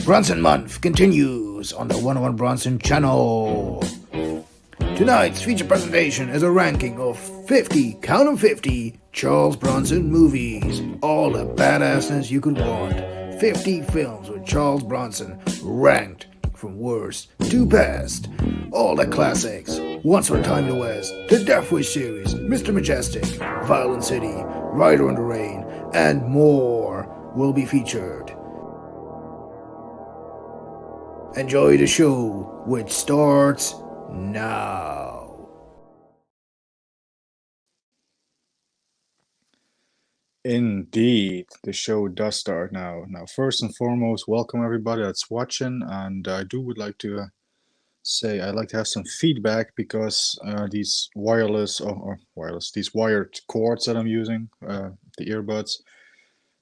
Bronson Month continues on the 101 Bronson channel. Tonight's feature presentation is a ranking of 50, count 'em 50, Charles Bronson movies. All the badassness you could want. 50 films with Charles Bronson, ranked from worst to best. All the classics. Once Upon a Time in the West, the Death Wish series, Mr. Majestic, Violent City, Rider in the Rain, and more will be featured. Enjoy the show, which starts now. Indeed, the show does start now. Now, first and foremost, welcome everybody that's watching, and I would like to say I'd like to have some feedback because these these wired cords that I'm using, the earbuds,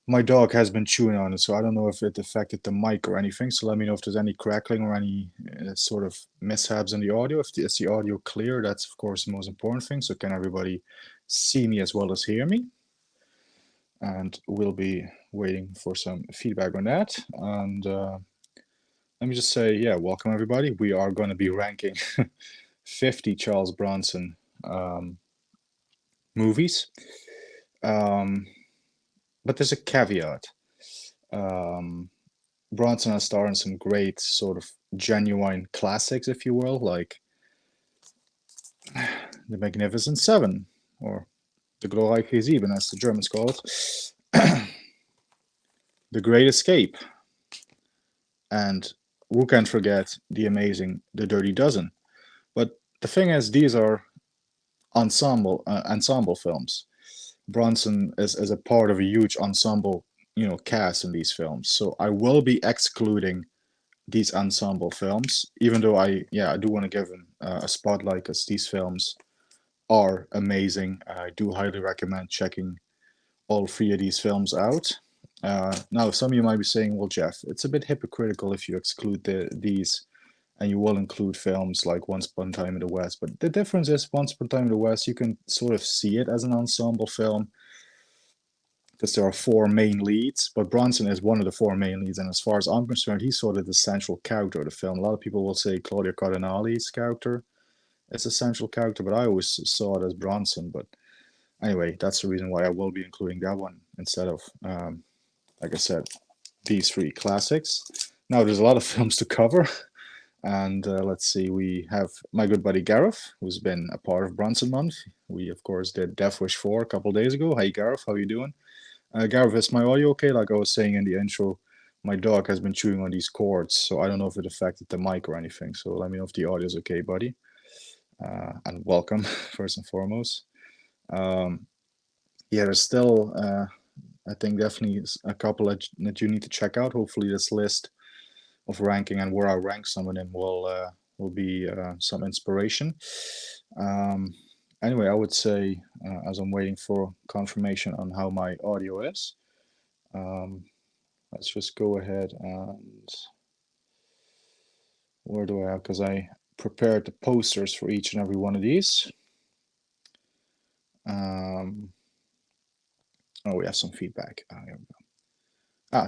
my dog has been chewing on it, so I don't know if it affected the mic or anything. So let me know if there's any crackling or any sort of mishaps in the audio. Is the audio clear? That's of course the most important thing. So can everybody see me as well as hear me? And we'll be waiting for some feedback on that. And let me just say, yeah, welcome everybody. We are going to be ranking 50 Charles Bronson movies. But there's a caveat. Bronson has starred in some great sort of genuine classics, if you will, like The Magnificent Seven, or The Glorreiche Sieben, as the Germans call it, The Great Escape, and who can forget the amazing The Dirty Dozen. But the thing is, these are ensemble films. Bronson is a part of a huge ensemble, cast in these films. So I will be excluding these ensemble films, even though I do want to give them a spotlight because these films are amazing. I do highly recommend checking all three of these films out. Now, some of you might be saying, well, Jeff, it's a bit hypocritical if you exclude these and you will include films like Once Upon a Time in the West. But the difference is, Once Upon a Time in the West, you can sort of see it as an ensemble film because there are four main leads, but Bronson is one of the four main leads. And as far as I'm concerned, he's sort of the central character of the film. A lot of people will say Claudia Cardinale's character is a central character, but I always saw it as Bronson. But anyway, that's the reason why I will be including that one instead of, like I said, these three classics. Now, there's a lot of films to cover. And let's see, we have my good buddy Gareth, who's been a part of Bronson Month. We, of course, did Death Wish 4 a couple days ago. Hey, Gareth, how you doing? Gareth, is my audio okay? Like I was saying in the intro, my dog has been chewing on these cords, so I don't know if it affected the mic or anything. So let me know if the audio is okay, buddy. And welcome, first and foremost. There's still, I think, definitely a couple that you need to check out. Hopefully this list of ranking and where I rank some of them will be some inspiration. Anyway, I would say, as I'm waiting for confirmation on how my audio is, let's just go ahead and where do I have? Because I prepared the posters for each and every one of these. Oh, we have some feedback. Here we go.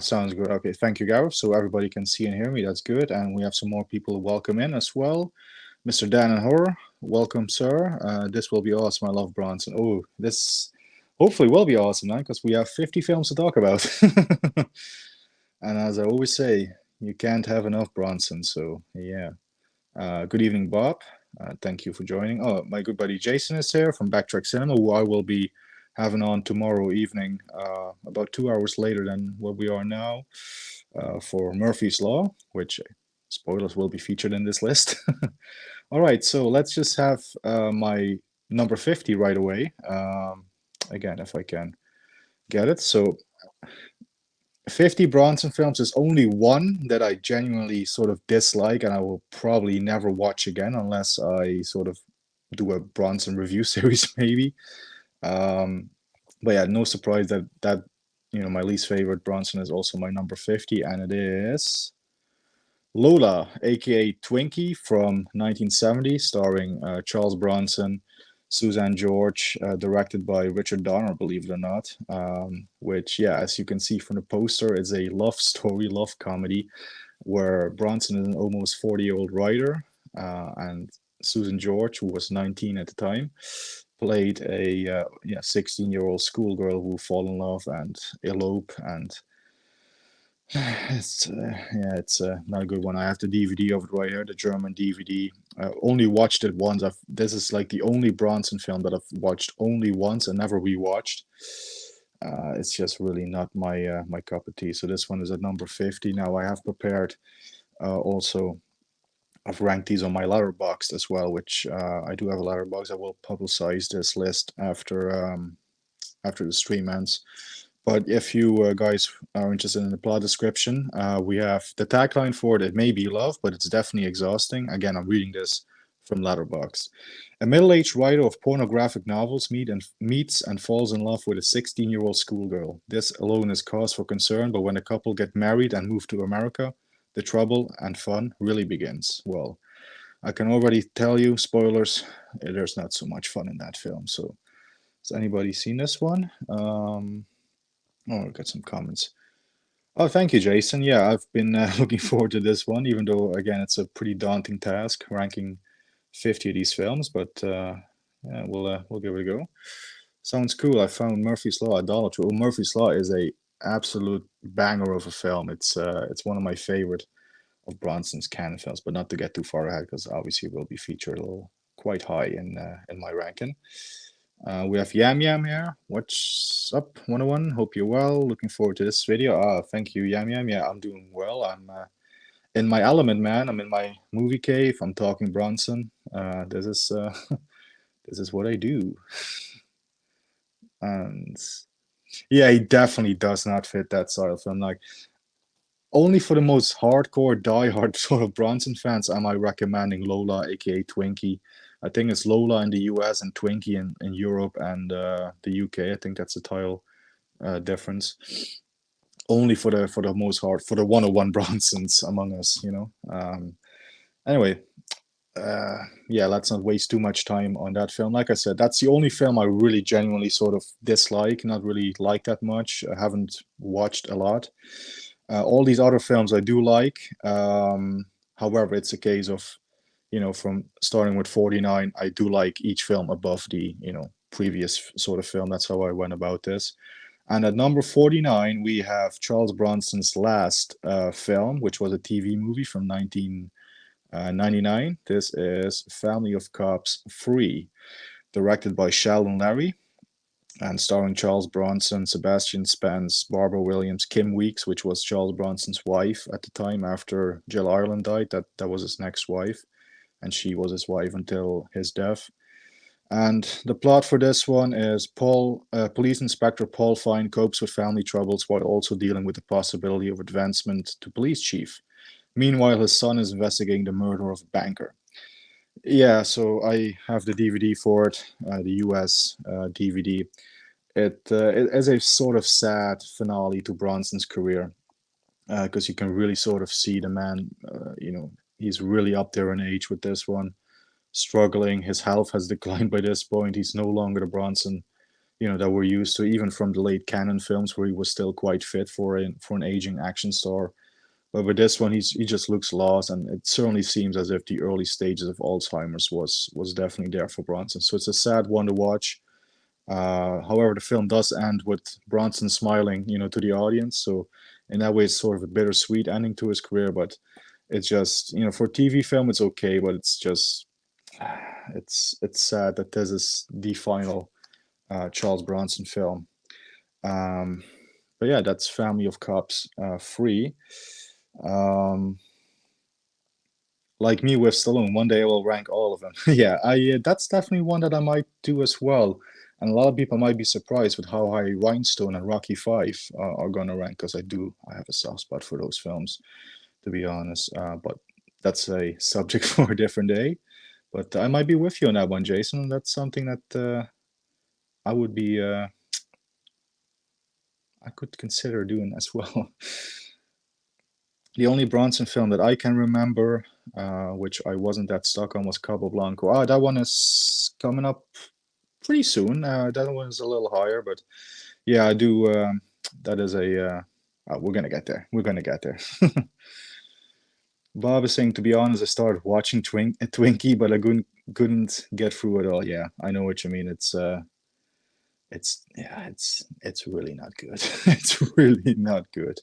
Sounds good. Okay, thank you, Gareth. So everybody can see and hear me. That's good. And we have some more people welcome in as well. Mr. Dan and Horror, welcome, sir. This will be awesome. I love Bronson. Oh, this hopefully will be awesome, man, because we have 50 films to talk about. And as I always say, you can't have enough Bronson. So yeah. Good evening, Bob. Thank you for joining. Oh, my good buddy Jason is here from Backtrack Cinema, who I will be having on tomorrow evening, about 2 hours later than what we are now, for Murphy's Law, which, spoilers, will be featured in this list. All right, so let's just have my number 50 right away. Again, if I can get it. So 50 Bronson films is only one that I genuinely sort of dislike, and I will probably never watch again unless I sort of do a Bronson review series, maybe. But yeah, no surprise that my least favorite Bronson is also my number 50, and it is Lola, aka Twinkie, from 1970, starring Charles Bronson, Suzanne George, directed by Richard Donner, believe it or not. Which, yeah, as you can see from the poster, is a love story, love comedy. where Bronson is an almost 40-year-old writer, and Susan George, who was 19 at the time, played a 16-year-old schoolgirl who fall in love and elope, and it's not a good one. I have the DVD of it right here, the German DVD. I only watched it once. This is like the only Bronson film that I've watched only once and never rewatched. It's just really not my cup of tea. So this one is at number 50. Now I have prepared also. I've ranked these on my letterbox as well, which I do have a letterbox. I will publicize this list after the stream ends. But if you guys are interested in the plot description, we have the tagline for it. It may be love, but it's definitely exhausting. Again, I'm reading this from Letterboxd. A middle-aged writer of pornographic novels meets and falls in love with a 16-year-old schoolgirl. This alone is cause for concern, but when the couple get married and move to America, the trouble and fun really begins. Well, I can already tell you, spoilers, there's not so much fun in that film. So, has anybody seen this one? Oh, I got some comments. Oh, thank you, Jason. Yeah, I've been looking forward to this one, even though, again, it's a pretty daunting task, ranking 50 of these films, but yeah, we'll give it a go. Sounds cool. I found Murphy's Law idolatry. Oh, Murphy's Law is a absolute banger of a film. It's one of my favorite of Bronson's canon films, but not to get too far ahead, because obviously it will be featured a little quite high in my ranking. We have Yam Yam here. What's up, 101? Hope you're well. Looking forward to this video. Thank you, Yam Yam. Yeah, I'm doing well. I'm in my element, man. I'm in my movie cave. I'm talking Bronson. This is this is what I do. And yeah, he definitely does not fit that style of film. Like, only for the most hardcore, diehard sort of Bronson fans am I recommending Lola, aka Twinkie. I think it's Lola in the US and Twinkie in Europe and the UK. I think that's the title difference. Only for the most hard, for the 101 Bronsons among us, you know. Anyway, yeah, let's not waste too much time on that film. Like I said, that's the only film I really genuinely sort of dislike, not really like that much. I haven't watched a lot. All these other films I do like. However, it's a case of, you know, from starting with 49, I do like each film above the, you know, previous sort of film. That's how I went about this. And at number 49, we have Charles Bronson's last film, which was a TV movie from 1999. This is Family of Cops 3, directed by Sheldon Larry and starring Charles Bronson, Sebastian Spence, Barbara Williams, Kim Weeks, which was Charles Bronson's wife at the time after Jill Ireland died. That was his next wife, and she was his wife until his death. And the plot for this one is Police Inspector Paul Fine copes with family troubles while also dealing with the possibility of advancement to police chief. Meanwhile, his son is investigating the murder of a banker. Yeah, so I have the DVD for it, the US DVD. It is a sort of sad finale to Bronson's career, because you can really sort of see the man, you know, he's really up there in age with this one, struggling. His health has declined by this point. He's no longer the Bronson, you know, that we're used to, even from the late Cannon films where he was still quite fit for an aging action star. But with this one, he just looks lost, and it certainly seems as if the early stages of Alzheimer's was definitely there for Bronson. So it's a sad one to watch. However, the film does end with Bronson smiling, you know, to the audience. So in that way, it's sort of a bittersweet ending to his career. But it's just, you know, for TV film, it's okay, but it's just it's sad that this is the final Charles Bronson film. But yeah, that's Family of Cops 3. Like me with Stallone, one day I will rank all of them. Yeah, that's definitely one that I might do as well. And a lot of people might be surprised with how high Rhinestone and Rocky 5 are going to rank, because I have a soft spot for those films, to be honest. But that's a subject for a different day. But I might be with you on that one, Jason. That's something that I would be, I could consider doing as well. The only Bronson film that I can remember, which I wasn't that stuck on, was Cabo Blanco. That one is coming up pretty soon. That one is a little higher, but yeah, I do. That is a. We're gonna get there. We're gonna get there. Bob is saying, to be honest, I started watching Twinkie, but I couldn't get through it all. Yeah, I know what you mean. It's really not good. It's really not good.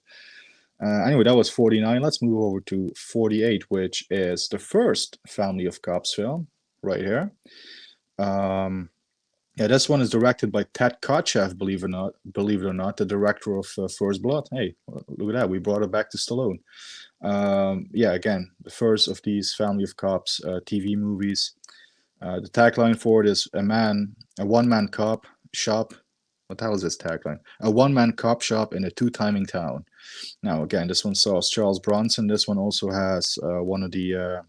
Anyway, that was 49. Let's move over to 48, which is the first Family of Cops film right here. Yeah, this one is directed by Ted Kotcheff, believe it or not, the director of First Blood. Hey, look at that, we brought it back to Stallone. Yeah, again, the first of these Family of Cops TV movies. The tagline for it is a one-man cop shop. What the hell is this tagline? A one-man cop shop in a two-timing town. Now, again, this one stars Charles Bronson. This one also has one of the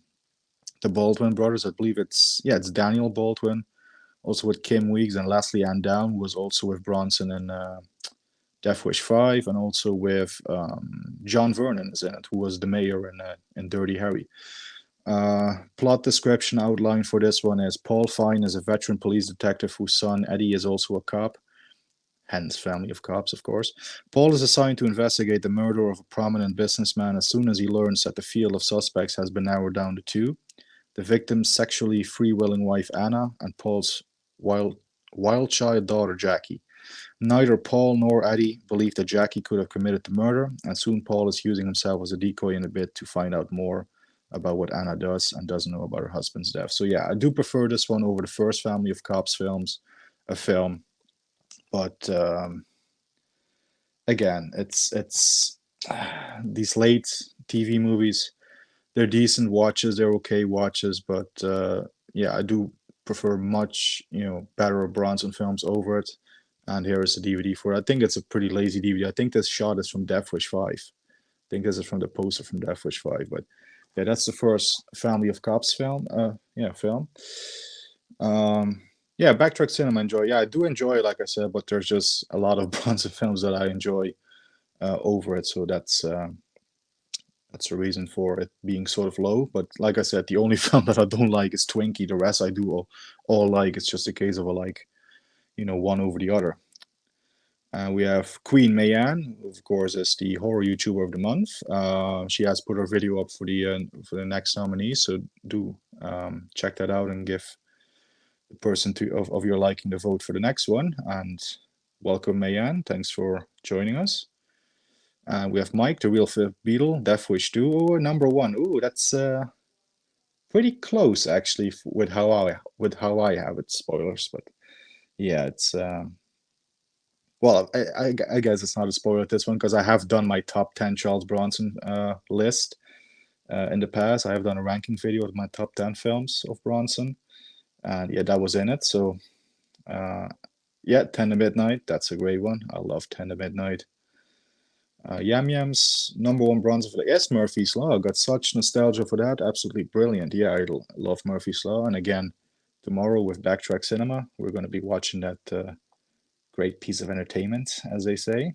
Baldwin brothers. I believe it's Daniel Baldwin. Also with Kim Weeks and Leslie Ann Down, who was also with Bronson in Death Wish 5, and also with John Vernon is in it, who was the mayor in Dirty Harry. Plot description outline for this one is Paul Fine is a veteran police detective whose son Eddie is also a cop, hence Family of Cops, of course. Paul is assigned to investigate the murder of a prominent businessman as soon as he learns that the field of suspects has been narrowed down to two: the victim's sexually free-willing wife Anna and Paul's wild child daughter Jackie. Neither Paul nor Eddie believe that Jackie could have committed the murder, and soon Paul is using himself as a decoy in a bid to find out more about what Anna does and doesn't know about her husband's death. So yeah, I do prefer this one over the first Family of Cops film. But again, it's these late TV movies. They're decent watches. They're okay watches, but yeah, I do prefer much better Bronson films over it. And here is the DVD for it. I think it's a pretty lazy DVD. I think this shot is from Death Wish 5. I think this is from the poster from Death Wish 5. But yeah, that's the first Family of Cops film. Film. Yeah, Backtrack Cinema enjoy. Yeah, I do enjoy it, like I said, but there's just a lot of Bronson films that I enjoy over it. So that's the reason for it being sort of low. But like I said, the only film that I don't like is Twinkie. The rest I do all like. It's just a case of one over the other. We have Queen Mayanne, who of course is the horror YouTuber of the month. She has put her video up for the next nominee, so do check that out and give the person of your liking the vote for the next one. And welcome, Mayanne. Thanks for joining us. We have Mike, the Real Fifth Beatle, Death Wish 2, number 1. Ooh, that's pretty close actually with how I have it. Spoilers, but yeah, it's well, I guess it's not a spoiler at this one because I have done my top 10 Charles Bronson list in the past. I have done a ranking video of my top 10 films of Bronson, and yeah, that was in it. So yeah, 10 to Midnight, that's a great one. I love 10 to Midnight. Yam Yam's number 1 Bronson film. Yes, Murphy's Law. I got such nostalgia for that. Absolutely brilliant. Yeah, I love Murphy's Law. And again, tomorrow with Backtrack Cinema, we're going to be watching that great piece of entertainment, as they say.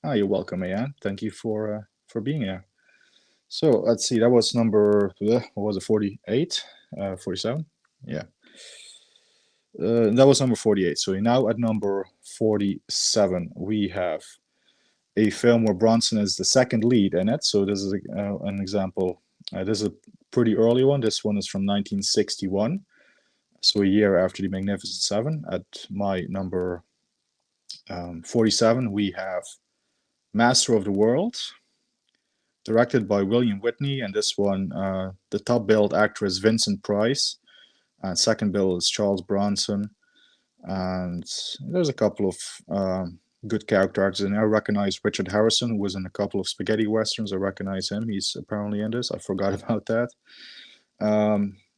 You're welcome, Ian. Thank you for being here. So let's see. That was number, what was it, 48? 47? Yeah. That was number 48. So now at number 47, we have a film where Bronson is the second lead in it. So this is an example. This is a pretty early one. This one is from 1961. So a year after The Magnificent Seven. At my number 47, we have Master of the World, directed by William Whitney. And this one, the top billed actor is Vincent Price. And second bill is Charles Bronson. And there's a couple of good character actors in there. I recognize Richard Harrison, who was in a couple of spaghetti westerns. I recognize him. He's apparently in this. I forgot about that.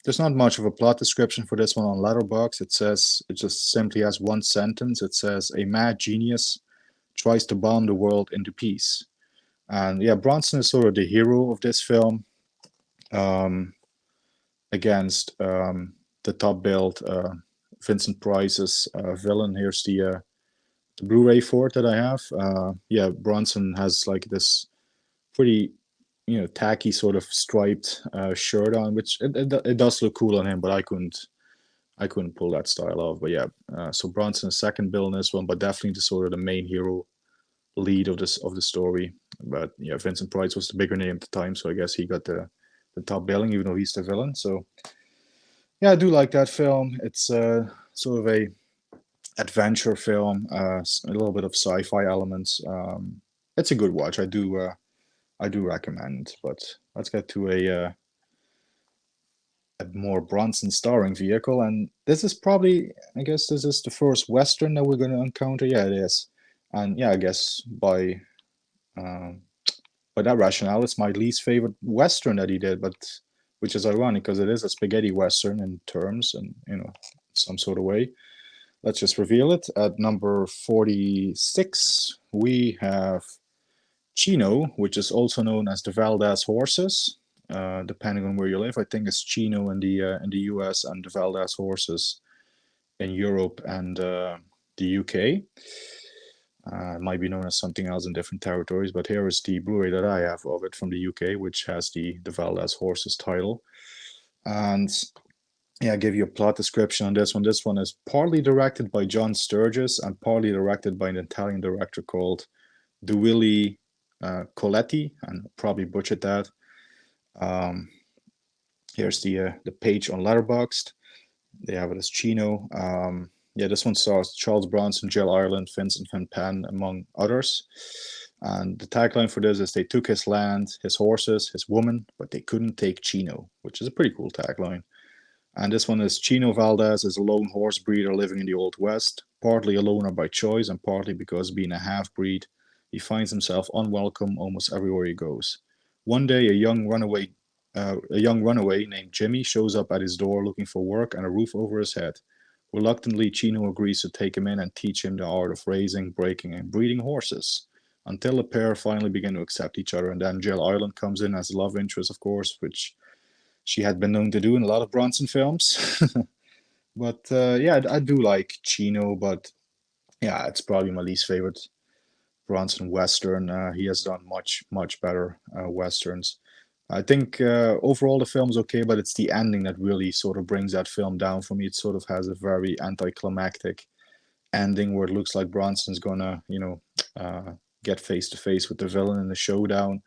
There's not much of a plot description for this one on Letterboxd. It just simply has one sentence. It says, a mad genius tries to bomb the world into peace. And yeah, Bronson is sort of the hero of this film against the top-billed Vincent Price's villain. Here's the Blu-ray for it that I have. Yeah, Bronson has like this pretty tacky sort of striped shirt on, which it does look cool on him, but I couldn't pull that style off. But yeah, so Bronson's second bill in this one, but definitely the sort of the main hero lead of the story. But yeah, Vincent Price was the bigger name at the time, so I guess he got the top billing, even though he's the villain. So yeah, I do like that film. It's sort of a adventure film, a little bit of sci-fi elements. It's a good watch. I do recommend. But let's get to a more Bronson starring vehicle, and this is probably, I guess, this is the first Western that we're going to encounter. Yeah, it is, and yeah, I guess um, by that rationale, it's my least favorite Western that he did, but which is ironic because it is a spaghetti Western in terms, and some sort of way. Let's just reveal it. At number 46, we have Chino, which is also known as the Valdez horses, depending on where you live. I think it's Chino in the US and the Valdez horses in Europe and the UK. It might be known as something else in different territories, but here is the Blu-ray that I have of it from the UK, which has the Valdez horses title. And yeah, I'll give you a plot description on this one. This one is partly directed by John Sturges and partly directed by an Italian director called Duilio Coletti, and probably butchered that. Here's the page on Letterboxd. They have it as Chino. Yeah, this one stars Charles Bronson, Jill Ireland, Vincent Van Pen, among others. And the tagline for this is they took his land, his horses, his woman, but they couldn't take Chino, which is a pretty cool tagline. And this one is Chino Valdez is a lone horse breeder living in the Old West, partly a loner by choice and partly because being a half-breed, he finds himself unwelcome almost everywhere he goes. One day, a young runaway named Jimmy shows up at his door looking for work and a roof over his head. Reluctantly, Chino agrees to take him in and teach him the art of raising, breaking, and breeding horses, until the pair finally begin to accept each other. And then Jill Ireland comes in as a love interest, of course, which she had been known to do in a lot of Bronson films. But yeah, I do like Chino, but yeah, it's probably my least favorite Bronson Western. He has done much better Westerns. I think overall the film's okay, but it's the ending that really sort of brings that film down for me. It sort of has a very anticlimactic ending where it looks like Bronson's gonna, get face to face with the villain in the showdown.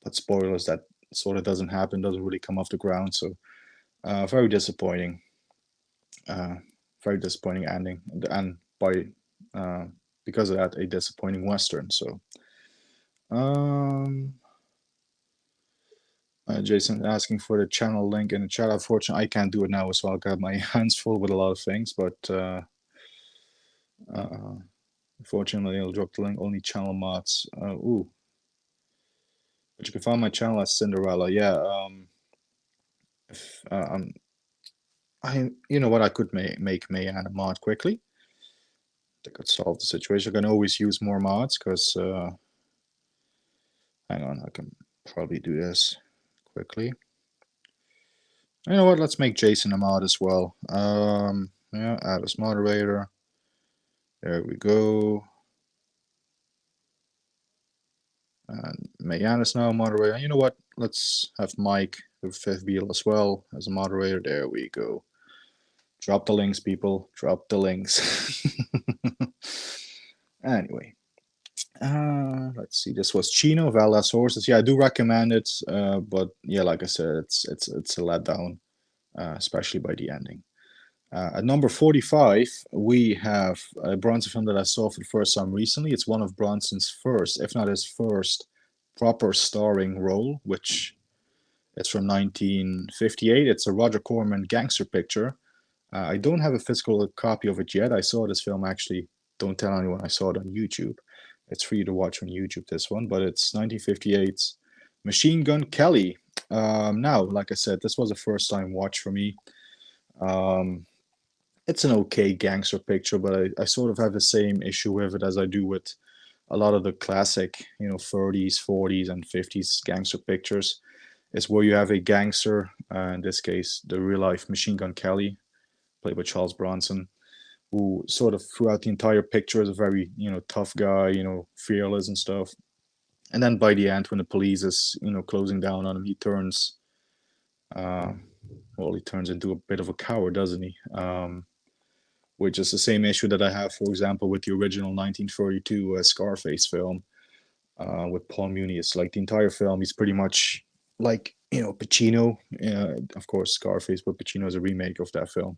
But spoilers, that sort of doesn't happen, doesn't really come off the ground. So very disappointing. Very disappointing ending, and by because of that, a disappointing Western. So. Jason asking for the channel link in the chat. Unfortunately, I can't do it now as well. I got my hands full with a lot of things, but unfortunately, I'll drop the link. Only channel mods. Ooh, but you can find my channel as Cinderella. Yeah. If you know what, I could make Mayan a mod quickly. That could solve the situation. I can always use more mods because. Hang on, I can probably do this quickly. You know what? Let's make Jason a mod as well. Yeah, add as moderator. There we go. And Mayan is now a moderator. You know what? Let's have Mike, the fifth wheel, as well as a moderator. There we go. Drop the links, people. Drop the links. Anyway. Let's see. This was Chino Valdez horses. Yeah, I do recommend it, but yeah, like I said, it's a letdown, especially by the ending. At number 45, we have a Bronson film that I saw for the first time recently. It's one of Bronson's first, if not his first, proper starring role, which is from 1958. It's a Roger Corman gangster picture. I don't have a physical copy of it yet. I saw this film actually. Don't tell anyone I saw it on YouTube. It's free to watch on YouTube, this one, but it's 1958's Machine Gun Kelly. Now, like I said, this was a first-time watch for me. It's an okay gangster picture, but I sort of have the same issue with it as I do with a lot of the classic, 30s, 40s, and 50s gangster pictures. It's where you have a gangster, in this case, the real-life Machine Gun Kelly, played by Charles Bronson, who sort of throughout the entire picture is a very, tough guy, fearless and stuff. And then by the end, when the police is, closing down on him, he turns, he turns into a bit of a coward, doesn't he? which is the same issue that I have, for example, with the original 1942 Scarface film with Paul Muni. It's like the entire film, he's pretty much like, Pacino. Of course, Scarface, but Pacino is a remake of that film.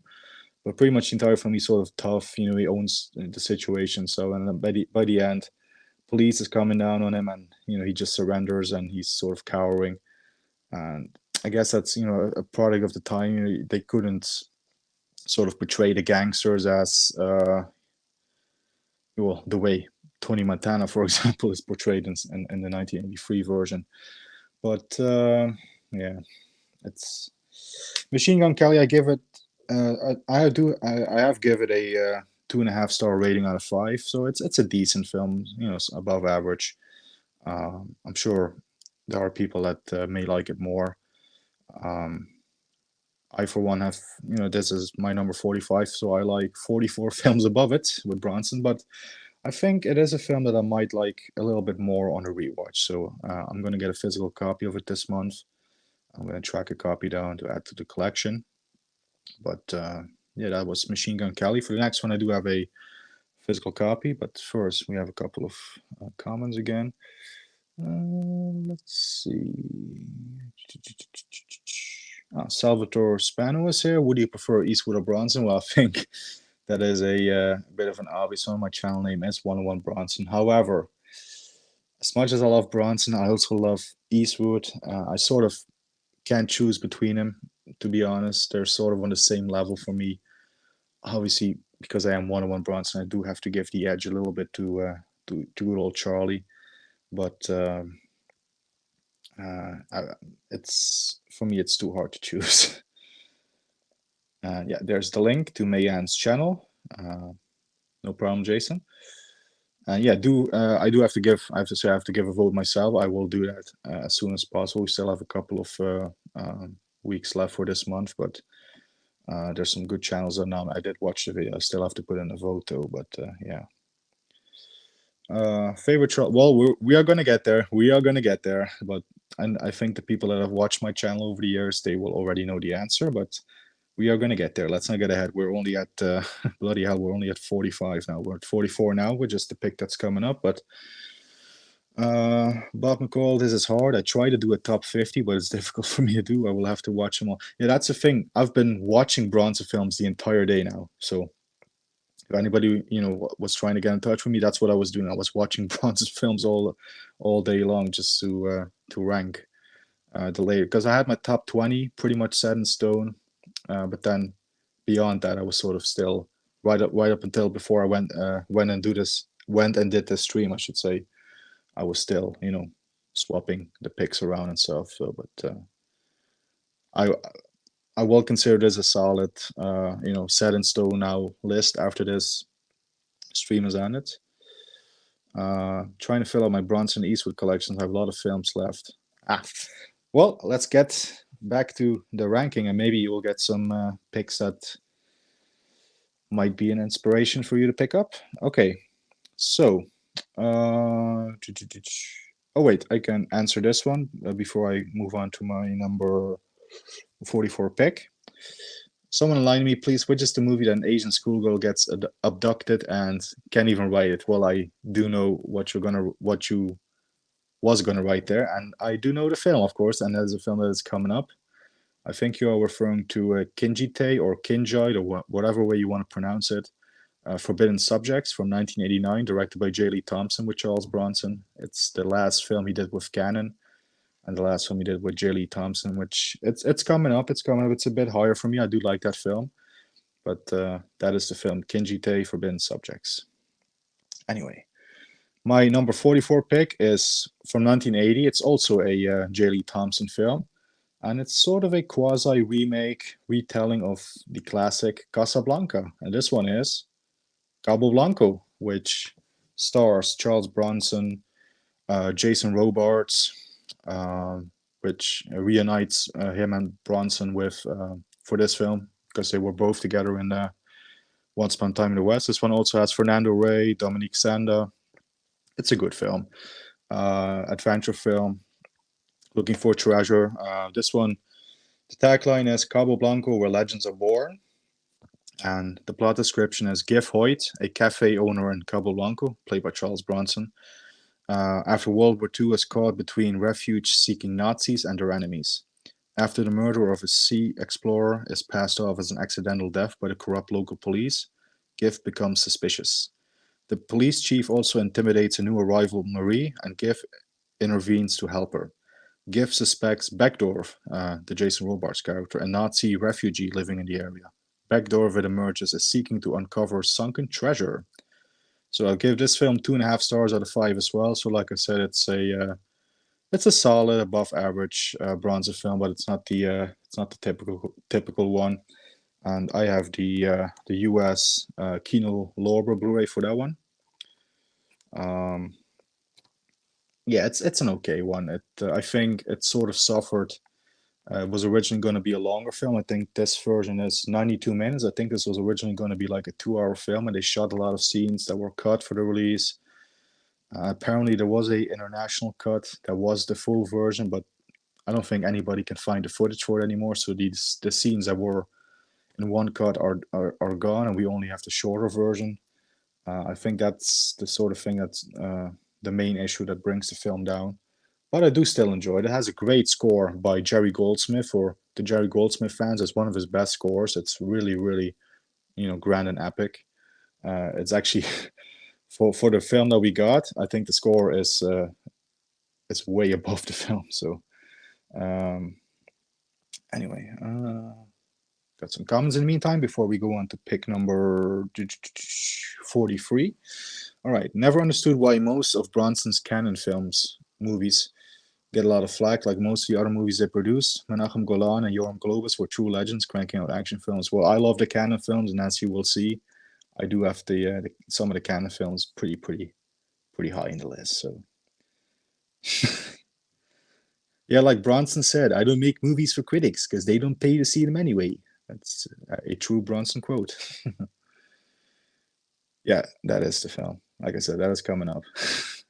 But pretty much the entire film, he's sort of tough. He owns the situation. So, and then by the end, police is coming down on him, and he just surrenders, and he's sort of cowering. And I guess that's a product of the time. They couldn't sort of portray the gangsters as well the way Tony Montana, for example, is portrayed in the 1983 version. But yeah, it's Machine Gun Kelly. I give it. I have given it a 2.5-star rating out of 5. So it's a decent film. It's above average. I'm sure there are people that may like it more. I, for one, have, this is my number 45, so I like 44 films above it with Bronson, but I think it is a film that I might like a little bit more on a rewatch. So I'm going to get a physical copy of it this month. I'm going to track a copy down to add to the collection. But yeah, that was Machine Gun Kelly. For the next one, I do have a physical copy, but first we have a couple of comments again. Let's see. Salvatore Spano is here. Would you prefer Eastwood or Bronson? Well, I think that is a bit of an obvious one. My channel name is 101 Bronson. However, as much as I love Bronson, I also love Eastwood. I sort of can't choose between them, to be honest. They're sort of on the same level for me. Obviously, because I am 101 Bronson, I do have to give the edge a little bit to good old Charlie. But it's, for me, it's too hard to choose. Yeah, there's the link to Mayan's channel. No problem, Jason. Yeah, I have to give a vote myself. I will do that as soon as possible. We still have a couple of weeks left for this month, but there's some good channels on now. I did watch the video. I still have to put in a vote though, but yeah. Favorite Charles? Well, we are gonna get there. We are gonna get there. But I think the people that have watched my channel over the years, they will already know the answer. But we are gonna get there. Let's not get ahead. We're only at bloody hell. We're only at 45 now. We're at 44 now, with just the pick that's coming up. But Bob McCall, this is hard. I try to do a top 50, but it's difficult for me to do. I will have to watch them all. Yeah, that's the thing. I've been watching Bronson films the entire day now. So if anybody was trying to get in touch with me, that's what I was doing. I was watching Bronson films all day long, just to rank the later, because I had my top 20 pretty much set in stone. But then beyond that, I was sort of still right up until before I went and did this stream, I should say. I was still swapping the picks around and stuff. So, but I will consider this a solid set in stone now list after this stream is ended. Trying to fill out my Bronson Eastwood collections. I have a lot of films left. Well, let's get back to the ranking, and maybe you will get some picks that might be an inspiration for you to pick up. Okay, so oh wait, I can answer this one before I move on to my number 44 pick. Someone enlighten me, please. Which is the movie that an Asian schoolgirl gets abducted and can't even write it? Well, I do know what you was gonna write there, and I do know the film, of course, and there's a film that is coming up. I think you are referring to Kinjite or Kinjite or whatever way you want to pronounce it. Forbidden Subjects from 1989, directed by J. Lee Thompson with Charles Bronson. It's the last film he did with Cannon, and the last film he did with J. Lee Thompson, which it's coming up. It's coming up. It's a bit higher for me. I do like that film, but that is the film Kinjite, Forbidden Subjects. Anyway, my number 44 pick is from 1980. It's also a J. Lee Thompson film, and it's sort of a quasi-remake, retelling of the classic Casablanca. And this one is Cabo Blanco, which stars Charles Bronson, Jason Robards, which reunites him and Bronson with for this film, because they were both together in Once Upon a Time in the West. This one also has Fernando Rey, Dominique Sanda. It's a good film, adventure film, looking for treasure. This one, the tagline is Cabo Blanco, where legends are born. And the plot description is Gif Hoyt, a cafe owner in Cabo Blanco, played by Charles Bronson, after World War II is caught between refuge-seeking Nazis and their enemies. After the murder of a sea explorer is passed off as an accidental death by the corrupt local police, Gif becomes suspicious. The police chief also intimidates a new arrival, Marie, and Gif intervenes to help her. Gif suspects Beckdorf, the Jason Robards character, a Nazi refugee living in the area. Beckdorf, it emerges, is seeking to uncover sunken treasure. So I'll give this film 2.5 stars out of 5 as well. So like I said, it's a solid above average Bronson film, but it's not the typical one. And I have the US Kino Lorber Blu-ray for that one. Yeah, it's an okay one. I think it sort of suffered. It was originally going to be a longer film. I think this version is 92 minutes. I think this was originally going to be like a 2-hour film, and they shot a lot of scenes that were cut for the release. Apparently, there was a international cut that was the full version, but I don't think anybody can find the footage for it anymore. So the scenes that were in one cut are gone, and we only have the shorter version. I think that's the sort of thing that's the main issue that brings the film down. But I do still enjoy it. It has a great score by Jerry Goldsmith. For the Jerry Goldsmith fans, it's one of his best scores. It's really, really, grand and epic. It's actually for the film that we got, I think the score is way above the film. So anyway, got some comments in the meantime before we go on to pick number 43. All right. Never understood why most of Bronson's Cannon movies get a lot of flack, like most of the other movies they produced. Menachem Golan and Yoram Globus were true legends cranking out action films. Well, I love the Cannon films, and as you will see, I do have some of the Cannon films pretty high in the list. So, yeah, like Bronson said, I don't make movies for critics because they don't pay to see them anyway. That's a true Bronson quote. Yeah, that is the film. Like I said, that is coming up,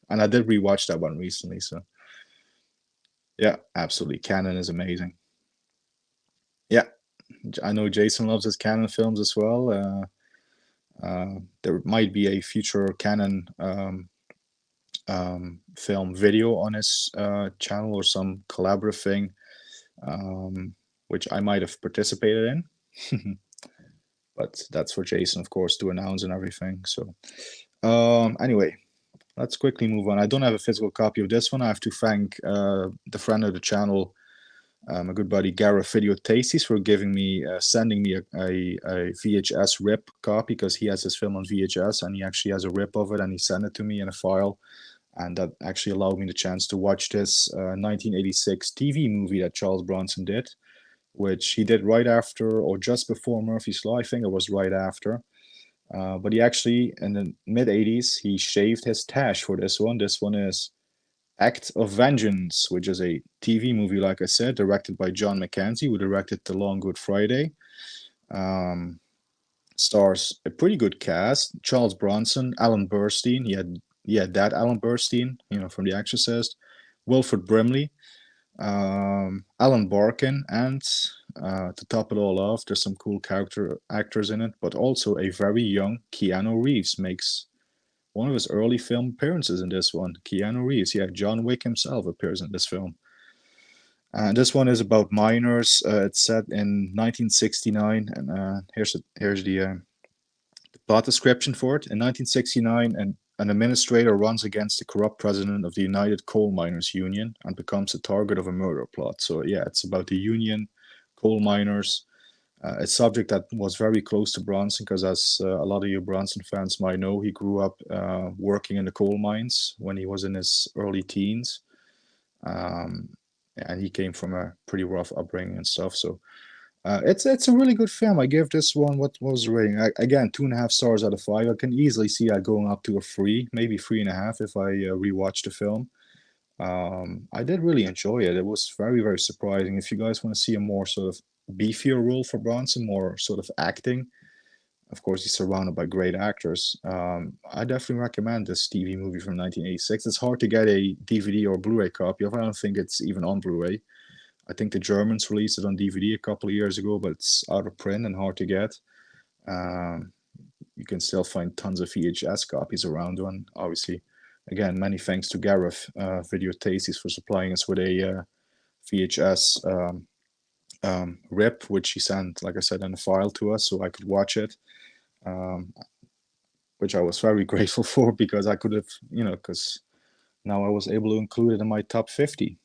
and I did rewatch that one recently. So. Yeah, absolutely. Cannon is amazing. Yeah, I know Jason loves his Cannon films as well. There might be a future Cannon film video on his channel or some collaborative thing, which I might have participated in. But that's for Jason, of course, to announce and everything. So anyway, let's quickly move on. I don't have a physical copy of this one. I have to thank the friend of the channel, my good buddy Gareth Video Tasties, for sending me a VHS rip copy, because he has this film on VHS and he actually has a rip of it, and he sent it to me in a file, and that actually allowed me the chance to watch this 1986 TV movie that Charles Bronson did, which he did right after or just before Murphy's Law. I think it was right after. But he actually, in the mid-'80s, he shaved his tash for this one. This one is Act of Vengeance, which is a TV movie, like I said, directed by John McKenzie, who directed The Long Good Friday. Stars a pretty good cast: Charles Bronson, Alan Burstyn. He had that Alan Burstyn, from The Exorcist. Wilford Brimley, Alan Barkin, and to top it all off, there's some cool character actors in it, but also a very young Keanu Reeves makes one of his early film appearances in this one. Keanu Reeves, yeah, John Wick himself appears in this film. And this one is about miners. It's set in 1969, and here's the plot description for it. In 1969, an administrator runs against the corrupt president of the United Coal Miners Union and becomes the target of a murder plot. So yeah, it's about the union, coal miners. A subject that was very close to Bronson, because as a lot of you Bronson fans might know, he grew up working in the coal mines when he was in his early teens. And he came from a pretty rough upbringing and stuff. So it's a really good film. I give this one, what was the rating? Again, 2.5 stars out of 5. I can easily see that going up to a 3, maybe 3.5 if I rewatch the film. I did really enjoy it. It was very, very surprising. If you guys want to see a more sort of beefier role for Bronson, more sort of acting, of course he's surrounded by great actors. I definitely recommend this TV movie from 1986. It's hard to get a DVD or Blu-ray copy of. I don't think it's even on Blu-ray. I think the Germans released it on DVD a couple of years ago, but it's out of print and hard to get. Um, you can still find tons of VHS copies around one. Obviously, again, many thanks to Gareth Video Tasties for supplying us with a VHS rip, which he sent, like I said, in a file to us so I could watch it, which I was very grateful for because I could have, because now I was able to include it in my top 50.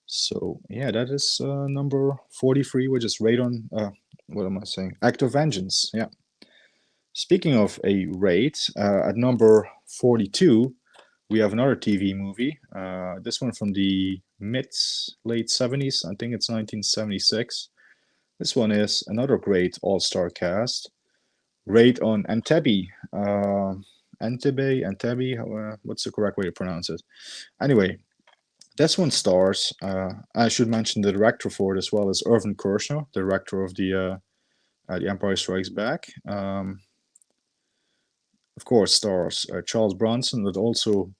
So yeah, that is number 43, which is raid on, what am I saying? Act of Vengeance, yeah. Speaking of a raid, at number 42, we have another TV movie. This one from the late 70s. I think it's 1976. This one is another great all-star cast. Raid on Entebbe. Entebbe, what's the correct way to pronounce it? Anyway, this one stars, I should mention the director for it as well as Irvin Kershner, director of the Empire Strikes Back. Of course, stars Charles Bronson, but also,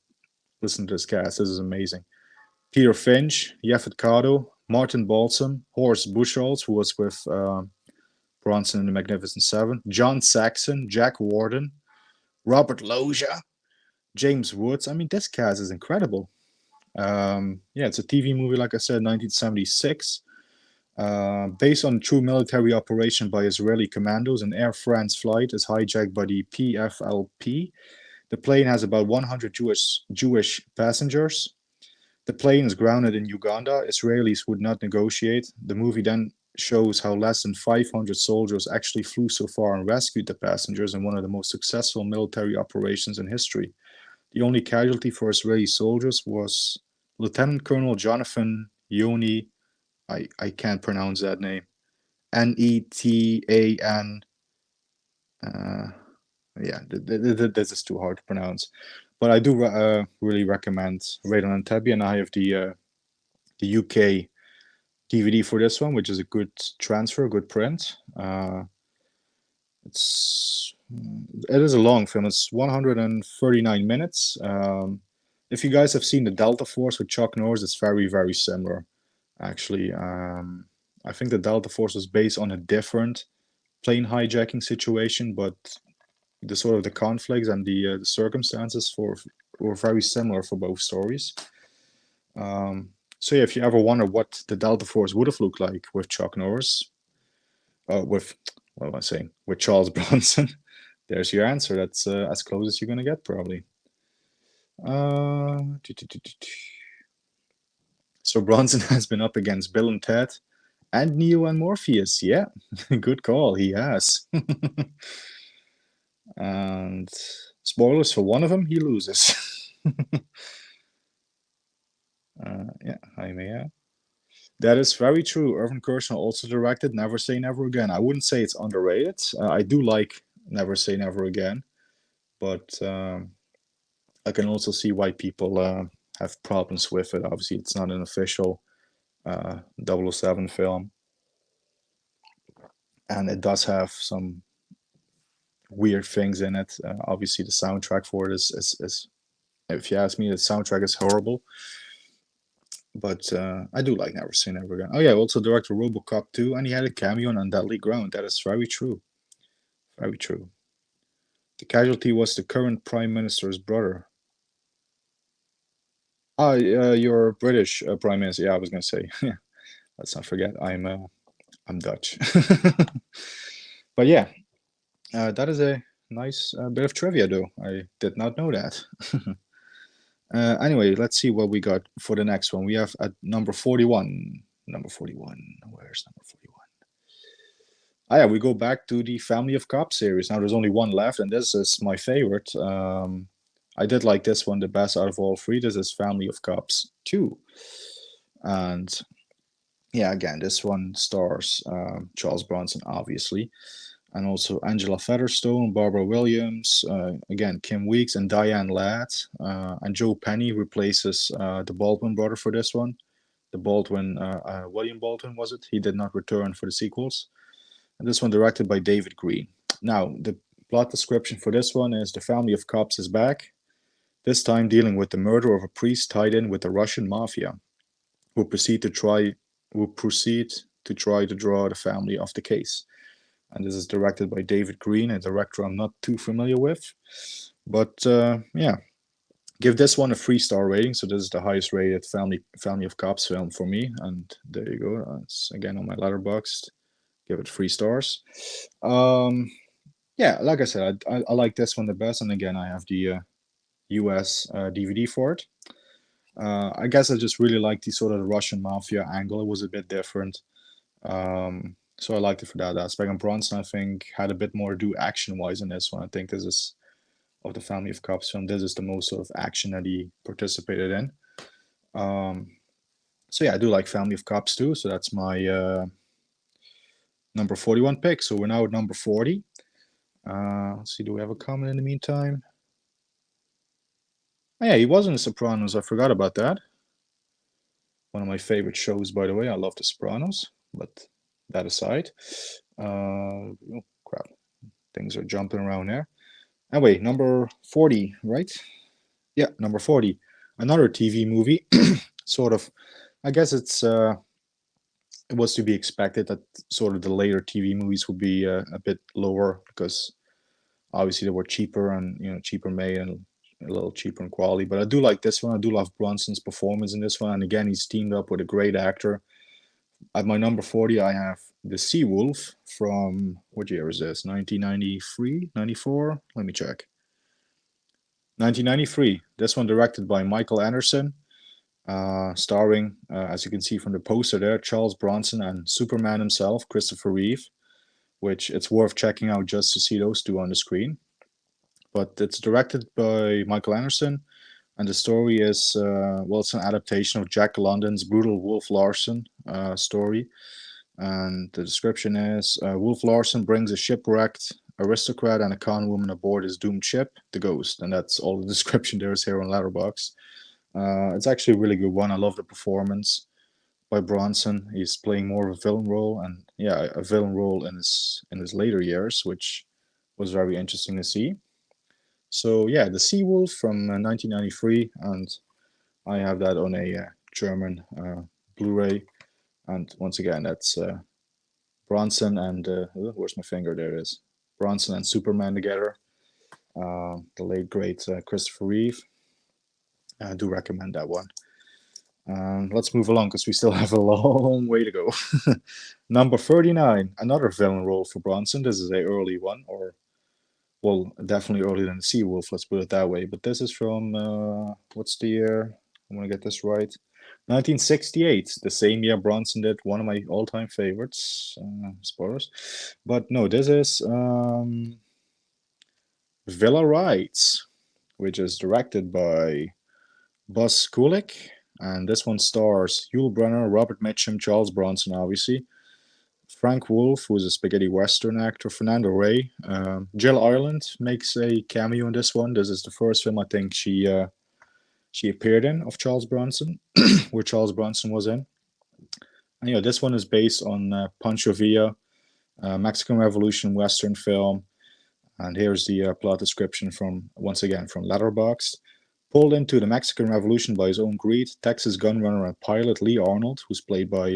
listen to this cast, this is amazing. Peter Finch, Yaphet Kotto, Martin Balsam, Horace Buchholz, who was with Bronson in The Magnificent Seven, John Saxon, Jack Warden, Robert Loggia, James Woods. I mean, this cast is incredible. Yeah, it's a TV movie, like I said, 1976. Based on a true military operation by Israeli commandos, an Air France flight is hijacked by the PFLP. The plane has about 100 Jewish passengers. The plane is grounded in Uganda. Israelis would not negotiate. The movie then shows how less than 500 soldiers actually flew so far and rescued the passengers in one of the most successful military operations in history. The only casualty for Israeli soldiers was Lieutenant Colonel Jonathan Yoni. I can't pronounce that name. Netan. Yeah, this is too hard to pronounce. But I do really recommend Raid on Entebbe, and I have the UK DVD for this one, which is a good transfer, good print. It is a long film. It's 139 minutes. If you guys have seen the Delta Force with Chuck Norris, it's very, very similar, actually. I think the Delta Force was based on a different plane hijacking situation, but the sort of the conflicts and the circumstances were very similar for both stories. So yeah, if you ever wonder what the Delta Force would have looked like with Chuck Norris, with what am I saying? With Charles Bronson, there's your answer. That's as close as you're gonna get, probably. So Bronson has been up against Bill and Ted, and Neo and Morpheus. Yeah, good call. He has. And spoilers for one of them, he loses. Yeah, I may have. That is very true. Irvin Kershner also directed Never Say Never Again. I wouldn't say it's underrated. I do like Never Say Never Again, but I can also see why people have problems with it. Obviously, it's not an official 007 film, and it does have some weird things in it. Obviously, the soundtrack for it is, if you ask me, the soundtrack is horrible. But I do like Never Say Never Again. Oh yeah, also directed RoboCop 2, and he had a cameo on Deadly Ground. That is very true. Very true. The casualty was the current Prime Minister's brother. Ah, your British Prime Minister. Yeah, I was gonna say. Let's not forget, I'm Dutch. But yeah, that is a nice bit of trivia, though. I did not know that. Anyway, let's see what we got for the next one. We have at number 41. Number 41. Where's number 41? Ah, yeah, we go back to the Family of Cops series. Now there's only one left, and this is my favorite. I did like this one the best out of all three. This is Family of Cops 2. And yeah, again, this one stars Charles Bronson, obviously, and also Angela Featherstone, Barbara Williams, again, Kim Weeks, and Diane Ladd. And Joe Penny replaces the Baldwin brother for this one. The Baldwin, William Baldwin, was it? He did not return for the sequels. And this one directed by David Green. Now, the plot description for this one is the family of cops is back, this time dealing with the murder of a priest tied in with the Russian mafia, who proceed to try to draw the family off the case. and this is directed by David Green, a director I'm not too familiar with. But yeah, give this one a 3-star rating. So this is the highest rated family of cops film for me, and there you go. It's again on my letterboxd. Give it 3 stars. Yeah, like I said, I like this one the best, and again I have the US DVD for it. I guess I just really liked the sort of the Russian mafia angle. It was a bit different. So I liked it for that aspect. And Bronson, I think, had a bit more to do action-wise in this one. I think this is, of the family of cops film, this is the most sort of action that he participated in. So yeah, I do like Family of Cops too. So that's my number 41 pick. So we're now at number 40. Let's see, do we have a comment in the meantime? Oh, yeah, he was in The Sopranos. I forgot about that. One of my favorite shows, by the way. I love The Sopranos, but that aside. Oh, crap. Things are jumping around there. Anyway, number 40, right? Yeah, number 40. Another TV movie. Sort of, I guess it was to be expected that sort of the later TV movies would be a bit lower because obviously they were cheaper and cheaper made and a little cheaper in quality. But I do like this one. I do love Bronson's performance in this one. And again, he's teamed up with a great actor. At my number 40, I have The Sea Wolf from, what year is this? 1993? 94? Let me check. 1993. This one directed by Michael Anderson, starring, as you can see from the poster there, Charles Bronson and Superman himself, Christopher Reeve, which it's worth checking out just to see those two on the screen. But it's directed by Michael Anderson, and the story is, well, it's an adaptation of Jack London's brutal Wolf Larsen story. And the description is, Wolf Larsen brings a shipwrecked aristocrat and a con woman aboard his doomed ship, the Ghost. And that's all the description there is here on Letterboxd. It's actually a really good one. I love the performance by Bronson. He's playing more of a villain role, and yeah, a villain role in his later years, which was very interesting to see. So yeah, The Sea Wolf from 1993, and I have that on a German Blu-ray. And once again, that's Bronson and where's my finger? There it is. Bronson and Superman together. The late great Christopher Reeve. I do recommend that one. Let's move along because we still have a long way to go. Number 39, another villain role for Bronson. This is a early one, or well, definitely earlier than the Sea Wolf. Let's put it that way. But this is from what's the year? I'm gonna get this right. 1968, the same year Bronson did one of my all-time favorites. Spoilers, but no, this is Villa Rides, which is directed by Buzz Kulik, and this one stars Yul Brynner, Robert Mitchum, Charles Bronson, obviously, Frank Wolf, who is a spaghetti western actor, Fernando Rey, Jill Ireland makes a cameo in this one. This is the first film I think she appeared in of Charles Bronson, where Charles Bronson was in. And this one is based on Pancho Villa, Mexican Revolution Western film. And here's the plot description from, once again, from Letterboxd. Pulled into the Mexican Revolution by his own greed, Texas gunrunner and pilot Lee Arnold, who's played by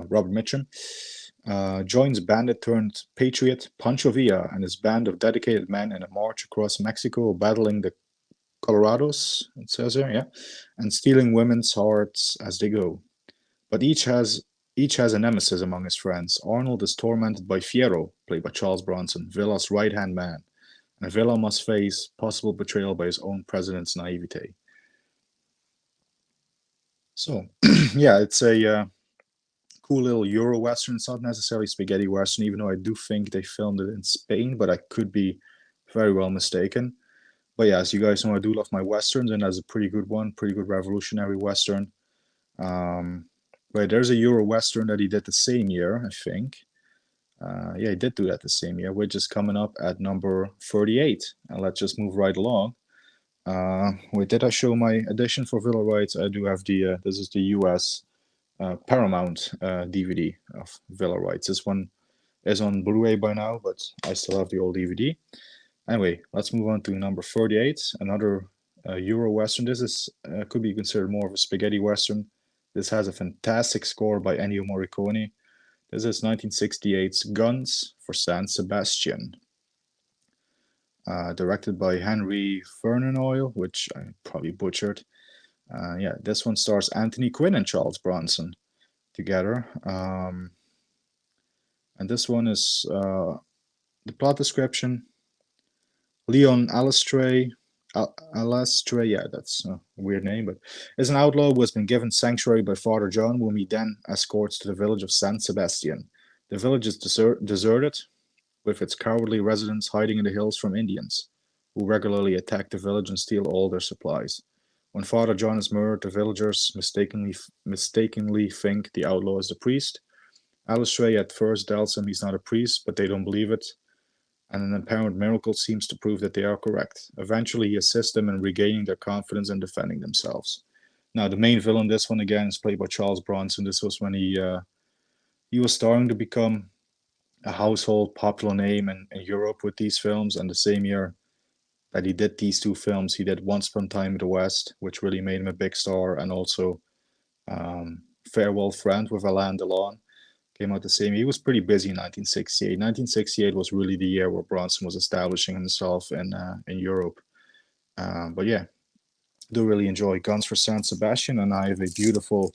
Robert Mitchum, joins bandit-turned-patriot Pancho Villa and his band of dedicated men in a march across Mexico, battling the Colorados, it says here, yeah, and stealing women's hearts as they go. But each has a nemesis among his friends. Arnold is tormented by Fierro, played by Charles Bronson, Villa's right-hand man, and Villa must face possible betrayal by his own president's naivete. So, yeah, it's a cool little Euro Western. It's not necessarily spaghetti Western, even though I do think they filmed it in Spain, but I could be very well mistaken. But yeah, as you guys know, I do love my Westerns, and that's a pretty good one, pretty good revolutionary Western. But there's a Euro Western that he did the same year, I think. Yeah, he did do that the same year, which is coming up at number 38. And let's just move right along. Wait, did I show my edition for Villa Rights? I do have this is the US Paramount DVD of Villa Rights. This one is on Blu-ray by now, but I still have the old DVD. Anyway, let's move on to number 38, another Euro Western. This is could be considered more of a spaghetti Western. This has a fantastic score by Ennio Morricone. This is 1968's Guns for San Sebastian, directed by Henry Verneuil, which I probably butchered. Yeah, this one stars Anthony Quinn and Charles Bronson together. And this one is the plot description. Leon Alestray, yeah, that's a weird name, but is an outlaw who has been given sanctuary by Father John, whom he then escorts to the village of San Sebastian. The village is deserted, with its cowardly residents hiding in the hills from Indians, who regularly attack the village and steal all their supplies. When Father John is murdered, the villagers mistakenly think the outlaw is the priest. Alestray at first tells them he's not a priest, but they don't believe it, and an apparent miracle seems to prove that they are correct. Eventually, he assists them in regaining their confidence and defending themselves. Now, the main villain, this one again, is played by Charles Bronson. This was when he was starting to become a household popular name in Europe with these films, and the same year that he did these two films, he did Once Upon a Time in the West, which really made him a big star, and also Farewell Friend with Alain Delon came out the same year. He was pretty busy in 1968. 1968 was really the year where Bronson was establishing himself in Europe. But yeah, do really enjoy Guns for San Sebastian, and I have a beautiful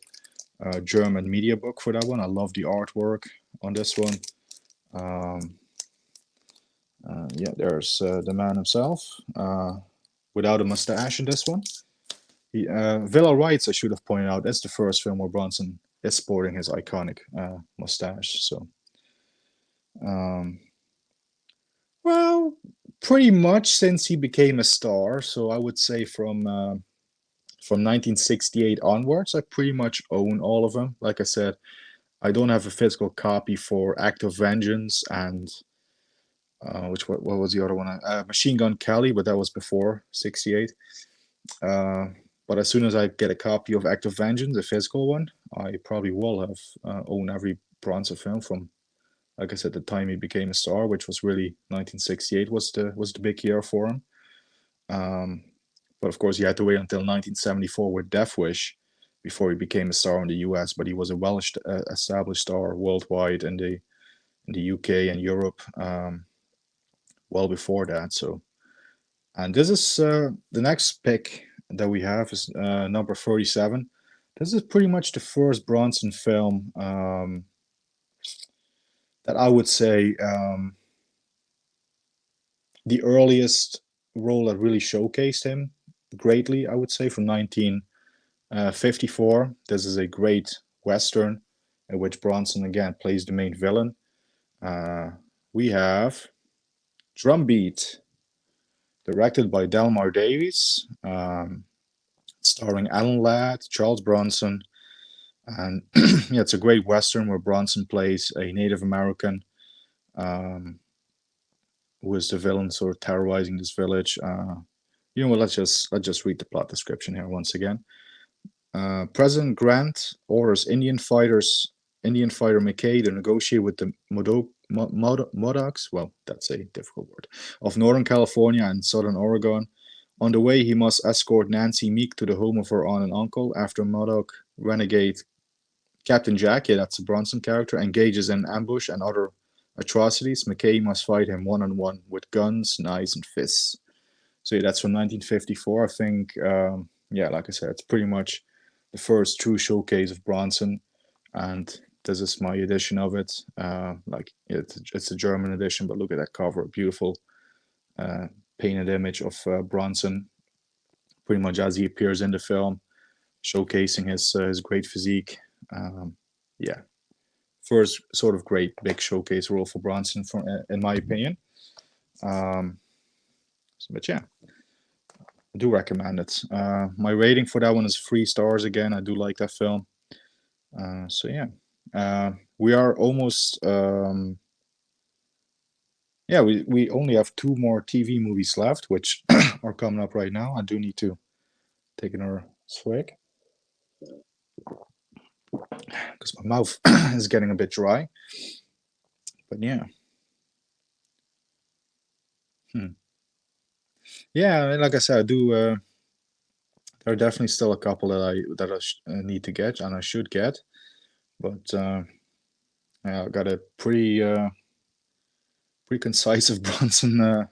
German media book for that one. I love the artwork on this one. Yeah, there's the man himself without a mustache in this one. Villa Rights, I should have pointed out, that's the first film where Bronson is sporting his iconic mustache. So, well, pretty much since he became a star. So I would say from 1968 onwards, I pretty much own all of them. Like I said, I don't have a physical copy for Act of Vengeance and what was the other one? Machine Gun Kelly, but that was before 68. But as soon as I get a copy of Act of Vengeance, a physical one, I probably will have own every Bronson film from, like I said, the time he became a star, which was really 1968 was the big year for him. But of course, he had to wait until 1974 with Death Wish before he became a star in the U.S. But he was a well-established star worldwide in the UK and Europe well before that. So, and this is the next pick that we have is number 37. This is pretty much the first Bronson film that I would say the earliest role that really showcased him greatly, I would say, from 1954. This is a great Western in which Bronson again plays the main villain. We have Drumbeat, directed by Delmar Davies, starring Alan Ladd, Charles Bronson, and yeah, it's a great Western where Bronson plays a Native American who is the villain, sort of terrorizing this village. You know what? Let's just read the plot description here once again. President Grant orders Indian fighter McKay to negotiate with the Modocs, well, that's a difficult word, of Northern California and Southern Oregon. On the way, he must escort Nancy Meek to the home of her aunt and uncle. After Modoc renegade Captain Jack, yeah, that's a Bronson character, engages in ambush and other atrocities, McKay must fight him one-on-one with guns, knives, and fists. So yeah, that's from 1954. I think, yeah, like I said, it's pretty much the first true showcase of Bronson, and this is my edition of it. Like it's a German edition, but look at that cover, beautiful painted image of Bronson, pretty much as he appears in the film, showcasing his great physique. Yeah, first sort of great big showcase role for Bronson, in my opinion. But yeah, I do recommend it. My rating for that one is 3 stars. Again, I do like that film. So yeah, we are almost. Yeah, we only have 2 more TV movies left, which are coming up right now. I do need to take another swig because my mouth is getting a bit dry. But yeah. Yeah, like I said, I do. There are definitely still a couple that I need to get and I should get, but Got a pretty concise of Bronson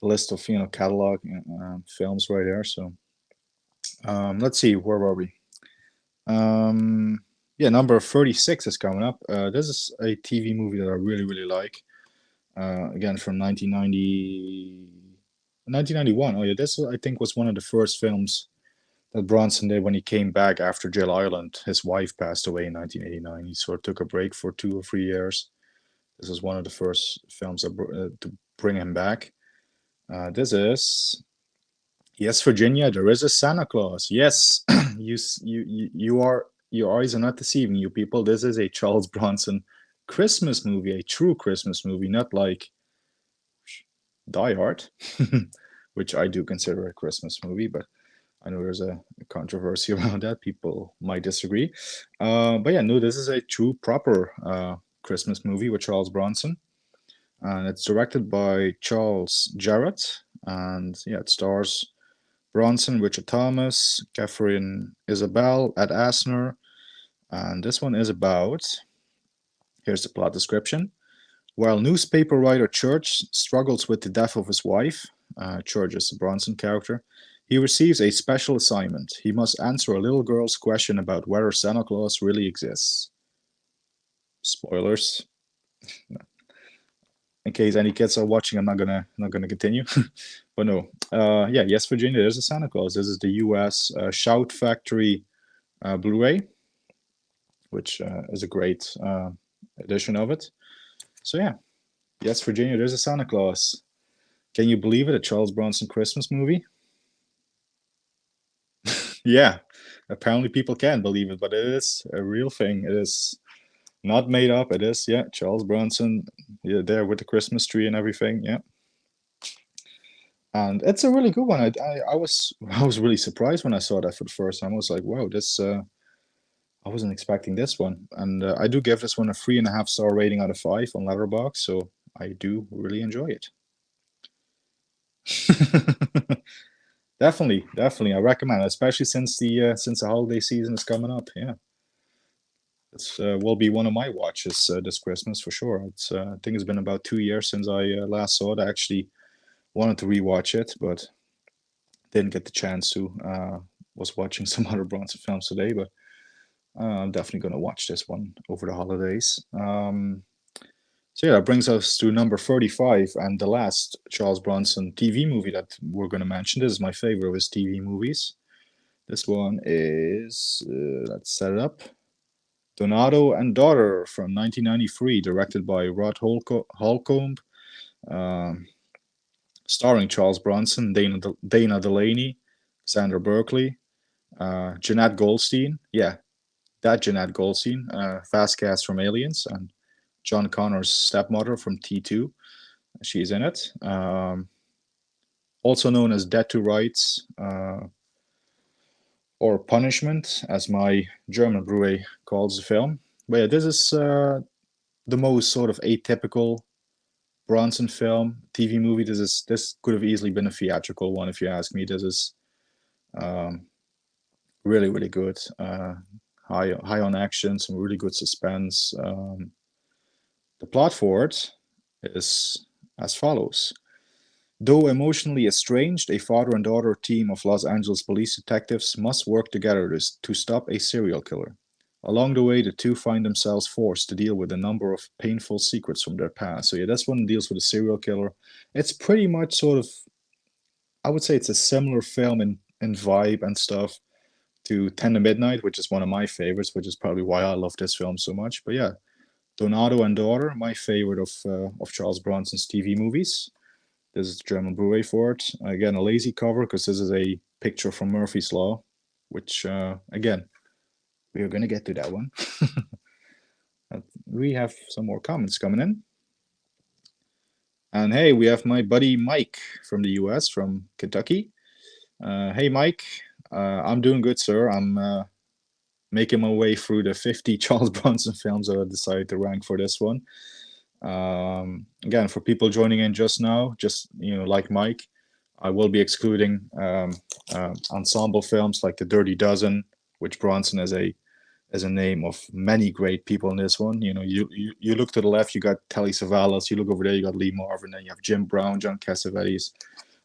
list of catalog films right there. So let's see, where were we? Yeah, number 36 is coming up. This is a TV movie that I really, really like. Again, from 1991. Oh yeah, this I think was one of the first films that Bronson did when he came back after Jail Island. His wife passed away in 1989. He sort of took a break for 2 or 3 years. This was one of the first films to bring him back. This is Yes, Virginia. There is a Santa Claus. Yes, your eyes are not deceiving you, people. This is a Charles Bronson Christmas movie, a true Christmas movie, not like Die Hard, which I do consider a Christmas movie, but I know there's a controversy around that. People might disagree. But yeah, no, this is a true, proper Christmas movie with Charles Bronson. And it's directed by Charles Jarrett. And yeah, it stars Bronson, Richard Thomas, Catherine Isabel, Ed Asner. And this one is about, here's the plot description. While newspaper writer Church struggles with the death of his wife, Church is the Bronson character, he receives a special assignment. He must answer a little girl's question about whether Santa Claus really exists. Spoilers. In case any kids are watching, I'm not gonna continue. But no, yeah, Yes, Virginia, there's a Santa Claus. This is the U.S. Shout Factory Blu-ray, which is a great edition of it. So yeah, Yes, Virginia, there's a Santa Claus. Can you believe it? A Charles Bronson Christmas movie? Yeah, apparently people can believe it, but it is a real thing. It is not made up. It is, yeah, Charles Bronson, yeah, there with the Christmas tree and everything. Yeah, and it's a really good one. I was I was really surprised when I saw that for the first time. I was like, wow, this I wasn't expecting this one, and I do give this one a 3.5-star rating out of 5 on Letterboxd. So I do really enjoy it. Definitely, definitely, I recommend it, especially since the holiday season is coming up. Yeah, it's will be one of my watches this Christmas for sure. It's I think it's been about 2 years since I last saw it. I actually wanted to rewatch it, but didn't get the chance to. Was watching some other Bronson films today, but I'm definitely going to watch this one over the holidays. So yeah, that brings us to number 35 and the last Charles Bronson TV movie that we're going to mention. This is my favorite of his TV movies. This one is, let's set it up, Donato and Daughter from 1993, directed by Rod Holcomb, starring Charles Bronson, Dana Delaney, Sandra Berkeley, Jeanette Goldstein. Yeah, that Jeanette Goldstein, fast cast from Aliens, and John Connor's stepmother from T2. She's in it. Also known as Dead to Rights or Punishment, as my German brewery calls the film. But yeah, this is the most sort of atypical Bronson film, TV movie. This could have easily been a theatrical one, if you ask me. This is really, really good. High on action, some really good suspense. The plot for it is as follows. Though emotionally estranged, a father and daughter team of Los Angeles police detectives must work together to stop a serial killer. Along the way, the two find themselves forced to deal with a number of painful secrets from their past. So yeah, this one deals with a serial killer. It's pretty much sort of, I would say it's a similar film in vibe and stuff to 10 to Midnight, which is one of my favorites, which is probably why I love this film so much. But yeah, Donato and Daughter, my favorite of Charles Bronson's TV movies. This is the German Blu-ray for it. Again, a lazy cover because this is a picture from Murphy's Law, which, again, we are going to get to that one. We have some more comments coming in. And hey, we have my buddy Mike from the US, from Kentucky. Hey, Mike. I'm doing good, sir. I'm making my way through the 50 Charles Bronson films that I decided to rank for this one. Again, for people joining in just now, just like Mike, I will be excluding ensemble films like The Dirty Dozen, which Bronson is a as a name of many great people in this one. You look to the left, you got Telly Savalas. You look over there, you got Lee Marvin. Then you have Jim Brown, John Cassavetes.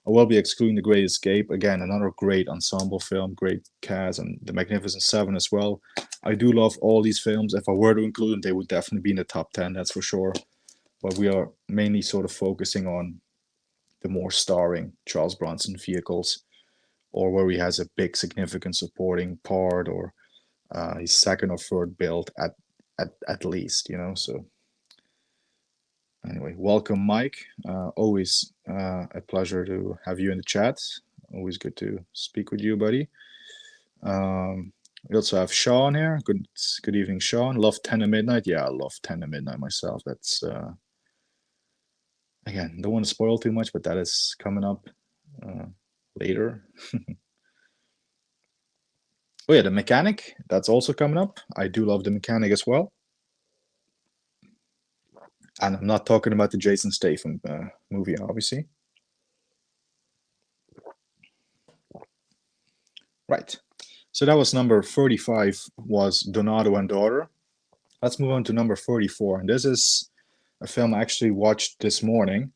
I will be excluding The Great Escape. Again, another great ensemble film, great cast, and The Magnificent Seven as well. I do love all these films. If I were to include them, they would definitely be in the top 10, that's for sure. But we are mainly sort of focusing on the more starring Charles Bronson vehicles, or where he has a big significant supporting part, or his second or third build at least, So anyway, welcome, Mike. Always a pleasure to have you in the chat. Always good to speak with you, buddy. We also have Sean here. Good evening, Sean. Love 10 to Midnight. Yeah, I love 10 to Midnight myself. That's again, don't want to spoil too much, but that is coming up later. Oh yeah, The Mechanic. That's also coming up. I do love The Mechanic as well. And I'm not talking about the Jason Statham movie, obviously. Right. So that was number 35, was Donato and Daughter. Let's move on to number 34. And this is a film I actually watched this morning,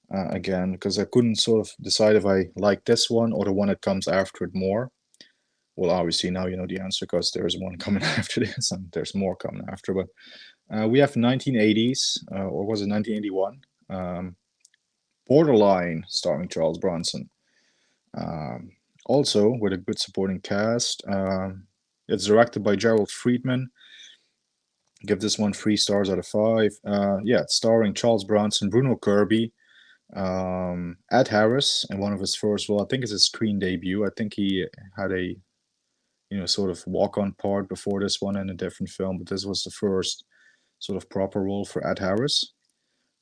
again, because I couldn't sort of decide if I like this one or the one that comes after it more. Well, obviously now you know the answer, because there's one coming after this and there's more coming after. But we have 1980s, or was it 1981? Borderline, starring Charles Bronson. Also with a good supporting cast. It's directed by Gerald Friedman. Give this one 3 stars out of 5. Yeah, it's starring Charles Bronson, Bruno Kirby, Ed Harris, and one of his first, well, I think it's his screen debut. I think he had a sort of walk-on part before this one in a different film, but this was the first sort of proper role for Ed Harris.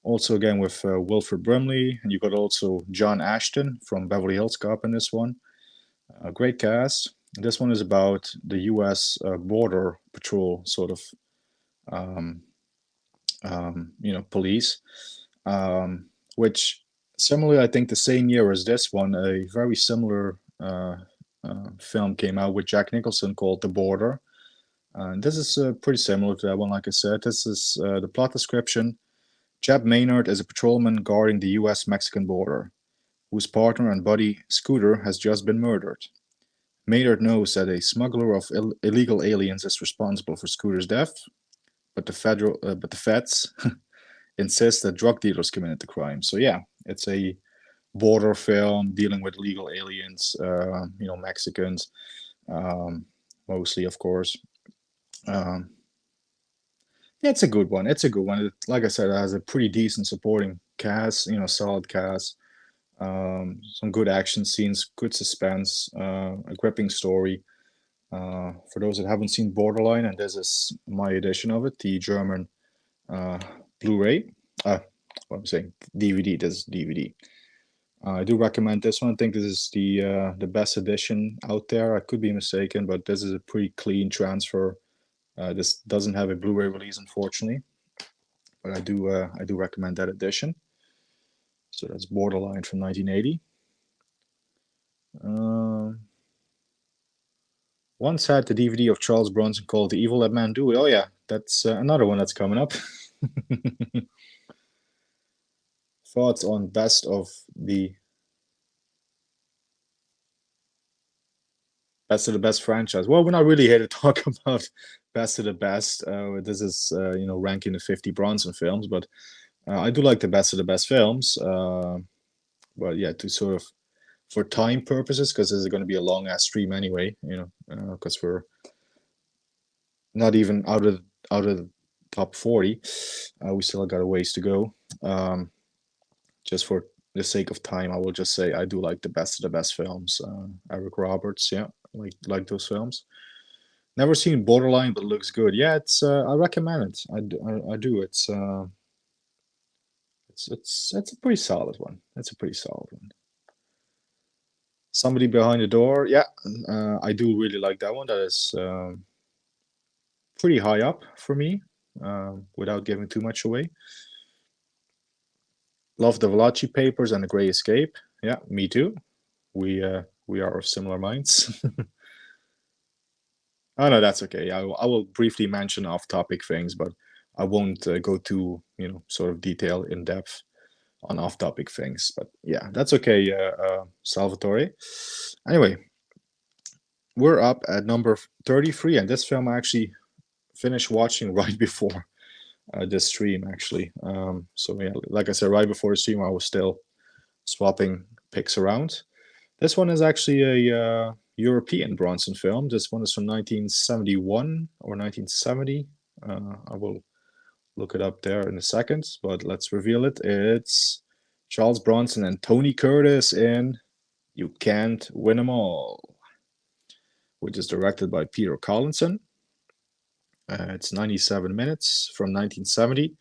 Also, again, with Wilford Brimley, and you got also John Ashton from Beverly Hills Cop in this one. A great cast. This one is about the U.S. Border Patrol sort of, police, which similarly, I think the same year as this one, a very similar film came out with Jack Nicholson called The Border. This is pretty similar to that one, like I said. This is the plot description. Jeb Maynard is a patrolman guarding the U.S.-Mexican border, whose partner and buddy Scooter has just been murdered. Maynard knows that a smuggler of illegal aliens is responsible for Scooter's death, but the feds insist that drug dealers committed the crime. So yeah, it's a border film dealing with illegal aliens, Mexicans, mostly, of course. Yeah, it's a good one. Like I said, it has a pretty decent supporting cast, solid cast, some good action scenes, good suspense, a gripping story. For those that haven't seen Borderline, and this is my edition of it, the German Blu-ray. What I'm saying, DVD. This is DVD. I do recommend this one. I think this is the best edition out there. I could be mistaken, but this is a pretty clean transfer. This doesn't have a Blu-ray release, unfortunately, but I do recommend that edition. So that's Borderline from 1980. Once had the DVD of Charles Bronson called The Evil That Men Do. Oh yeah, that's another one that's coming up. Thoughts on best of the best franchise? Well, we're not really here to talk about best of the best. This is ranking the 50 Bronson films, but I do like the best of the best films. But yeah, to sort of, for time purposes, because this is going to be a long ass stream anyway, because we're not even out of the top 40. We still got a ways to go. Just for the sake of time, I will just say I do like the best of the best films. Eric Roberts, yeah, like those films. Never seen Borderline, but it looks good. Yeah, it's I recommend it. I do. It's a pretty solid one. It's a pretty solid one. Somebody Behind the Door. Yeah, I do really like that one. That is pretty high up for me, without giving too much away. Love the Valachi Papers and The Great Escape. Yeah, me too. We are of similar minds. Oh no, that's okay. I will briefly mention off-topic things, but I won't go too, sort of detail in depth on off-topic things. But yeah, that's okay, Salvatore. Anyway, we're up at number 33, and this film I actually finished watching right before this stream, actually. So yeah, like I said, right before the stream, I was still swapping picks around. This one is actually a European Bronson film. This one is from 1971 or 1970. I will look it up there in a second, but let's reveal it. It's Charles Bronson and Tony Curtis in You Can't Win 'Em All, which is directed by Peter Collinson. It's 97 minutes from 1970,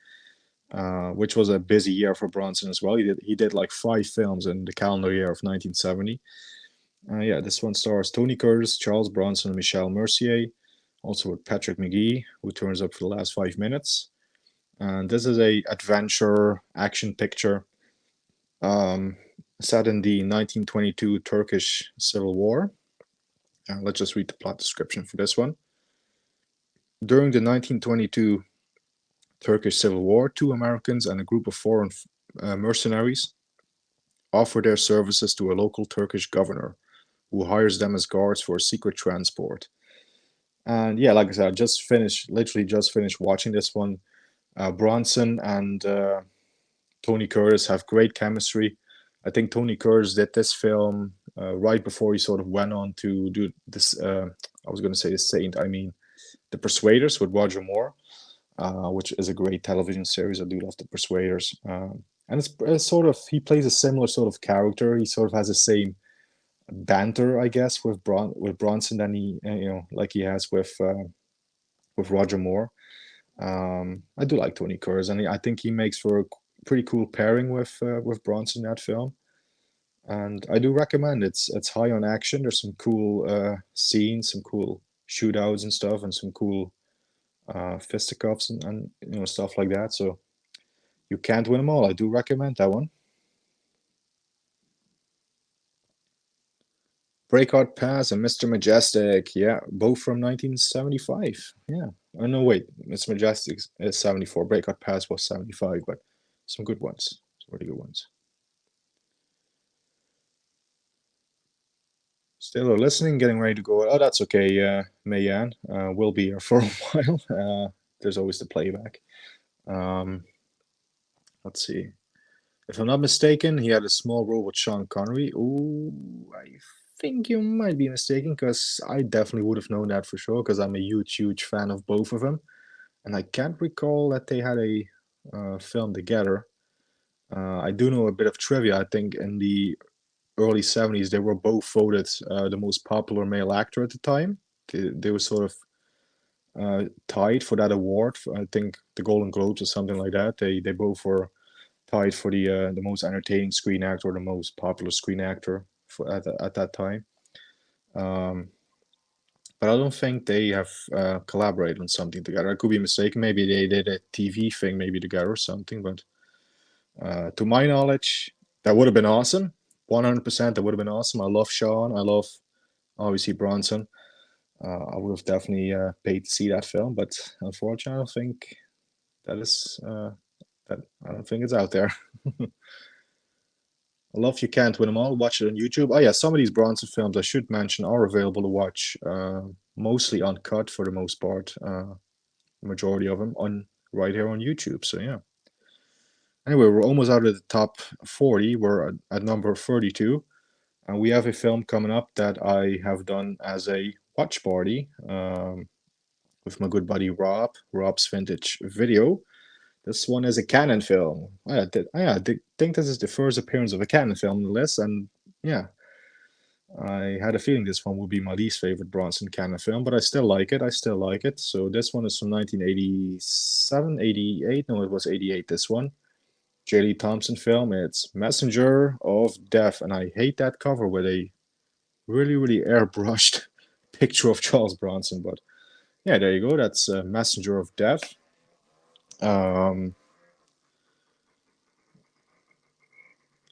which was a busy year for Bronson as well. He did like 5 films in the calendar year of 1970. Yeah, this one stars Tony Curtis, Charles Bronson, and Michelle Mercier, also with Patrick McGee, who turns up for the last 5 minutes. And this is a adventure action picture set in the 1922 Turkish Civil War. Let's just read the plot description for this one. During the 1922 Turkish Civil War, 2 Americans and a group of foreign mercenaries offer their services to a local Turkish governor, who hires them as guards for a secret transport. And yeah, like I said, literally just finished watching this one. Bronson and Tony Curtis have great chemistry. I think Tony Curtis did this film right before he sort of went on to do this. I was going to say The Saint, I mean The Persuaders with Roger Moore, which is a great television series. I do love The Persuaders. And it's sort of, he plays a similar sort of character. He sort of has the same banter, I guess, with Bronson than like he has with Roger Moore. I do like Tony Curtis, and I think he makes for a pretty cool pairing with Bronson in that film. And I do recommend it's high on action. There's some cool scenes, some cool shootouts and stuff, and some cool fisticuffs and stuff like that. So You Can't Win 'Em All. I do recommend that one. Breakout Pass and Mr. Majestic, yeah, both from 1975. Yeah. Oh no, wait, Mr. Majestic is 74. Breakout Pass was 75, but some good ones, some really good ones. Still listening, getting ready to go. Oh, that's okay, Mayan. We'll be here for a while. There's always the playback. Let's see. If I'm not mistaken, he had a small role with Sean Connery. Ooh, I think you might be mistaken, because I definitely would have known that for sure, because I'm a huge, huge fan of both of them. And I can't recall that they had a film together. I do know a bit of trivia. I think in the early 70s, they were both voted the most popular male actor at the time. They were sort of tied for that award. I think the Golden Globes or something like that. They both were tied for the most entertaining screen actor or the most popular screen actor at that time. But I don't think they have collaborated on something together. I could be mistaken. Maybe they did a TV thing maybe together or something. But to my knowledge, that would have been awesome. 100%, that would have been awesome. I love Sean. I love, obviously, Bronson. I would have definitely paid to see that film. But unfortunately, I don't think that is... I don't think it's out there. I love You Can't Win 'Em All. Watch it on YouTube. Oh yeah, some of these Bronson films I should mention are available to watch, mostly uncut for the most part. Majority of them on right here on YouTube. So yeah. Anyway, we're almost out of the top 40. We're at number 32, and we have a film coming up that I have done as a watch party with my good buddy Rob. Rob's Vintage Video. This one is a Canon film. I think this is the first appearance of a Canon film on the list, and yeah, I had a feeling this one would be my least favorite Bronson Canon film, but I still like it. I still like it. So this one is from 1987, 88. No, it was 88, this one. J. Lee Thompson film. It's Messenger of Death, and I hate that cover with a really, really airbrushed picture of Charles Bronson, but yeah, there you go. That's Messenger of Death.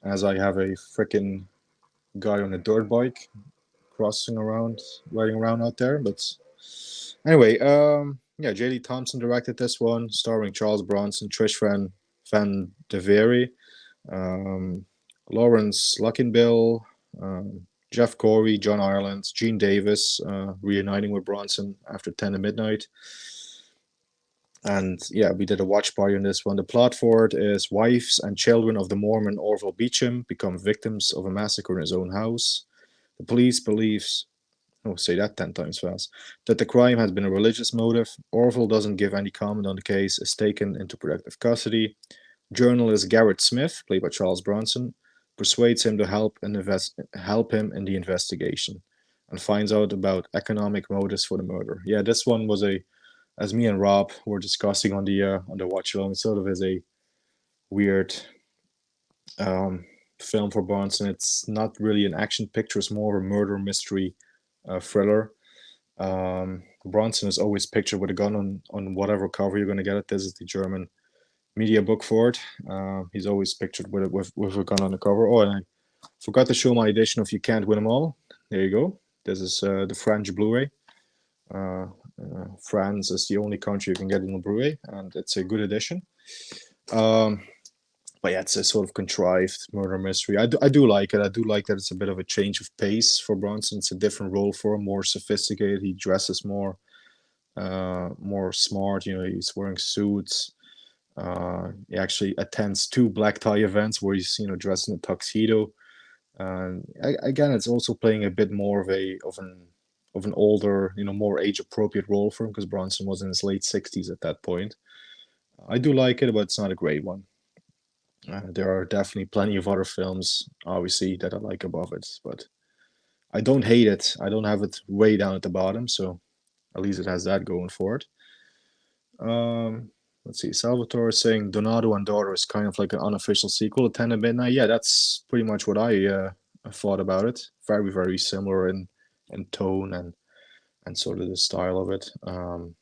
As I have a freaking guy on a dirt bike riding around out there. But Anyway, yeah, J.D. Thompson directed this one, starring Charles Bronson, Van Devere, um, Lawrence Luckinbill, um, Jeff Corey, John Ireland, Gene Davis, reuniting with Bronson after 10 to Midnight. And yeah, we did a watch party on this one. The plot for it is wives and children of the Mormon Orville Beecham become victims of a massacre in his own house. The police believes, oh, say that 10 times fast, that the crime has been a religious motive. Orville doesn't give any comment on the case, is taken into protective custody. Journalist Garrett Smith, played by Charles Bronson, persuades him to help him in the investigation and finds out about economic motives for the murder. Yeah, this one was as me and Rob were discussing on the watch along, it sort of is a weird um, film for Bronson. It's not really an action picture; it's more of a murder mystery thriller. Bronson is always pictured with a gun on whatever cover you're going to get it. This is the German media book for it. He's always pictured with a gun on the cover. Oh, and I forgot to show my edition of You Can't Win Them All. There you go. This is the French Blu-ray. France is the only country you can get in a Blu-ray, and it's a good edition. But yeah, it's a sort of contrived murder mystery. I do like it. I do like that it's a bit of a change of pace for Bronson. It's a different role for him, more sophisticated. He dresses more smart. You know, he's wearing suits. He actually attends 2 black tie events where he's dressed in a tuxedo. And again, it's also playing a bit more of an older, more age appropriate role for him because Bronson was in his late 60s at that point. I do like it, but it's not a great one. There are definitely plenty of other films, obviously, that I like above it, but I don't hate it. I don't have it way down at the bottom, so at least it has that going for it. Let's see. Salvatore is saying Donato and Daughter is kind of like an unofficial sequel to 10 at Midnight. Yeah, that's pretty much what I thought about it. Very, very similar in tone and sort of the style of it, and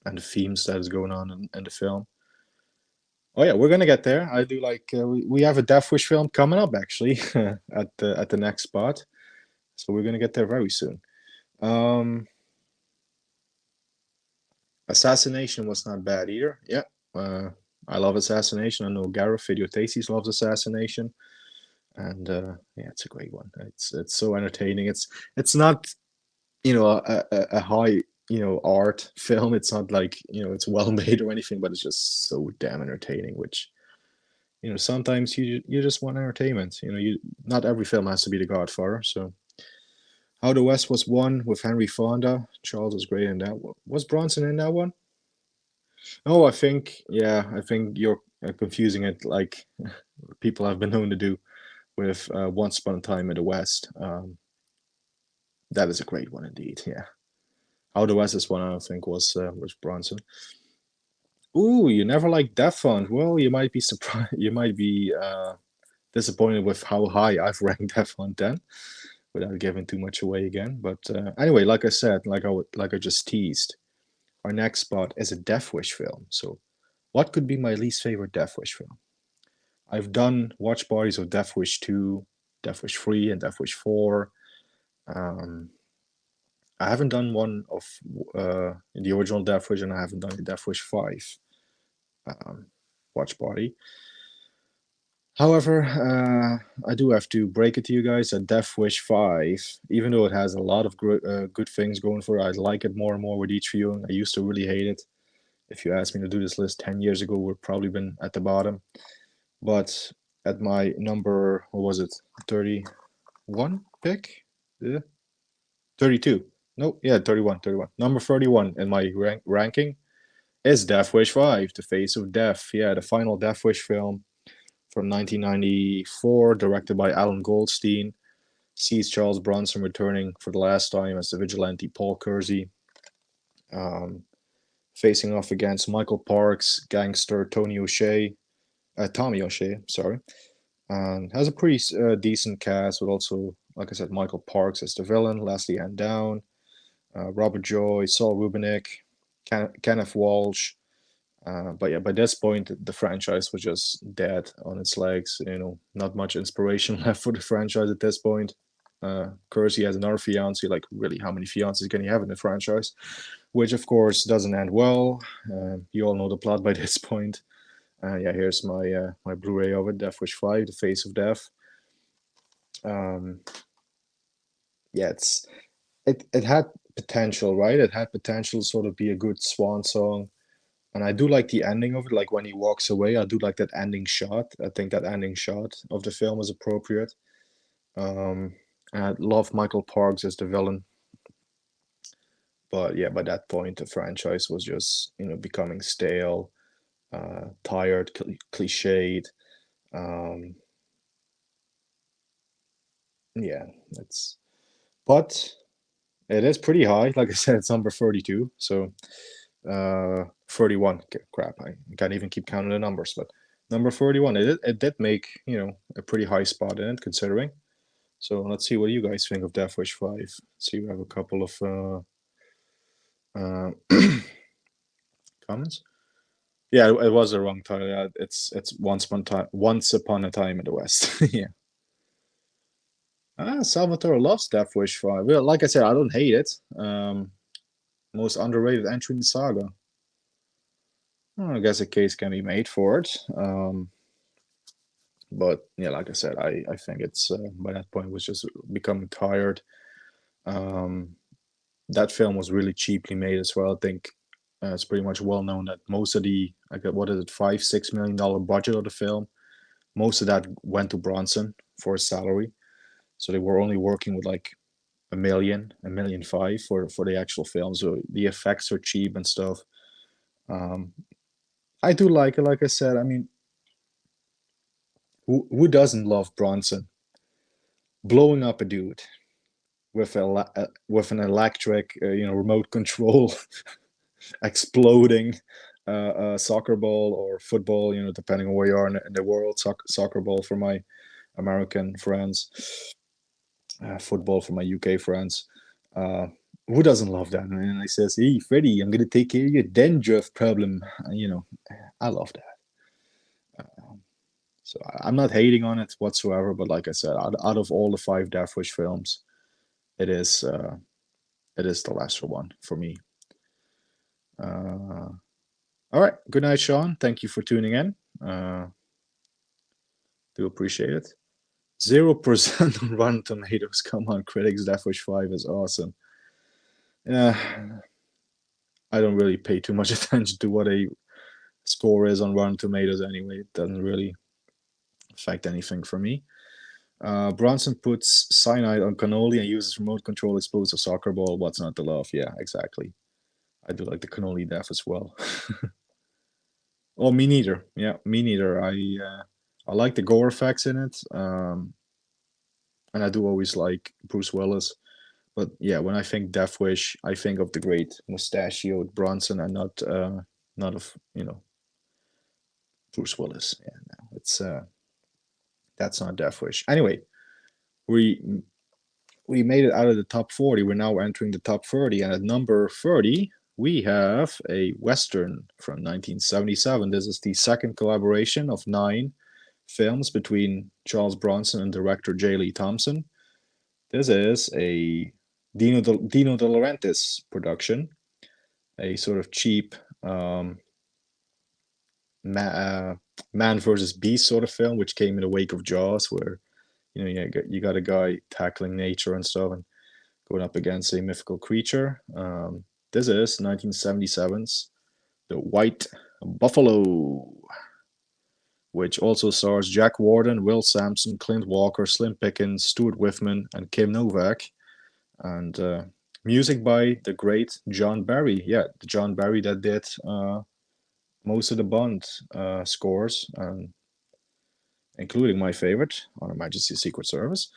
the themes that is going on in the film. Oh yeah, we're gonna get there. I do like we have a Death Wish film coming up actually at the next spot, so we're gonna get there very soon. Assassination was not bad either. Yeah, I love Assassination. I know Gareth Video Tasties loves Assassination, and yeah, it's a great one. It's so entertaining. It's not a high art film. It's not like it's well made or anything, but it's just so damn entertaining. Which sometimes you just want entertainment. You not every film has to be The Godfather. So How the West Was Won with Henry Fonda. Charles was great in that. Was Bronson in that one? Oh, I think you're confusing it like people have been known to do with Once Upon a Time in the West. That is a great one indeed. Yeah. How the West Is Won, I don't think was Bronson. Ooh, you never liked Death Hunt. Well, you might be surprised. You might be disappointed with how high I've ranked Death Hunt then, without giving too much away again. But anyway, like I said, like I just teased, our next spot is a Death Wish film. So, what could be my least favorite Death Wish film? I've done watch parties of Death Wish 2, Death Wish 3, and Death Wish 4. I haven't done one of the original Death Wish, and I haven't done the Death Wish 5 watch party. However, I do have to break it to you guys that Death Wish 5, even though it has a lot of good things going for it, I like it more and more with each viewing. I used to really hate it. If you asked me to do this list 10 years ago, we'd probably been at the bottom. But at my number, what was it, 31 pick? Yeah. 32. No, yeah, 31. Number 31 in my ranking is Death Wish 5, The Face of Death. Yeah, the final Death Wish film from 1994, directed by Alan Goldstein, sees Charles Bronson returning for the last time as the vigilante Paul Kersey, facing off against Michael Parks, gangster Tommy O'Shea, sorry, and has a pretty decent cast with also, like I said, Michael Parks as the villain, Leslie Ann Down, Robert Joy, Saul Rubinek, Kenneth Walsh. But yeah, by this point, the franchise was just dead on its legs. Not much inspiration left for the franchise at this point. Kersey has another fiance. Like, really, how many fiancés can you have in the franchise? Which, of course, doesn't end well. You all know the plot by this point. Yeah, here's my Blu-ray of it, Death Wish 5, The Face of Death. Yeah, it had potential, right? It had potential to sort of be a good swan song. And I do like the ending of it. Like when he walks away, I do like that ending shot. I think that ending shot of the film is appropriate. And I love Michael Parks as the villain. But yeah, by that point, the franchise was just, becoming stale, tired, cliched. Um, yeah, but it is pretty high. Like I said, it's number 32. So 31. Crap, I can't even keep counting the numbers. But number 31, it did make, a pretty high spot in it, considering. So let's see what you guys think of Death Wish 5. Let's see, we have a couple of comments. Yeah, it was the wrong title. Yeah, it's Once Upon a Time in the West. Yeah. Salvatore loves Death Wish 5. Well, like I said, I don't hate it. Most underrated entry in the saga. Well, I guess a case can be made for it. But yeah, like I said, I think it's by that point was just becoming tired. That film was really cheaply made as well. I think it's pretty much well known that most of the, what is it, $5-6 million budget of the film, most of that went to Bronson for his salary. So they were only working with like $1 million, $1.5 million for the actual film. So the effects are cheap and stuff. I do like it. Like I said, I mean, who doesn't love Bronson blowing up a dude with an electric, remote control, exploding soccer ball or football, depending on where you are in the world. Soccer ball for my American friends, football for my UK friends. Who doesn't love that? And he says, "Hey, Freddie, I'm gonna take care of your dandruff problem." I love that. So I'm not hating on it whatsoever, but like I said, out of all the 5 Death Wish films, it is the lesser one for me. All right. Good night, Sean. Thank you for tuning in. Do appreciate it. 0% on Rotten Tomatoes. Come on, critics. Death Wish 5 is awesome. Yeah, I don't really pay too much attention to what a score is on Rotten Tomatoes anyway. It doesn't really affect anything for me. Bronson puts cyanide on cannoli and uses remote control explosive soccer ball. What's not to love? Yeah, exactly. I do like the cannoli death as well. Oh, me neither. Yeah, me neither. I like the gore effects in it, and I do always like Bruce Willis. But yeah, when I think Death Wish, I think of the great mustachioed Bronson, and not of Bruce Willis. Yeah, no, it's that's not Death Wish. Anyway, we made it out of the top 40. We're now entering the top 30, and at number 30 we have a Western from 1977. This is the second collaboration of 9 films between Charles Bronson and director J. Lee Thompson. This is a Dino De Laurentiis production, a sort of cheap man versus beast sort of film, which came in the wake of Jaws, where you got a guy tackling nature and stuff and going up against a mythical creature. This is 1977's The White Buffalo, which also stars Jack Warden, Will Sampson, Clint Walker, Slim Pickens, Stuart Whitman, and Kim Novak. And music by the great John Barry. Yeah, the John Barry that did most of the Bond scores, including my favorite, On Her Majesty's Secret Service.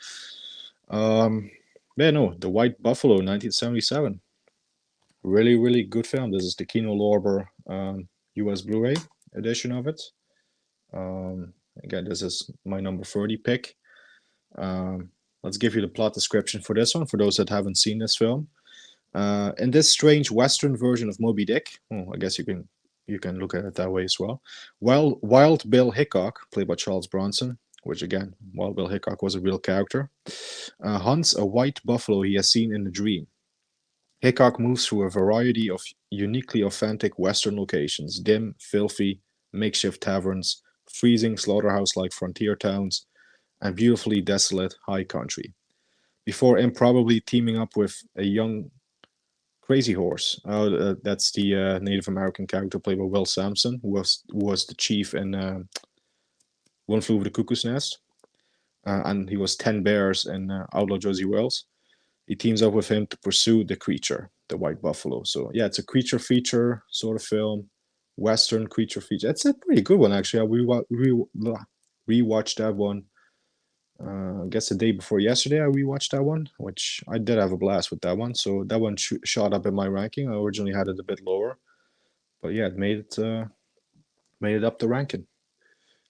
The White Buffalo, 1977. Really, really good film. This is the Kino Lorber US Blu-ray edition of it. Again, this is my number 30 pick. Let's give you the plot description for this one, for those that haven't seen this film. In this strange Western version of Moby Dick, I guess you can look at it that way as well. Wild Bill Hickok, played by Charles Bronson, which again, Wild Bill Hickok was a real character, hunts a white buffalo he has seen in a dream. Hickok moves through a variety of uniquely authentic Western locations: dim, filthy, makeshift taverns, freezing slaughterhouse-like frontier towns, and beautifully desolate high country, before improbably teaming up with a young Crazy Horse. That's the Native American character played by Will Sampson, who was the chief in One Flew Over the Cuckoo's Nest, and he was 10 Bears in Outlaw Josie Wells. He teams up with him to pursue the creature, the white buffalo. So yeah, it's a creature feature sort of film, Western creature feature. It's a pretty good one actually. Rewatched that one. I guess the day before yesterday, I rewatched that one, which I did have a blast with that one. So that one shot up in my ranking. I originally had it a bit lower, but yeah, it made it up the ranking.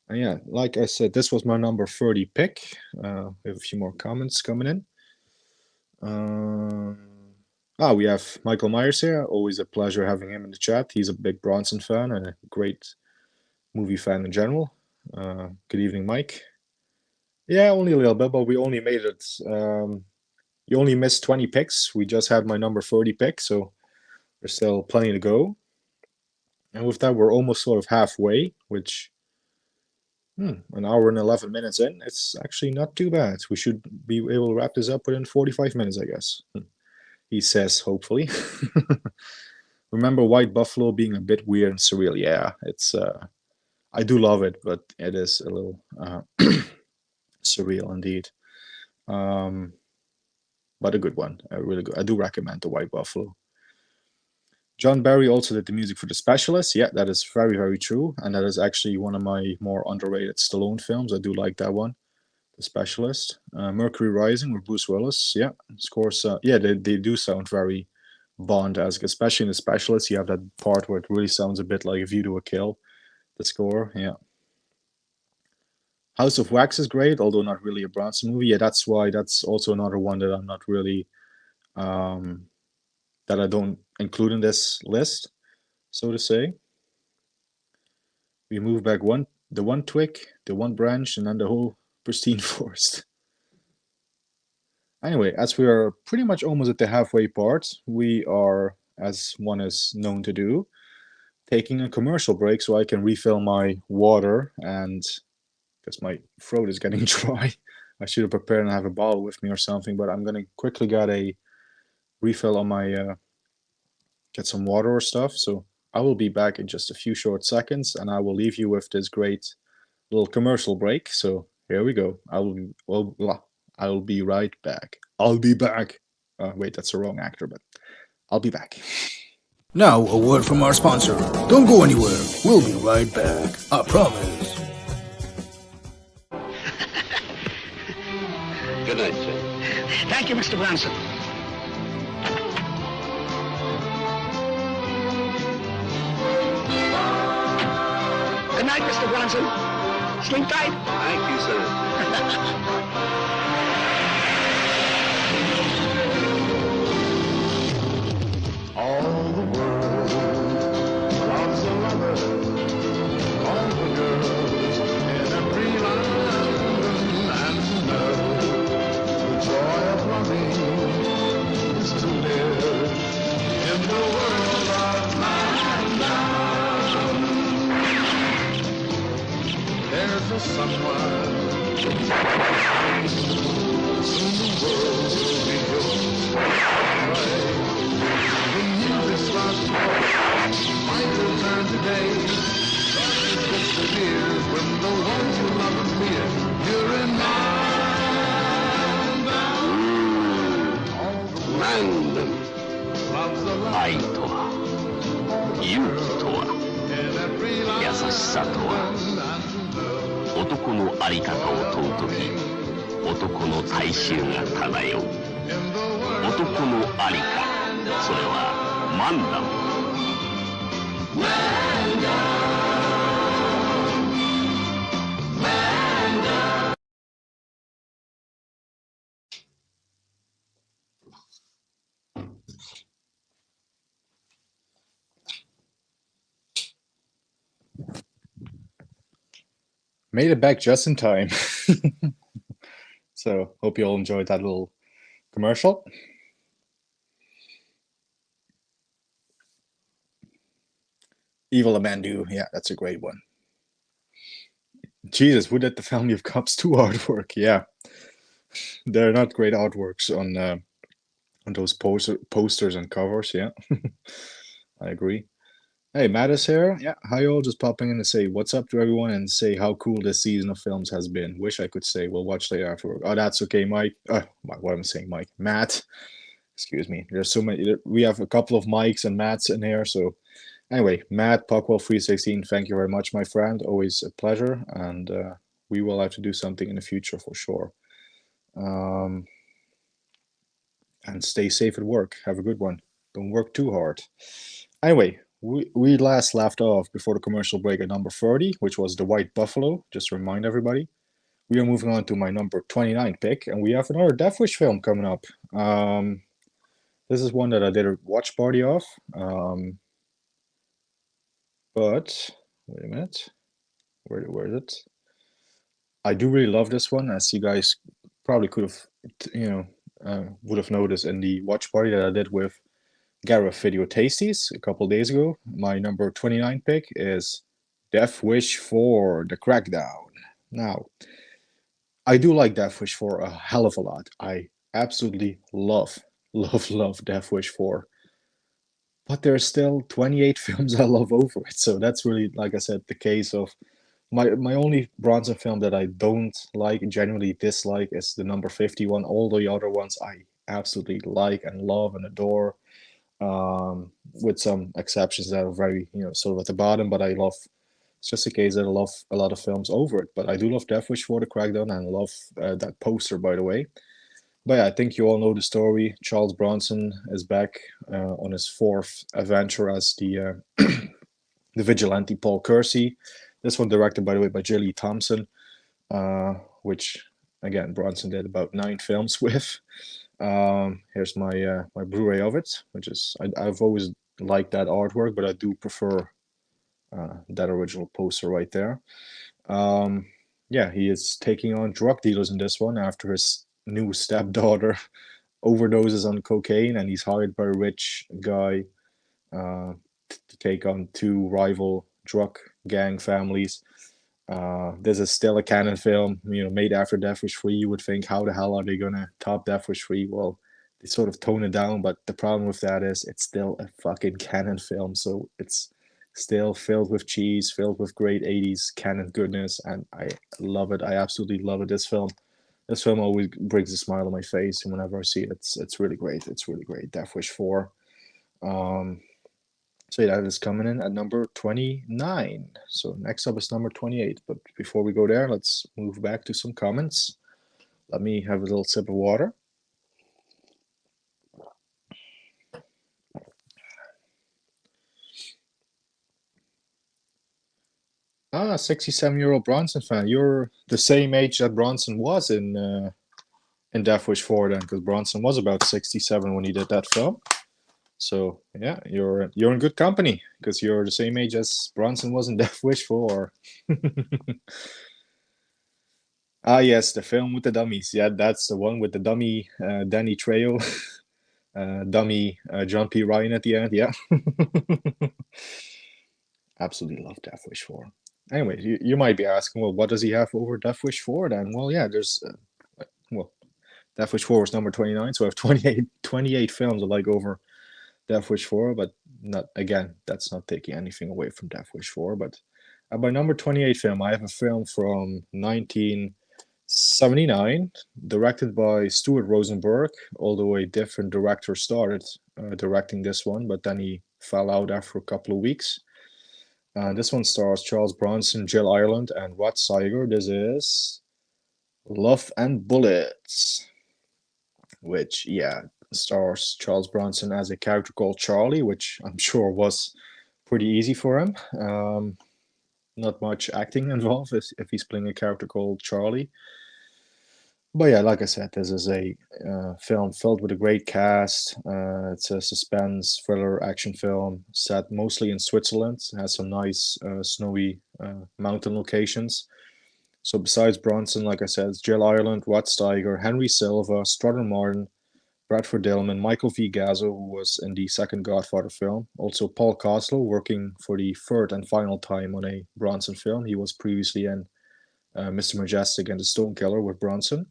And yeah, like I said, this was my number 30 pick. We have a few more comments coming in. We have Michael Myers here. Always a pleasure having him in the chat. He's a big Bronson fan and a great movie fan in general. Good evening, Mike. Yeah, only a little bit, but we only made it. You only missed 20 picks. We just had my number 30 pick, so there's still plenty to go. And with that, we're almost sort of halfway, which an hour and 11 minutes in, it's actually not too bad. We should be able to wrap this up within 45 minutes, I guess. He says, hopefully. Remember White Buffalo being a bit weird and surreal. Yeah, it's I do love it, but it is a little surreal indeed. But a good one. Really good. I do recommend the White Buffalo. John Barry also did the music for The Specialist. Yeah, that is very, very true. And that is actually one of my more underrated Stallone films. I do like that one. The Specialist. Mercury Rising with Bruce Willis. Yeah, scores. Yeah, they do sound very Bond-esque, especially in The Specialist. You have that part where it really sounds a bit like A View to a Kill. The score, yeah. House of Wax is great, although not really a Bronson movie. Yeah, that's why that's also another one that I'm not really that I don't include in this list, so to say. We move back the one twig, the one branch, and then the whole pristine forest. Anyway, as we are pretty much almost at the halfway part, we are, as one is known to do, taking a commercial break so I can refill my water, and because my throat is getting dry. I should have prepared and have a bottle with me or something, but I'm gonna quickly get a refill on my get some water or stuff. So I will be back in just a few short seconds, and I will leave you with this great little commercial break. So here we go. I'll be right back. I'll be back. Wait, that's the wrong actor, but I'll be back. Now, a word from our sponsor. Don't go anywhere. We'll be right back. I promise. Good night, sir. Thank you, Mr. Bronson. Good night, Mr. Bronson. Sleep tight. Thank you, sir. All the world loves a lover. All the girls in every land and to know the joy of loving is to live in the world of man down. There's a someone. Soon the world will be yours. Might return today, but it disappears when the ones you love appear. You're in Mandan. love's a love. 愛とは、勇気とは、 In every line 優しさとは、 and to know 男の在り方を問うとき、男の大衆が漂う。 in the world 男の在りか、それはマンダム。Made it back just in time. So hope you all enjoyed that little commercial. Evil Amandu, yeah, that's a great one. Jesus, who did the Family of Cops 2 artwork? Yeah, they're not great artworks on those posters and covers. Yeah, I agree. Hey, Matt is here. Yeah, hi all. Just popping in to say what's up to everyone and say how cool this season of films has been. Wish I could say we'll watch later afterward. Oh, that's okay, Mike. What am I saying, Mike? Matt. Excuse me. There's so many. We have a couple of Mikes and Matts in here. So anyway, Matt Puckwell316. Thank you very much, my friend. Always a pleasure, and we will have to do something in the future for sure. And stay safe at work. Have a good one. Don't work too hard. Anyway, we last left off before the commercial break at number 30, which was The White Buffalo. Just to remind everybody. We are moving on to my number 29 pick, and we have another Death Wish film coming up. This is one that I did a watch party of. But wait a minute. Where is it? I do really love this one, as you guys probably could have, would have noticed in the watch party that I did with Gareth Video Tasties a couple days ago. My number 29 pick is Death Wish 4, The Crackdown. Now, I do like Death Wish 4 a hell of a lot. I absolutely love Death Wish 4. But there's still 28 films I love over it. So that's really, like I said, the case of my only Bronson film that I don't like, genuinely dislike, is the number 51. All the other ones I absolutely like and love and adore. With some exceptions that are very, sort of at the bottom, but I love, it's just a case that I love a lot of films over it, but I do love Death Wish 4, The Crackdown, and I love that poster, by the way. But yeah, I think you all know the story. Charles Bronson is back on his fourth adventure as the the vigilante Paul Kersey. This one directed, by the way, by J. Thompson, which, again, Bronson did about 9 films with. Here's my my Blu-ray of it, which is I've always liked that artwork, but I do prefer that original poster right there. Yeah, he is taking on drug dealers in this one after his new stepdaughter overdoses on cocaine, and he's hired by a rich guy to take on 2 rival drug gang families. This is still a canon film, made after Death Wish 3. You would think, how the hell are they gonna top Death Wish 3? Well, they sort of tone it down, but the problem with that is it's still a fucking canon film, so it's still filled with cheese, filled with great 80s canon goodness, and I love it. I absolutely love it. This film always brings a smile on my face, and whenever I see it, it's really great. It's really great. Death Wish 4. So yeah, that is coming in at number 29. So next up is number 28. But before we go there, let's move back to some comments. Let me have a little sip of water. 67-year-old Bronson fan. You're the same age that Bronson was in Death Wish 4 then, because Bronson was about 67 when he did that film. So yeah, you're in good company because you're the same age as Bronson was in Death Wish 4. Yes, the film with the dummies. Yeah, that's the one with the dummy Danny Trejo, dummy John P. Ryan at the end. Yeah, absolutely love Death Wish 4. Anyway, you might be asking, well, what does he have over Death Wish 4 then? Well, yeah, there's Death Wish 4 was number 29, so I have 28 films I like over Death Wish 4, but not, again, that's not taking anything away from Death Wish 4. But by number 28 film, I have a film from 1979, directed by Stuart Rosenberg, although a different director started directing this one, but then he fell out after a couple of weeks. This one stars Charles Bronson, Jill Ireland, and Rod Steiger. This is Love and Bullets, which, yeah, stars Charles Bronson as a character called Charlie, which I'm sure was pretty easy for him. Not much acting involved if he's playing a character called Charlie. But yeah, like I said, this is a film filled with a great cast. It's a suspense, thriller, action film set mostly in Switzerland. It has some nice snowy mountain locations. So besides Bronson, like I said, it's Jill Ireland, Rod Steiger, Henry Silva, Strother Martin, Bradford Dillman, Michael V. Gazzo, who was in the second Godfather film. Also Paul Koslo, working for the third and final time on a Bronson film. He was previously in Mr. Majestic and the Stone Killer with Bronson.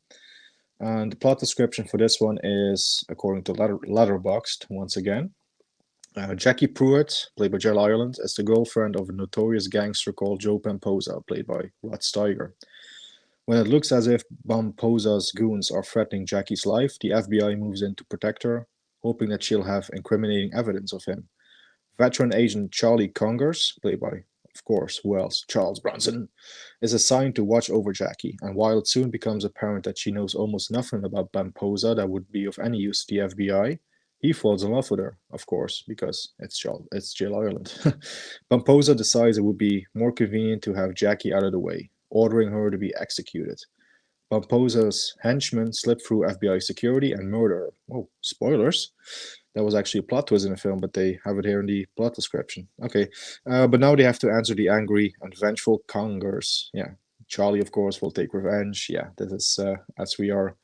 And the plot description for this one is, according to Letterboxd, once again. Jackie Pruitt, played by Jill Ireland, is the girlfriend of a notorious gangster called Joe Pamposa, played by Rod Steiger. When it looks as if Pamposa's goons are threatening Jackie's life, the FBI moves in to protect her, hoping that she'll have incriminating evidence of him. Veteran agent Charlie Congers, played by, of course, who else? Charles Bronson, is assigned to watch over Jackie, and while it soon becomes apparent that she knows almost nothing about Pamposa that would be of any use to the FBI, he falls in love with her, of course, because it's Jill Ireland. Pamposa decides it would be more convenient to have Jackie out of the way, ordering her to be executed. Pamposa's henchmen slip through FBI security and murder her. Oh, spoilers. That was actually a plot twist in the film, but they have it here in the plot description. Okay, but now they have to answer the angry and vengeful Congers. Yeah, Charlie, of course, will take revenge. Yeah, this is as we are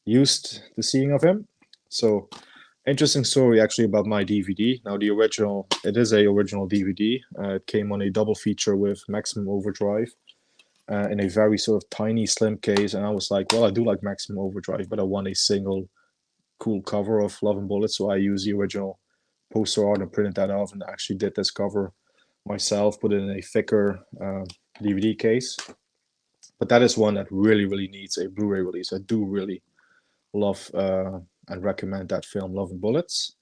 used to seeing of him. So, interesting story actually about my DVD. Now, the original, it is a original DVD. It came on a double feature with Maximum Overdrive. In a very sort of tiny, slim case, and I was like, well, I do like Maximum Overdrive, but I want a single cool cover of Love and Bullets, so I used the original poster art and printed that off and actually did this cover myself, put it in a thicker DVD case. But that is one that really, really needs a Blu-ray release. I do really love and recommend that film, Love and Bullets.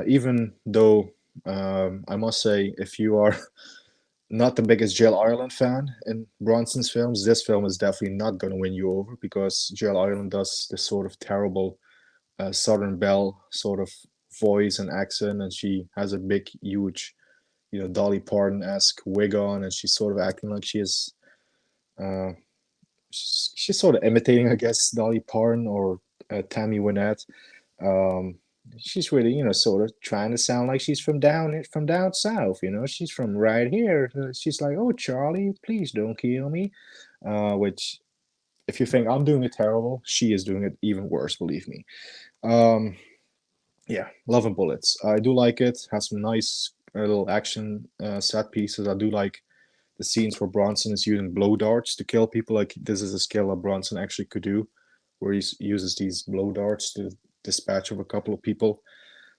Even though I must say, if you are not the biggest Jill Ireland fan in Bronson's films, this film is definitely not going to win you over, because Jill Ireland does this sort of terrible Southern Belle sort of voice and accent, and she has a big, huge, Dolly Parton-esque wig on, and she's sort of acting like she is, she's sort of imitating, I guess, Dolly Parton or Tammy Wynette. She's really, sort of trying to sound like she's from down south. She's from right here. She's like, "Oh, Charlie, please don't kill me," which, if you think I'm doing it terrible, she is doing it even worse. Believe me. Yeah, Love and Bullets. I do like it. Has some nice little action set pieces. I do like the scenes where Bronson is using blow darts to kill people. Like, this is a skill that Bronson actually could do, where he uses these blow darts to dispatch of a couple of people.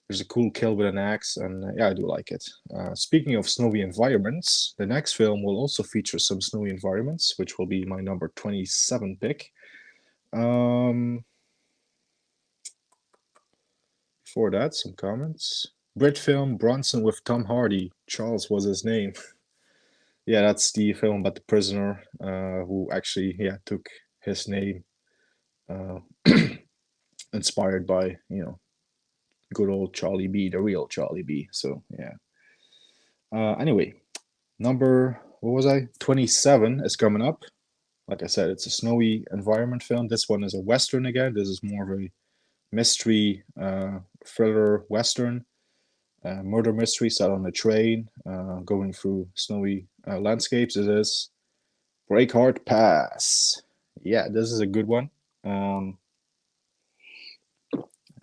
There's a cool kill with an axe, and yeah, I do like it. Speaking of snowy environments, the next film will also feature some snowy environments, which will be my number 27 pick. Before that, some comments. Brit film Bronson with Tom Hardy. Charles was his name. Yeah, that's the film about the prisoner who actually, took his name, inspired by, good old Charlie B, the real Charlie B. So, yeah. Anyway, number, 27 is coming up. Like I said, it's a snowy environment film. This one is a Western again. This is more of a mystery, thriller Western. Murder mystery set on a train, going through snowy landscapes. It is Breakheart Pass. Yeah, this is a good one.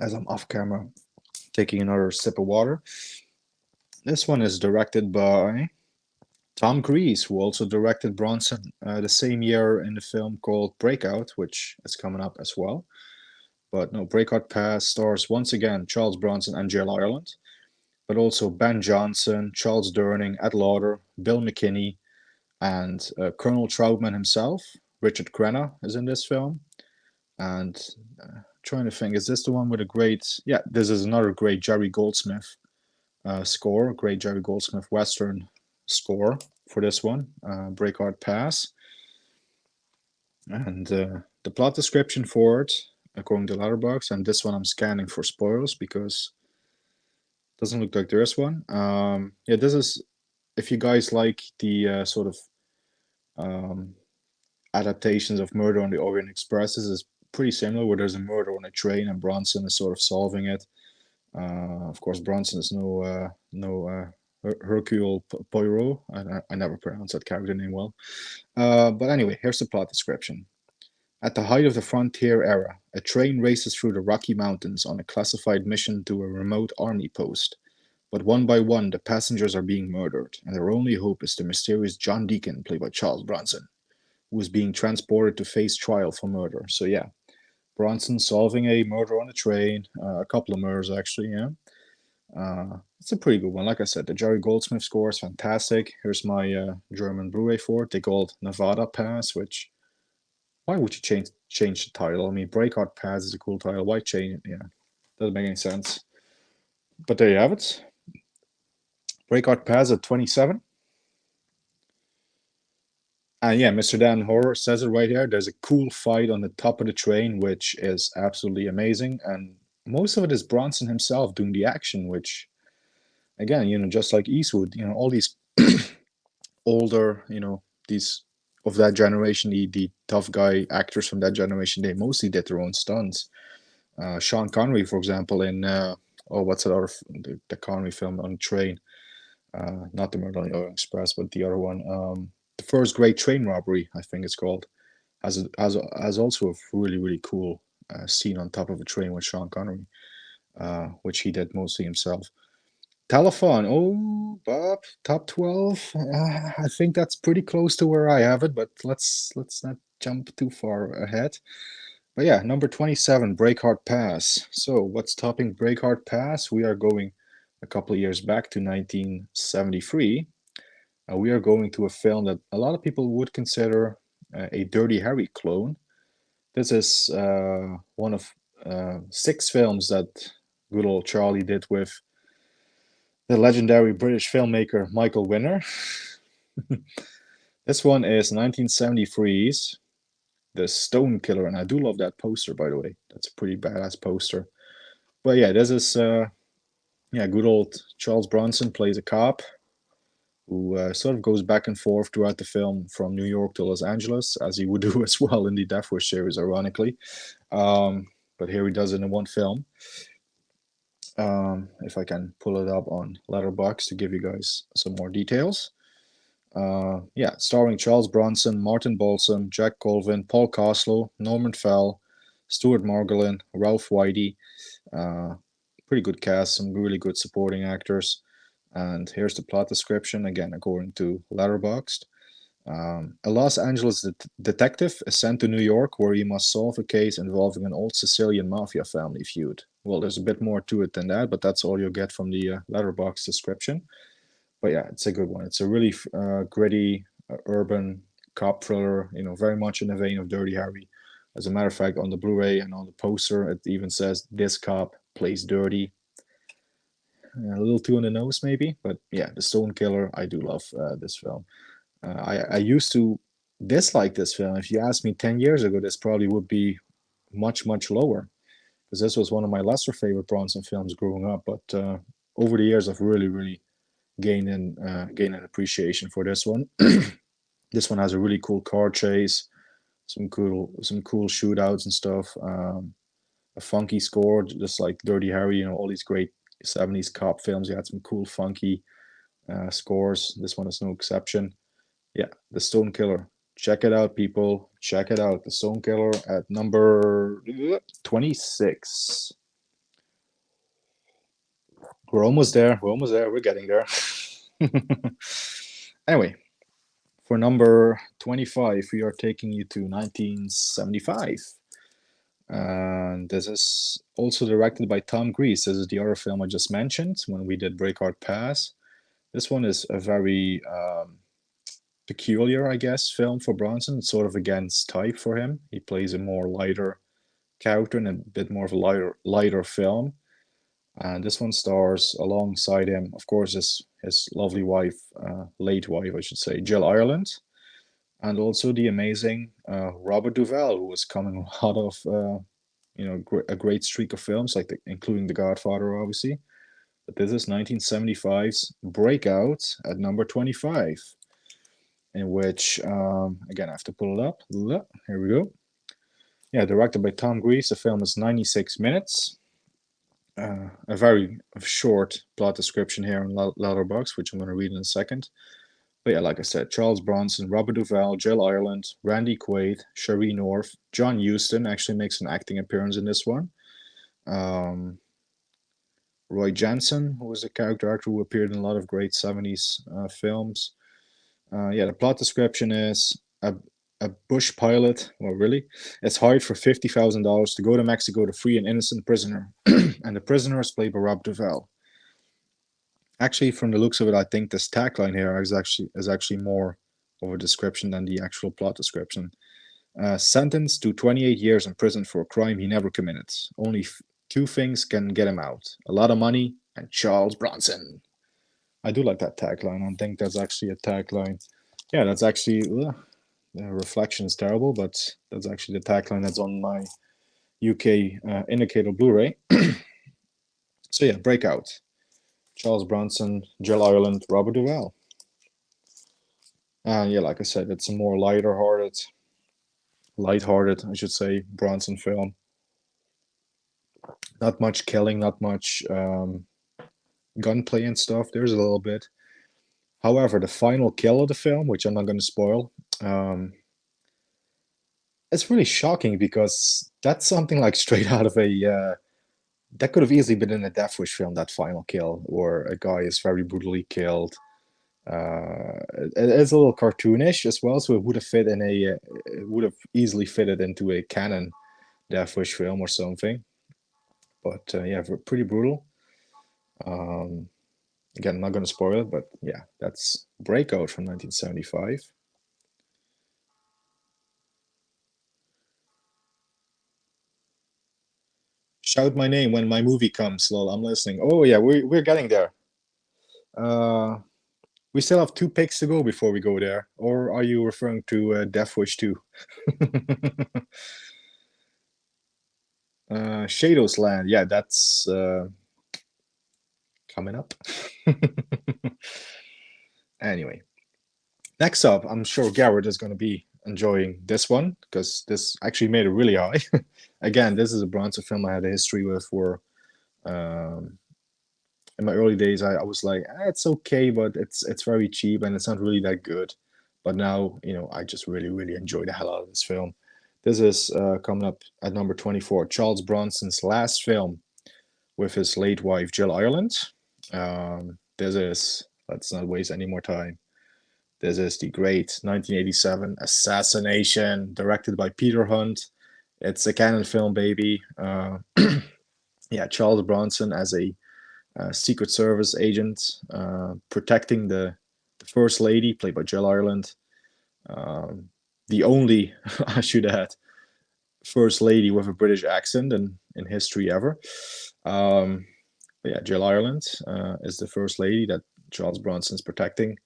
As I'm off camera, taking another sip of water. This one is directed by Tom Cruise, who also directed Bronson the same year in the film called Breakout, which is coming up as well. But no, Breakout Pass stars once again Charles Bronson and Jill Ireland, but also Ben Johnson, Charles Durning, Ed Lauder, Bill McKinney, and Colonel Troutman himself. Richard Crenna is in this film. And trying to think, is this the one with a great... Yeah, this is another great Jerry Goldsmith score, great Jerry Goldsmith Western score for this one, Breakheart Pass. And the plot description for it, according to Letterboxd, and this one I'm scanning for spoilers because it doesn't look like there is one. Yeah, this is, if you guys like the sort of adaptations of Murder on the Orient Express, this is pretty similar, where there's a murder on a train and Bronson is sort of solving it. Of course, Bronson is no Hercule Poirot. I never pronounce that character name well. But anyway, here's the plot description. At the height of the frontier era, a train races through the Rocky Mountains on a classified mission to a remote army post. But one by one, the passengers are being murdered, and their only hope is the mysterious John Deacon, played by Charles Bronson, who is being transported to face trial for murder. So yeah, Bronson solving a murder on a train, a couple of murders actually, yeah. It's a pretty good one. Like I said, the Jerry Goldsmith score is fantastic. Here's my German Blu-ray for it. They called Nevada Pass, which, why would you change the title? I mean, Breakout Pass is a cool title. Why change it? Yeah, doesn't make any sense. But there you have it. Breakout Pass at 27. And yeah, Mr. Dan Horror says it right here. There's a cool fight on the top of the train, which is absolutely amazing. And most of it is Bronson himself doing the action, which, again, just like Eastwood, all these older, these of that generation, the tough guy actors from that generation, they mostly did their own stunts. Sean Connery, for example, in what's that other the Connery film on the train? Not the Murder on the Orient Express, but the other one. The First Great Train Robbery, I think it's called, has also a really, really cool scene on top of a train with Sean Connery, which he did mostly himself. Telephone, oh, Bob, top 12. I think that's pretty close to where I have it, but let's not jump too far ahead. But yeah, number 27, Breakout Pass. So what's topping Breakout Pass? We are going a couple of years back to 1973. We are going to a film that a lot of people would consider a Dirty Harry clone. This is one of 6 films that good old Charlie did with the legendary British filmmaker Michael Winner. This one is 1973's The Stone Killer, and I do love that poster, by the way. That's a pretty badass poster. But yeah, this is good old Charles Bronson plays a cop who sort of goes back and forth throughout the film from New York to Los Angeles, as he would do as well in the Death Wish series, ironically. But here he does it in one film. If I can pull it up on Letterboxd to give you guys some more details. Starring Charles Bronson, Martin Balsam, Jack Colvin, Paul Coslow, Norman Fell, Stuart Margolin, Ralph Whitey. Pretty good cast, some really good supporting actors. And here's the plot description, again, according to Letterboxd. A Los Angeles detective is sent to New York where he must solve a case involving an old Sicilian mafia family feud. Well, there's a bit more to it than that, but that's all you'll get from the Letterboxd description. But yeah, it's a good one. It's a really gritty, urban cop thriller, very much in the vein of Dirty Harry. As a matter of fact, on the Blu-ray and on the poster, it even says, "This cop plays dirty." A little too on the nose, maybe, but yeah, The Stone Killer, I do love this film. I used to dislike this film. If you asked me 10 years ago, this probably would be much, much lower, because this was one of my lesser favorite Bronson films growing up. But over the years, I've really, really gained an appreciation for this one. This one has a really cool car chase, some cool shootouts and stuff. A funky score, just like Dirty Harry. All these great 70s cop films. You had some cool, funky scores. This one is no exception. Yeah, The Stone Killer. Check it out, people. Check it out. The Stone Killer at number 26. We're almost there. We're getting there. Anyway, for number 25, we are taking you to 1975. And this is also directed by Tom Gries. This is the other film I just mentioned when we did Breakout Pass. This one is a very peculiar, I guess, film for Bronson. It's sort of against type for him. He plays a more lighter character in a bit more of a lighter film. And this one stars alongside him, of course, his lovely wife, late wife, I should say, Jill Ireland, and also the amazing Robert Duvall, who was coming out of a great streak of films, including The Godfather, obviously. But this is 1975's Breakout at number 25, in which, again, I have to pull it up. Here we go. Yeah, directed by Tom Gries. The film is 96 minutes. a very short plot description here on Letterboxd, which I'm going to read in a second. But yeah, like I said, Charles Bronson, Robert Duvall, Jill Ireland, Randy Quaid, Cherie North, John Huston actually makes an acting appearance in this one. Roy Jansen, who was a character actor who appeared in a lot of great 70s films. Yeah, the plot description is a bush pilot, well, really, is hired for $50,000 to go to Mexico to free an innocent prisoner. And the prisoner is played by Rob Duvall. Actually, from the looks of it, I think this tagline here is actually more of a description than the actual plot description. Sentenced to 28 years in prison for a crime he never committed. Only two things can get him out: a lot of money and Charles Bronson. I do like that tagline. I think that's actually a tagline. Yeah, that's actually... the reflection is terrible, but that's actually the tagline that's on my UK indicator Blu-ray. So yeah, Breakout. Charles Bronson, Jill Ireland, Robert Duvall. And yeah, like I said, it's a more lighthearted, I should say, Bronson film. Not much killing, not much gunplay and stuff. There's a little bit. However, the final kill of the film, which I'm not going to spoil, it's really shocking because that's something like straight out of a... that could have easily been in a Death Wish film, that final kill, where a guy is very brutally killed. It's a little cartoonish as well, so it would have fit in it would have easily fitted into a canon Death Wish film or something. But yeah, pretty brutal. Again, I'm not going to spoil it, but yeah, that's Breakout from 1975. Shout my name when my movie comes, lol. I'm listening. Oh yeah, we're getting there. We still have 2 picks to go before we go there. Or are you referring to Death Wish 2? Shadows Land. Yeah, that's coming up. Anyway, next up, I'm sure Garrett is going to be enjoying this one because this actually made it really high. Again, this is a Bronson film I had a history with where in my early days I was like, it's okay, but it's very cheap and it's not really that good. But now, I just really enjoy the hell out of this film. This is coming up at number 24, Charles Bronson's last film with his late wife Jill Ireland. This is, let's not waste any more time. This is the great 1987 Assassination, directed by Peter Hunt. It's a canon film, baby. Yeah, Charles Bronson as a Secret Service agent protecting the First Lady, played by Jill Ireland. The only, I should add, First Lady with a British accent in history ever. But yeah, Jill Ireland is the First Lady that Charles Bronson's protecting.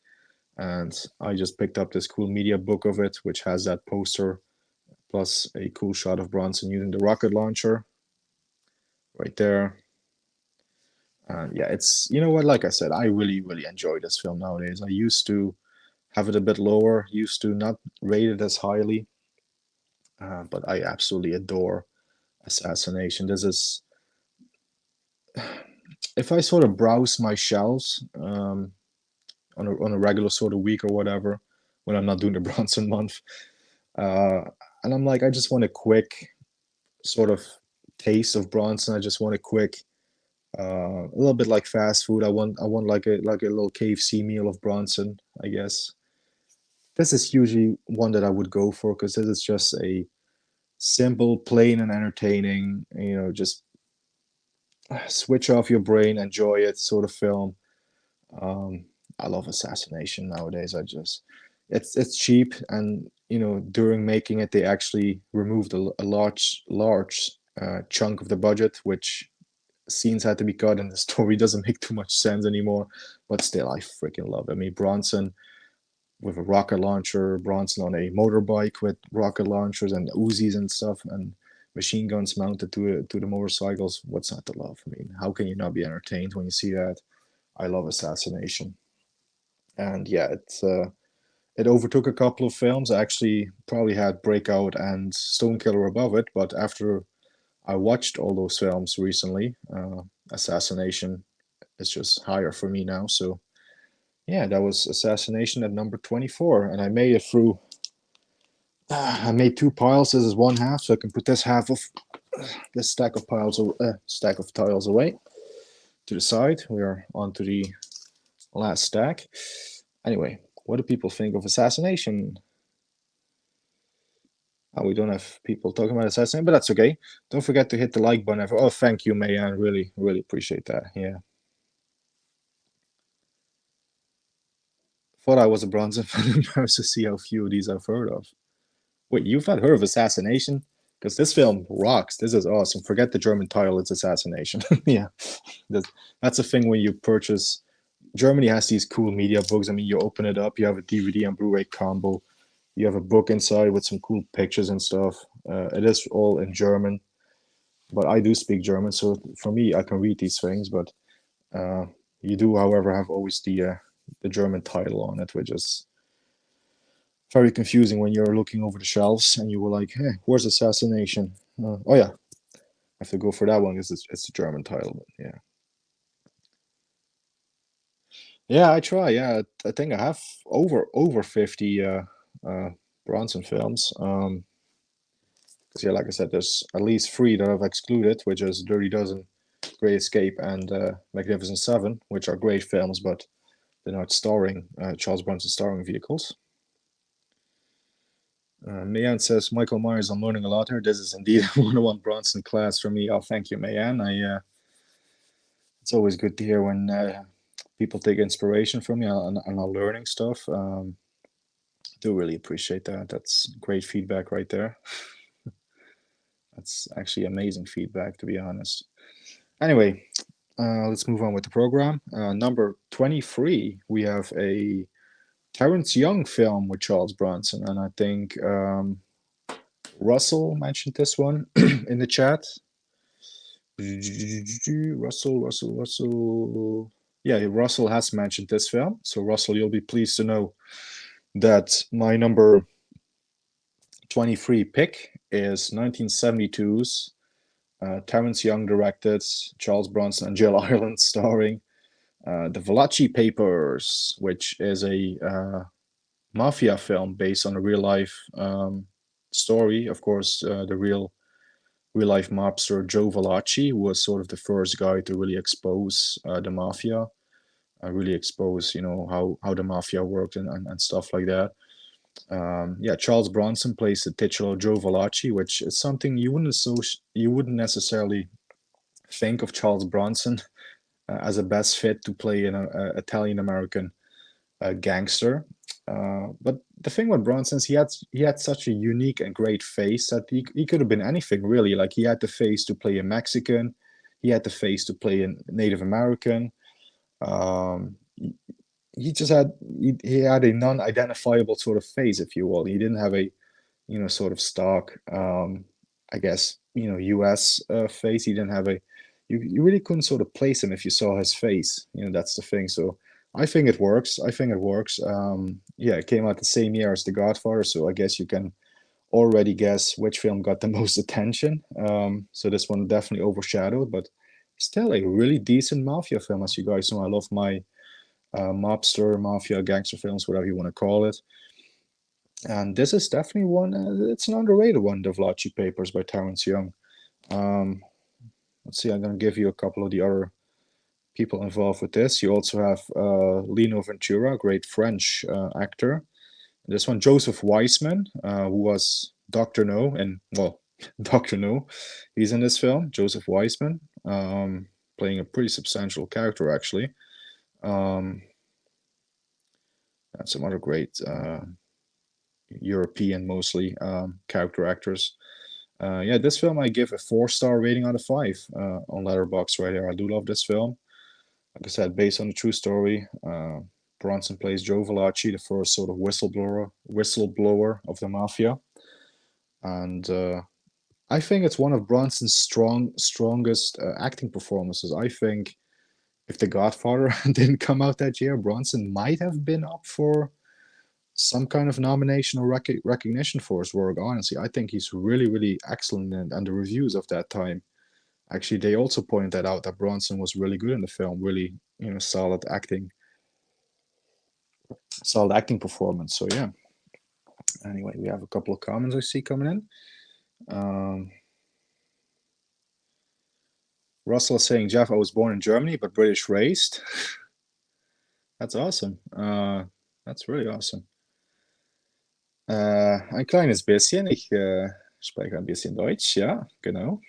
And I just picked up this cool media book of it, which has that poster plus a cool shot of Bronson using the rocket launcher right there. And yeah, it's, what, like I said, I really enjoy this film nowadays. I used to have it a bit lower, used to not rate it as highly, but I absolutely adore Assassination. This is, if I sort of browse my shelves on a regular sort of week or whatever, when I'm not doing the Bronson month, and I'm like, I just want a quick sort of taste of Bronson. I just want a quick, a little bit like fast food. I want like a little KFC meal of Bronson, I guess. This is usually one that I would go for because this is just a simple, plain, and entertaining, just switch off your brain, enjoy it sort of film. I love Assassination nowadays. It's cheap, and during making it, they actually removed a large chunk of the budget, which scenes had to be cut, and the story doesn't make too much sense anymore. But still, I freaking love it. I mean, Bronson with a rocket launcher, Bronson on a motorbike with rocket launchers and Uzis and stuff, and machine guns mounted to the motorcycles. What's not to love? I mean, how can you not be entertained when you see that? I love Assassination. And yeah, it overtook a couple of films. I actually probably had Breakout and Stonekiller above it, but after I watched all those films recently, Assassination is just higher for me now. So yeah, that was Assassination at number 24, and I made it through. I made two piles. This is one half, so I can put this half of this stack of tiles away to the side. We are on to the last stack. Anyway, what do people think of Assassination? Oh, we don't have people talking about Assassination, but that's okay. Don't forget to hit the like button. Oh, thank you, Mayan. Really, really appreciate that. Yeah. Thought I was a Bronson fan to see how few of these I've heard of. Wait, you've not heard of Assassination? Because this film rocks. This is awesome. Forget the German title, it's Assassination. Yeah. That's a thing when you purchase. Germany has these cool media books. I mean, you open it up, you have a DVD and Blu-ray combo. You have a book inside with some cool pictures and stuff. It is all in German, but I do speak German, so for me, I can read these things. But you do, however, have always the German title on it, which is very confusing when you're looking over the shelves and you were like, "Hey, where's Assassination?" Oh yeah, I have to go for that one because it's the German title. But yeah. Yeah, I try. Yeah, I think I have over 50 Bronson films. Because yeah, like I said, there's at least 3 that I've excluded, which is Dirty Dozen, Great Escape, and Magnificent Seven, which are great films, but they're not starring Charles Bronson starring vehicles. Mayan says, Michael Myers, I'm learning a lot here. This is indeed a 101 Bronson class for me. Oh, thank you, Mayan. It's always good to hear when people take inspiration from me and are learning stuff. I do really appreciate that. That's great feedback right there. That's actually amazing feedback, to be honest. Anyway, let's move on with the program. Number 23, we have a Terrence Young film with Charles Bronson, and I think Russell mentioned this one in the chat. Russell. Yeah, Russell has mentioned this film. So, Russell, you'll be pleased to know that my number 23 pick is 1972's Terrence Young directed, Charles Bronson and Jill Ireland starring The Valachi Papers, which is a mafia film based on a real life story. Of course, the real life mobster Joe Valachi was sort of the first guy to really expose the mafia, really expose, how the mafia worked and stuff like that. Yeah, Charles Bronson plays the titular Joe Valachi, which is something you wouldn't necessarily think of Charles Bronson as a best fit to play an Italian American gangster. But the thing with Bronson is he had such a unique and great face that he could have been anything really. Like he had the face to play a Mexican, he had the face to play a Native American. He just had a non-identifiable sort of face, if you will. He didn't have a sort of stock I guess US face. He didn't have you really couldn't sort of place him if you saw his face. That's the thing. So I think it works. Yeah, it came out the same year as The Godfather, so I guess you can already guess which film got the most attention. So this one definitely overshadowed, but still a really decent mafia film. As you guys know, I love my mobster, mafia, gangster films, whatever you want to call it. And this is definitely one, it's an underrated one, The Valachi Papers by Terrence Young. Let's see, I'm going to give you a couple of the other people involved with this. You also have Lino Ventura, great French actor. This one, Joseph Weissman, who was Dr. No, and well, Dr. No, he's in this film, Joseph Weissman, playing a pretty substantial character, actually. And some other great European, mostly, character actors. Yeah, this film I give a 4-star rating out of 5 on Letterboxd right here. I do love this film. Like I said, based on a true story. Bronson plays Joe Valachi, the first sort of whistleblower of the mafia. And I think it's one of Bronson's strongest acting performances. I think if The Godfather didn't come out that year, Bronson might have been up for some kind of nomination or recognition for his work. Honestly, I think he's really, really excellent, and the reviews of that time Actually, they also pointed out that Bronson was really good in the film, really, solid acting performance. So yeah. Anyway, we have a couple of comments I see coming in. Russell is saying, Jeff, I was born in Germany, but British raised. That's awesome. That's really awesome. Ein kleines bisschen. Ich spreche ein bisschen Deutsch. Ja, genau.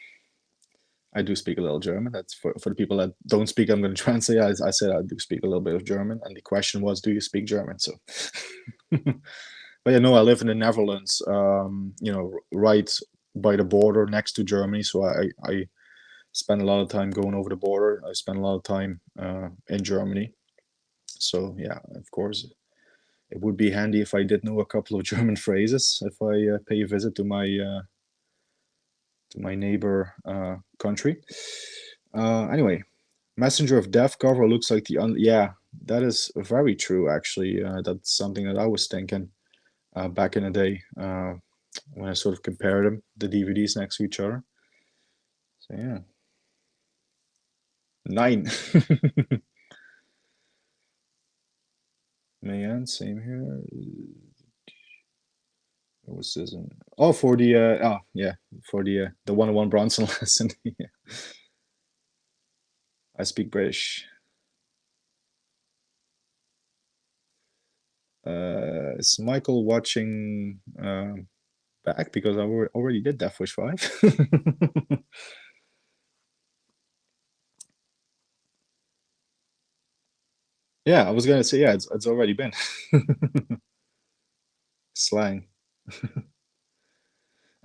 I do speak a little German. That's for the people that don't speak. I'm going to translate. I said I do speak a little bit of German, and the question was, do you speak German? So, but I live in the Netherlands. Right by the border, next to Germany. So I spend a lot of time going over the border. I spend a lot of time in Germany. So yeah, of course, it would be handy if I did know a couple of German phrases if I pay a visit to my neighbor country. Anyway, Messenger of Death cover looks like yeah, that is very true. Actually, that's something that I was thinking back in the day when I sort of compared them, the DVDs next to each other. So yeah, 9. Man, same here. What was this? Oh, for the for the 101 Bronson lesson. Yeah. I speak British. Is Michael watching back because I already did Death Wish 5? Yeah, I was gonna say it's already been slang.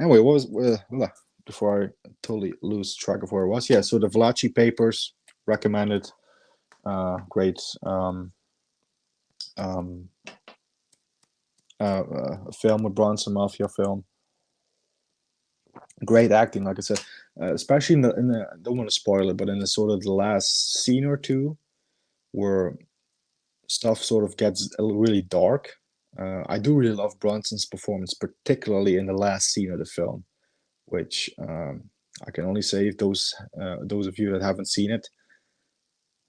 Anyway, what was before I totally lose track of where it was? Yeah, so the Valachi Papers recommended. Great film with Bronson, mafia film. Great acting, like I said, especially in the I don't want to spoil it, but in the sort of the last scene or two, where stuff sort of gets really dark. I do really love Bronson's performance, particularly in the last scene of the film, which I can only say if those of you that haven't seen it,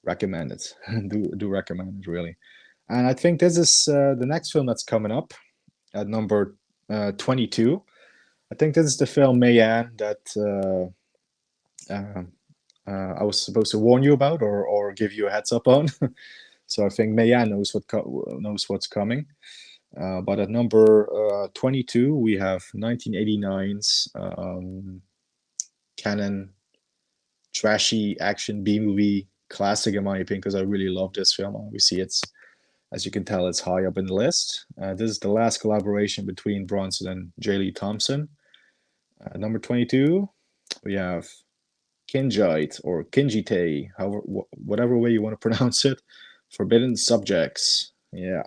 recommend it. do recommend it, really. And I think this is the next film that's coming up at number 22. I think this is the film Mayan that I was supposed to warn you about or give you a heads up on. So I think Mayan knows what's coming. But at number 22, we have 1989's canon trashy action B-movie classic, in my opinion, because I really love this film. Obviously, as you can tell, it's high up in the list. This is the last collaboration between Bronson and J. Lee Thompson. Number 22, we have Kinjite or Kinjite, whatever way you want to pronounce it. Forbidden Subjects. Yeah.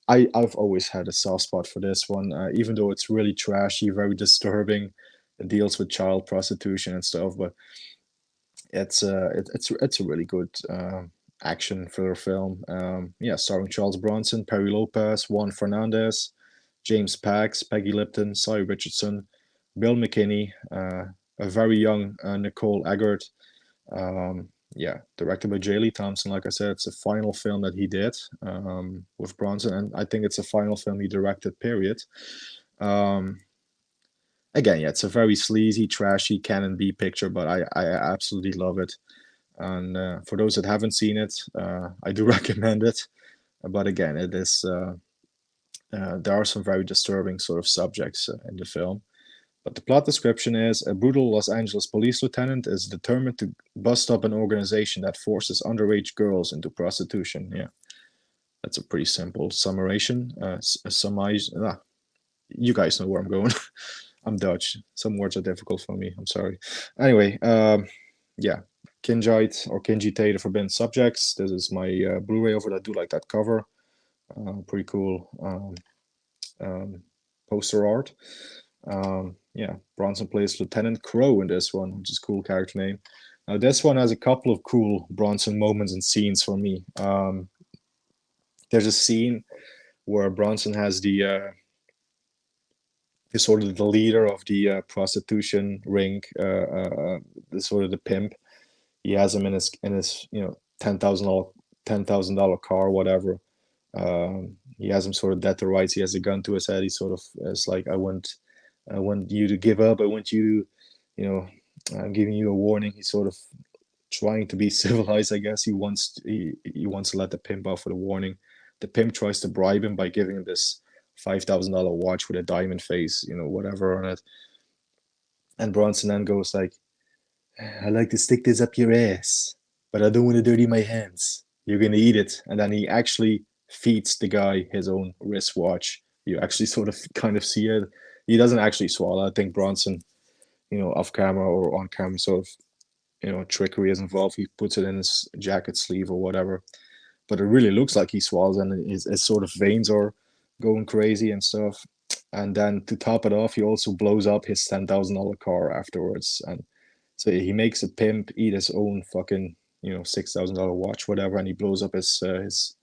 I've always had a soft spot for this one, even though it's really trashy, very disturbing. It deals with child prostitution and stuff, but it's a really good action thriller film. Starring Charles Bronson, Perry Lopez, Juan Fernandez, James Pax, Peggy Lipton, Cy Richardson, Bill McKinney, a very young Nicole Eggert. Directed by J. Lee Thompson. Like I said, it's a final film that he did with Bronson, and I think it's a final film he directed, period. Again, it's a very sleazy, trashy Canon B picture, but I absolutely love it. And for those that haven't seen it, I do recommend it. But again, it is there are some very disturbing sort of subjects in the film. But the plot description is: a brutal Los Angeles police lieutenant is determined to bust up an organization that forces underage girls into prostitution. Yeah, that's a pretty simple summation. You guys know where I'm going. I'm Dutch. Some words are difficult for me. I'm sorry. Anyway, Kinjite or Kinjite, The Forbidden Subjects. This is my Blu-ray over. I do like that cover. Pretty cool poster art. Bronson plays Lieutenant Crow in this one, which is a cool character name. Now, this one has a couple of cool Bronson moments and scenes for me. There's a scene where Bronson has the He's sort of the leader of the prostitution ring, the sort of the pimp. He has him in his $10,000 car, whatever. He has him sort of dead to rights. He has a gun to his head. He sort of is like, I want you to give up. I want you to, I'm giving you a warning. He's sort of trying to be civilized, I guess. He wants to let the pimp off with a warning. The pimp tries to bribe him by giving him this $5,000 watch with a diamond face, whatever on it. And Bronson then goes like, I like to stick this up your ass, but I don't want to dirty my hands. You're gonna eat it. And then he actually feeds the guy his own wristwatch. You actually sort of kind of see it. He doesn't actually swallow. I think Bronson, off camera or on camera, sort of, trickery is involved. He puts it in his jacket sleeve or whatever. But it really looks like he swallows, and his sort of veins are going crazy and stuff. And then to top it off, he also blows up his $10,000 car afterwards. And so he makes a pimp eat his own fucking, $6,000 watch, whatever, and he blows up his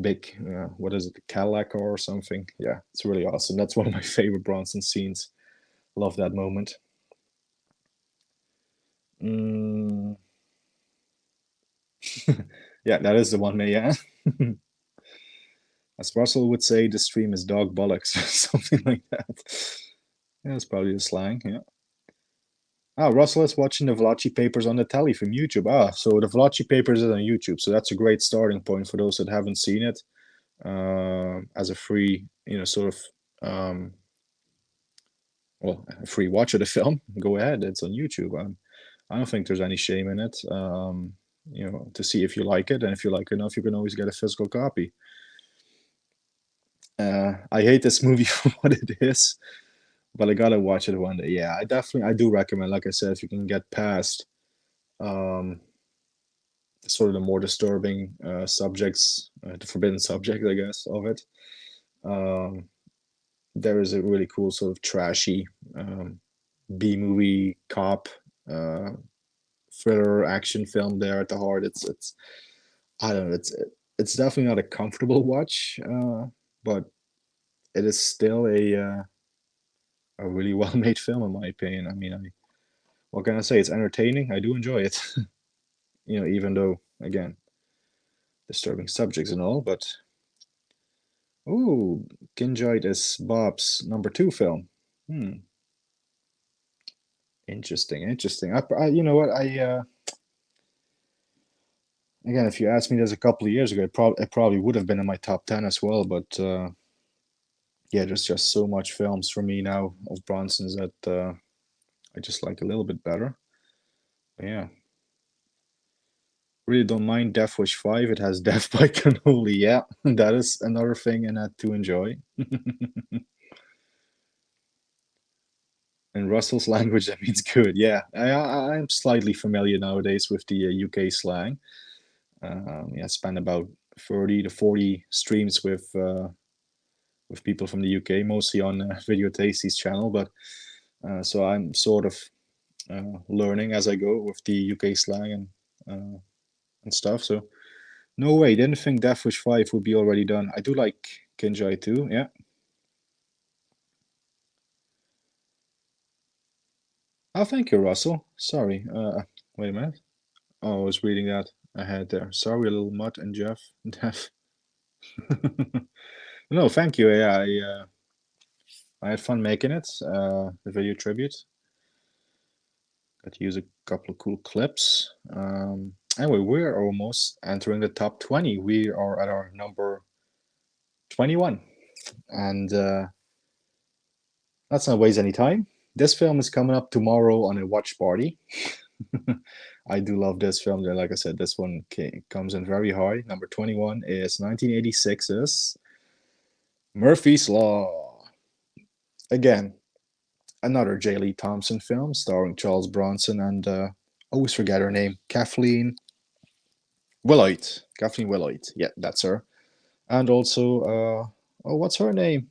big, what is it, the Cadillac car or something. Yeah, it's really awesome. That's one of my favorite Bronson scenes. Love that moment. Yeah, that is the one, yeah. As Russell would say, the stream is dog bollocks, something like that. Yeah, that's probably the slang, yeah. Russell is watching the Valachi Papers on the telly from YouTube. So the Valachi Papers is on YouTube, so that's a great starting point for those that haven't seen it. As a free, sort of, a free watch of the film. Go ahead, it's on YouTube. I don't think there's any shame in it. To see if you like it, and if you like it enough, you can always get a physical copy. I hate this movie for what it is, but I gotta watch it one day. Yeah, I do recommend. Like I said, if you can get past sort of the more disturbing subjects, the forbidden subject, I guess, of it. There is a really cool sort of trashy B movie cop thriller action film there at the heart. It's I don't know. It's definitely not a comfortable watch, but it is still a really well made film in my opinion. I mean, what can I say? It's entertaining. I do enjoy it. Even though again, disturbing subjects and all, but Kinjite is Bob's number 2 film. Interesting. I you know what? Again, if you asked me this a couple of years ago, it probably would have been in my top 10 as well. But yeah, there's just so much films for me now of Bronson's that I just like a little bit better. But yeah. Really don't mind Death Wish 5. It has Death by Cannoli. Yeah, that is another thing in that to enjoy. In Russell's language, that means good. Yeah, I'm slightly familiar nowadays with the UK slang. I spent about 30 to 40 streams with people from the UK, mostly on Video Tasty's channel. But so I'm sort of learning as I go with the UK slang and stuff. So no way, didn't think Death Wish 5 would be already done. I do like Kinjai too. Yeah. Oh, thank you, Russell. Sorry. Wait a minute. Oh, I was reading that ahead there. Sorry, Little Mutt and Jeff. No, thank you. Yeah, I had fun making it. The video tribute. Got to use a couple of cool clips. Anyway, we're almost entering the top 20. We are at our number 21. And let's not waste any time. This film is coming up tomorrow on a watch party. I do love this film. Like I said, this one comes in very high. Number 21 is 1986's Murphy's Law. Again, another J. Lee Thompson film starring Charles Bronson and always forget her name, Kathleen Wilhoit. Kathleen Wilhoit. Yeah, that's her. And also, what's her name?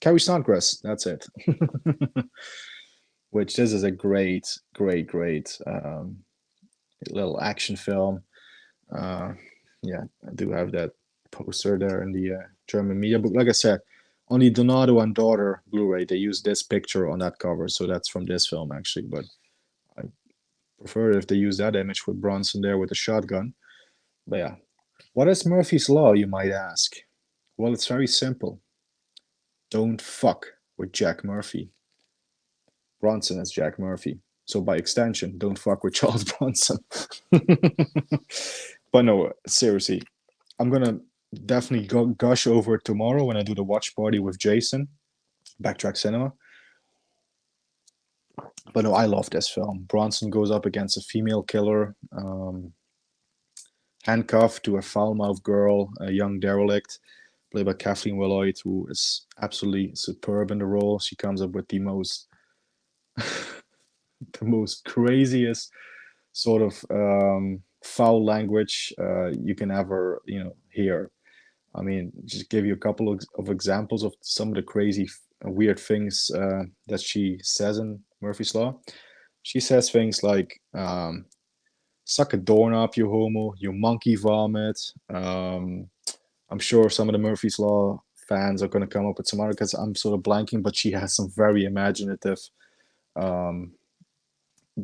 Carrie Snodgrass. That's it. Which this is a great little action film. Yeah, I do have that poster there in the German media book. Like I said, On the Donato and Daughter Blu-ray, they use this picture on that cover, so that's from this film actually. But I prefer if they use that image with Bronson there with a shotgun. But yeah, what is Murphy's Law, you might ask? Well, it's very simple. Don't fuck with Jack Murphy. Bronson is Jack Murphy. So by extension, don't fuck with Charles Bronson. But no, seriously, I'm gonna definitely gush over it tomorrow when I do the watch party with Jason, Backtrack Cinema. But no, I love this film. Bronson goes up against a female killer, handcuffed to a foul-mouthed girl, a young derelict, played by Kathleen Willoyd, who is absolutely superb in the role. She comes up with the most craziest sort of foul language you can ever hear. I mean, just give you a couple of examples of some of the crazy weird things that she says in Murphy's Law. She says things like suck a doorknob, you homo, you monkey vomit. I'm sure some of the Murphy's Law fans are going to come up with some other, because I'm sort of blanking, but she has some very imaginative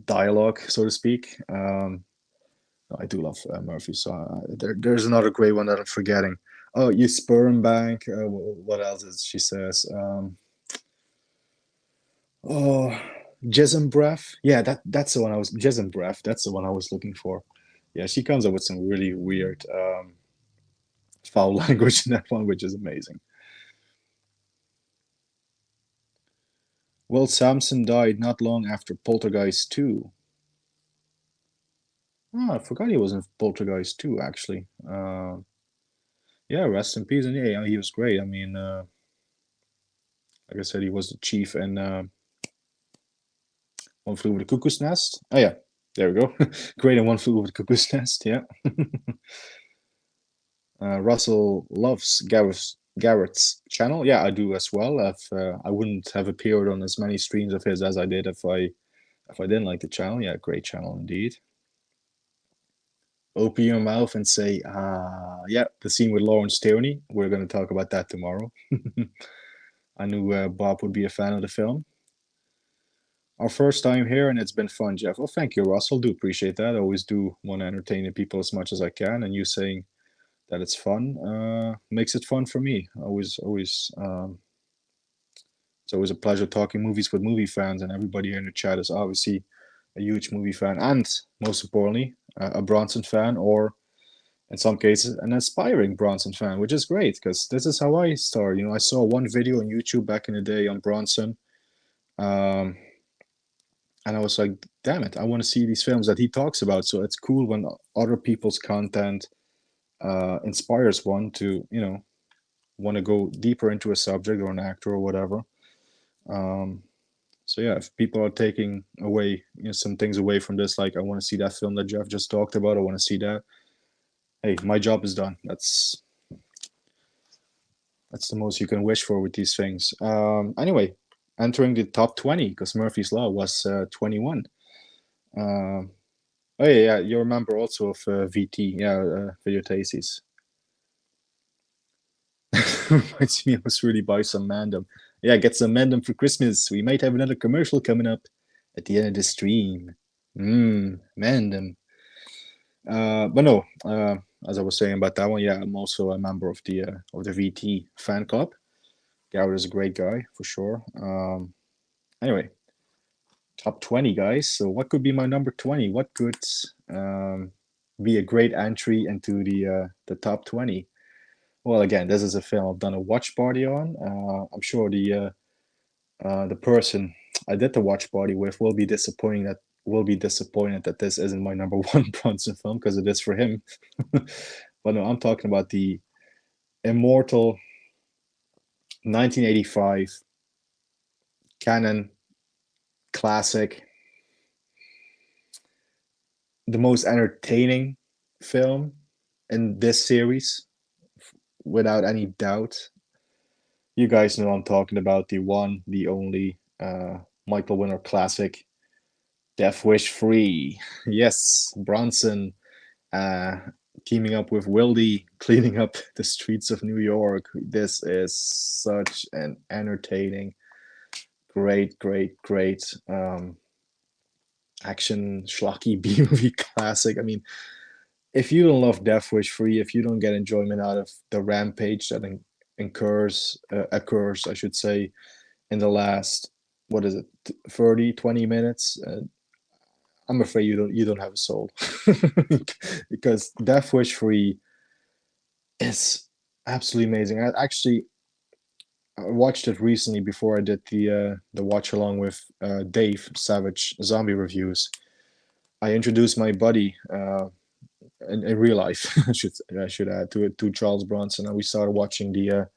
dialogue, so to speak. I do love Murphy, so there's another great one that I'm forgetting. Oh, you sperm bank. What else is she says? Oh, jism breath. Yeah, that's the one I was jism breath. That's the one I was looking for. Yeah, she comes up with some really weird foul language in that one, which is amazing. Will Sampson died not long after Poltergeist 2. Oh, I forgot he was in Poltergeist 2, actually. Yeah, rest in peace. And yeah, he was great. I mean, like I said, he was the chief in One Flew Over the Cuckoo's Nest. Oh, yeah, there we go. Great in One Flew Over the Cuckoo's Nest, yeah. Russell loves Garrett's channel. Yeah, I do as well. I wouldn't have appeared on as many streams of his as I did if I didn't like the channel. Yeah, great channel indeed. Open your mouth and say, yeah, the scene with Lawrence Tierney. We're going to talk about that tomorrow. I knew Bob would be a fan of the film. Our first time here, and it's been fun, Jeff. Well, thank you, Russell. Do appreciate that. I always do want to entertain the people as much as I can, and you saying that it's fun makes it fun for me. It's always a pleasure talking movies with movie fans, and everybody here in the chat is obviously a huge movie fan, and most importantly, a Bronson fan, or in some cases, an aspiring Bronson fan, which is great, because this is how I started. I saw one video on YouTube back in the day on Bronson, and I was like, damn it, I want to see these films that he talks about. So it's cool when other people's content inspires one to, want to go deeper into a subject or an actor or whatever. So yeah, if people are taking away some things away from this, like I want to see that film that Jeff just talked about, I want to see that. Hey, my job is done. That's the most you can wish for with these things. Anyway, entering the top 20, because Murphy's Law was 21. Oh yeah, you remember also of VT, Video Tasties. Reminds me, I was really buy some Mandem. Yeah, get some Mandem for Christmas. We might have another commercial coming up at the end of the stream. Mandem. But no, as I was saying about that one, yeah, I'm also a member of the VT fan club. Garrett is a great guy for sure. Anyway, top 20 guys. So what could be my number 20? What could be a great entry into the top 20? Well, again, this is a film I've done a watch party on. I'm sure the person I did the watch party with will be disappointed that this isn't my number one Bronson film, because it is for him. But no, I'm talking about the immortal 1985 canon classic, the most entertaining film in this series, without any doubt. You guys know I'm talking about the one, the only Michael Winner classic, Death Wish 3. Yes, Bronson teaming up with Wildy, cleaning up the streets of New York. This is such an entertaining, great action schlocky B movie classic. I mean, if you don't love Death Wish 3, if you don't get enjoyment out of the rampage that occurs, I should say, in the last, what is it, 30, 20 minutes, I'm afraid you don't have a soul. Because Death Wish 3 is absolutely amazing. I watched it recently before I did the watch along with Dave Savage Zombie Reviews. I introduced my buddy in real life, I should add, to Charles Bronson, and we started watching the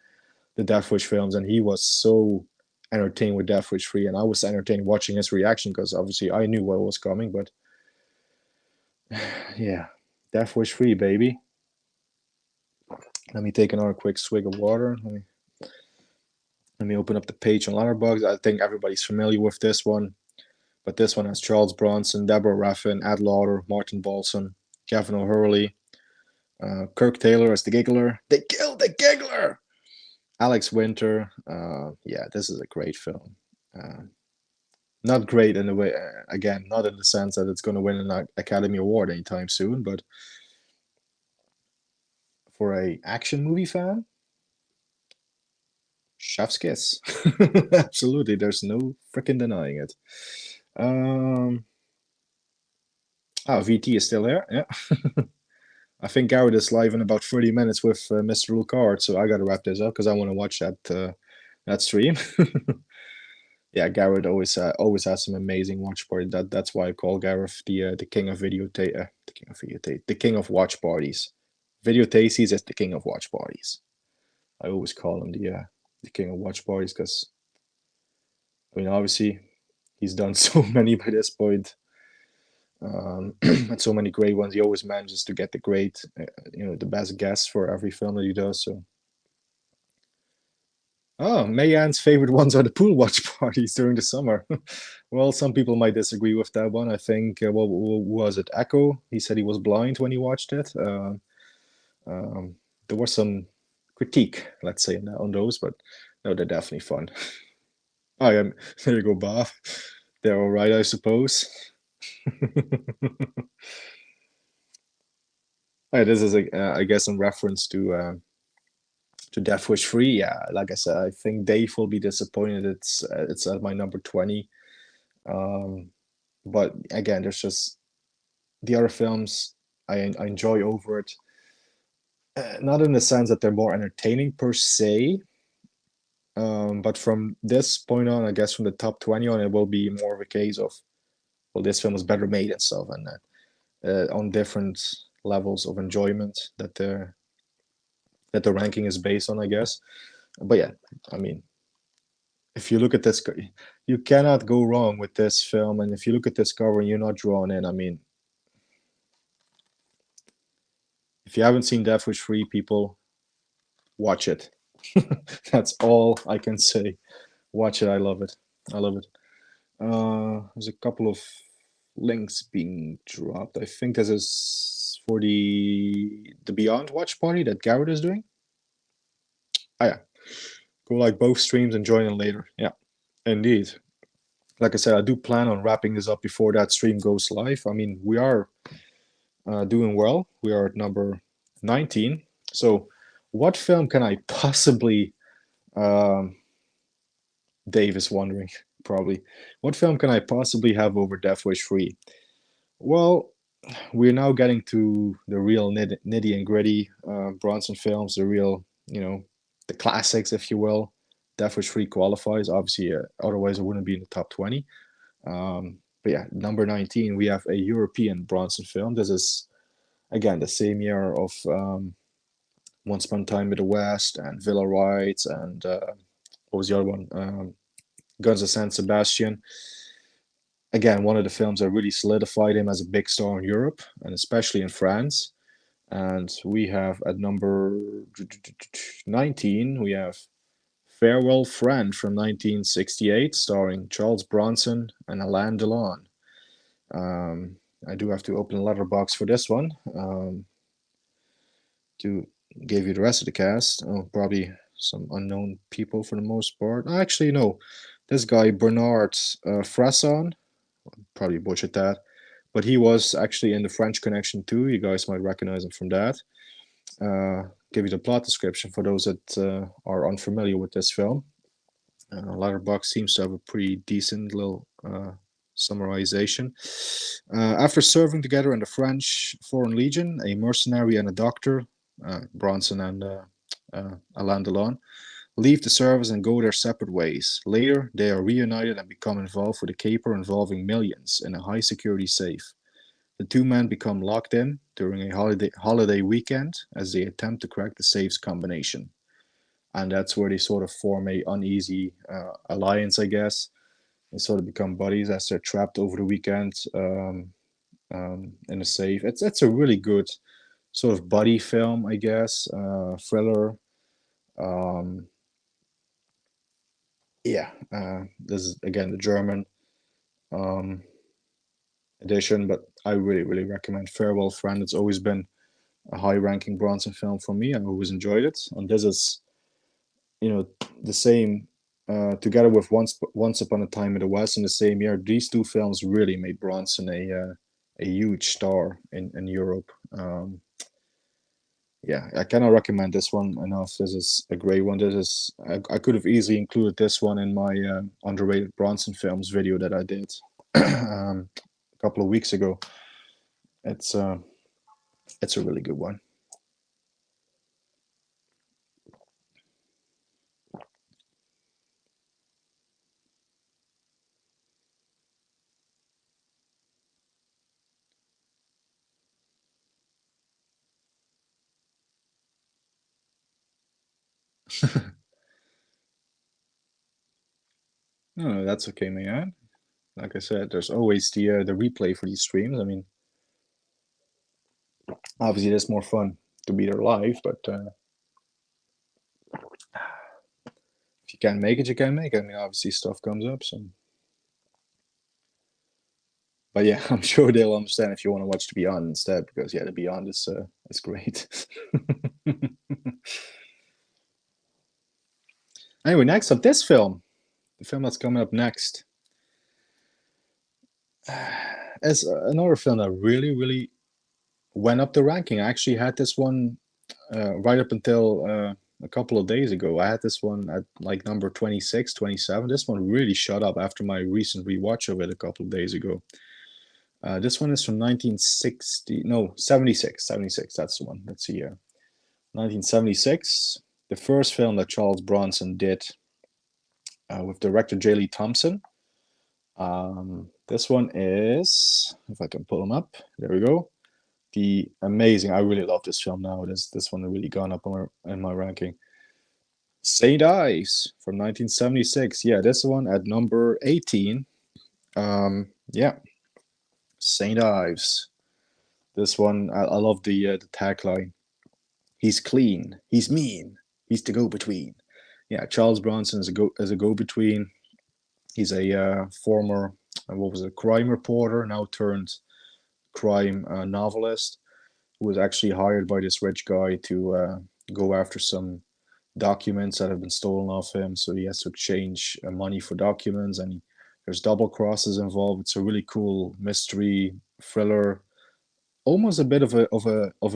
Death Wish films, and he was so entertained with Death Wish 3, and I was entertained watching his reaction because obviously I knew what was coming. But yeah, Death Wish 3, baby. Let me take another quick swig of water. Let me open up the page on Letterboxd. I think everybody's familiar with this one, but this one has Charles Bronson, Deborah Raffin, Ed Lauder, Martin Balson, Kevin O'Hurley, Kirk Taylor as the Giggler. They killed the Giggler! Alex Winter. Yeah, this is a great film. Not great in the way, again, not in the sense that it's going to win an Academy Award anytime soon, but for a action movie fan, chef's kiss. Absolutely, there's no freaking denying it. VT is still there. Yeah. I think Garrett is live in about 30 minutes with Mr. Lucard, so I got to wrap this up because I want to watch that stream. Yeah, Garrett always has some amazing watch parties. That's why I call Gareth the king of videotape, the king of watch parties. Videotases is the king of watch parties. I always call him the king of watch parties because, I mean, obviously he's done so many by this point. And so many great ones. He always manages to get the great, the best guests for every film that he does. So, Mayan's favorite ones are the pool watch parties during the summer. Well, some people might disagree with that one. I think, what was it? Echo? He said he was blind when he watched it. There was some critique, let's say, on those, but no, they're definitely fun. Oh, yeah, there you go, Bob. They're all right, I suppose. This is, I guess, in reference to Death Wish 3. Yeah, like I said, I think Dave will be disappointed. It's at my number 20. But again, there's just the other films I enjoy over it. Not in the sense that they're more entertaining per se, but from this point on, I guess from the top 20 on, it will be more of a case of, well, this film is better made and stuff, and on different levels of enjoyment that the ranking is based on, I guess. But yeah, I mean, if you look at this, you cannot go wrong with this film, and if you look at this cover and you're not drawn in, I mean, if you haven't seen Death Wish 3, people, watch it. That's all I can say. Watch it. I love it. There's a couple of links being dropped. I think this is for the Beyond watch party that Garrett is doing. Oh yeah, go like both streams and join in later. Yeah, indeed. Like I said, I do plan on wrapping this up before that stream goes live. I mean, we are doing well. We are at number 19. So what film can I possibly, Dave is wondering, probably, what film can I possibly have over Death Wish 3? Well, we're now getting to the real nitty and gritty Bronson films, the real, the classics, if you will. Death Wish 3 qualifies, obviously, otherwise it wouldn't be in the top 20. But yeah, number 19, we have a European Bronson film. This is, again, the same year of Once Upon a Time in the West and Villa Rights and what was the other one? Guns of San Sebastian. Again, one of the films that really solidified him as a big star in Europe and especially in France. And we have at number 19, we have Farewell Friend from 1968, starring Charles Bronson and Alain Delon. I do have to open a letterbox for this one. to give you the rest of the cast. Oh, probably some unknown people for the most part. Actually, no. This guy, Bernard Frasson, probably butchered that, but he was actually in the French Connection too. You guys might recognize him from that. Give you the plot description for those that are unfamiliar with this film. Letterboxd seems to have a pretty decent little summarization. After serving together in the French Foreign Legion, a mercenary and a doctor, Bronson and Alain Delon, leave the service and go their separate ways. Later, they are reunited and become involved with a caper involving millions in a high security safe. The two men become locked in during a holiday weekend as they attempt to crack the safe's combination. And that's where they sort of form a uneasy alliance, I guess. They sort of become buddies as they're trapped over the weekend in a safe. It's a really good sort of buddy film, I guess, thriller. Yeah, this is again the German edition, but I really recommend Farewell Friend. It's always been a high-ranking Bronson film for me. I always enjoyed it, and this is, the same. Together with Once Upon a Time in the West in the same year, these two films really made Bronson a huge star in Europe. Yeah, I cannot recommend this one enough. This is a great one. I could have easily included this one in my underrated Bronson films video that I did a couple of weeks ago. It's a really good one. No, that's okay, man. Like I said, there's always the replay for these streams. I mean, obviously, it's more fun to be there live, but if you can't make it, you can't make it. I mean, obviously, stuff comes up. So, but yeah, I'm sure they'll understand if you want to watch The Beyond instead, because yeah, The Beyond is great. Anyway, next up, this film, the film that's coming up next, is another film that really went up the ranking. I actually had this one right up until a couple of days ago. I had this one at like number 26, 27. This one really shot up after my recent rewatch of it a couple of days ago. This one is from 76. That's the one. That's the year. 1976. The first film that Charles Bronson did with director J. Lee Thompson. This one is, if I can pull them up, there we go. The amazing, I really love this film now. This one really gone up in my ranking. St. Ives from 1976. Yeah, this one at number 18. Yeah, St. Ives. This one, I love the tagline. He's clean. He's mean. He's the go-between. Yeah, Charles Bronson is a go-between. He's a former, crime reporter, now turned crime novelist, who was actually hired by this rich guy to go after some documents that have been stolen off him. So he has to exchange money for documents, and there's double crosses involved. It's a really cool mystery thriller, almost a bit of a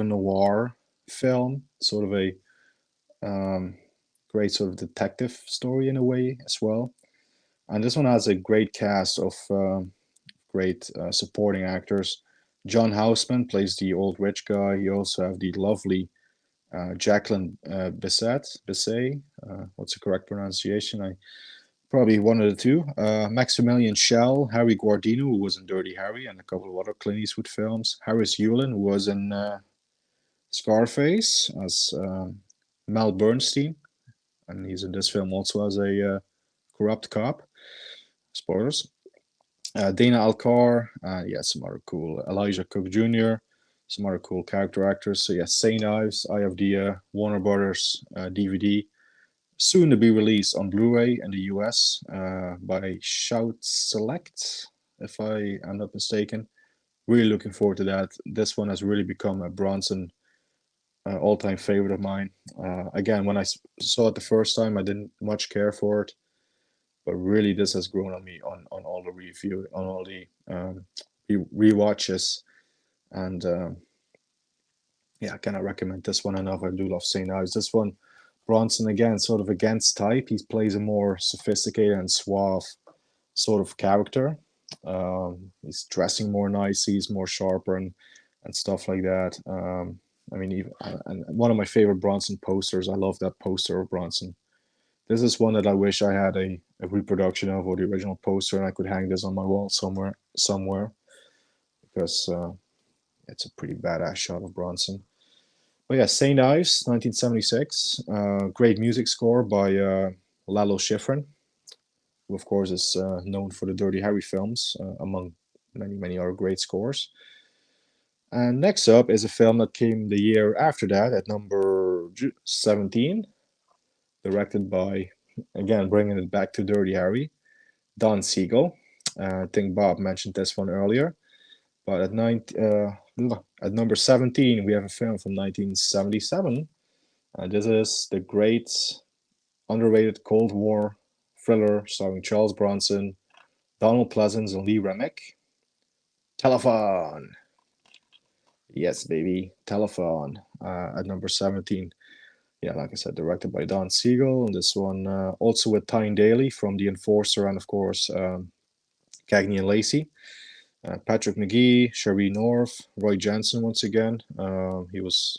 noir film, sort of a great sort of detective story in a way as well. And this one has a great cast of great supporting actors. John Houseman plays the old rich guy. You also have the lovely Jacqueline Bisset. What's the correct pronunciation? Probably one of the two. Maximilian Schell, Harry Guardino, who was in Dirty Harry and a couple of other Clint Eastwood films. Harris Yulin, who was in Scarface as Mel Bernstein, and he's in this film also as a corrupt cop. Spoilers. Dana Alcar, some other cool. Elijah Cook Jr., some other cool character actors. So yes, St. Ives. I have the Warner Brothers DVD, soon to be released on Blu-ray in the US by Shout Select, if I am not mistaken. Really looking forward to that. This one has really become a Bronson all-time favorite of mine. Again, when I saw it the first time, I didn't much care for it, but really this has grown on me on all the on all the rewatches, and yeah, I cannot recommend this one enough. I do love St. Ives. This one, Bronson again, sort of against type. He plays a more sophisticated and suave sort of character. He's dressing more nicely, he's more sharper and stuff like that. I mean, even and one of my favorite Bronson posters. I love that poster of Bronson. This is one that I wish I had a reproduction of, or the original poster, and I could hang this on my wall somewhere, because it's a pretty badass shot of Bronson. But yeah, St. Ives, 1976. Great music score by Lalo Schifrin, who of course is known for the Dirty Harry films, among many other great scores. And next up is a film that came the year after that, at number 17, directed by, again, bringing it back to Dirty Harry, Don Siegel. I think Bob mentioned this one earlier. But at number 17, we have a film from 1977. This is the great, underrated Cold War thriller starring Charles Bronson, Donald Pleasence, and Lee Remick. Telephone. Yes, baby, Telephone. At number 17. Yeah, like I said, directed by Don Siegel. And this one also with Tyne Daly from The Enforcer, and of course Cagney and Lacey. Patrick McGee, Sheree North, Roy Jensen once again. He was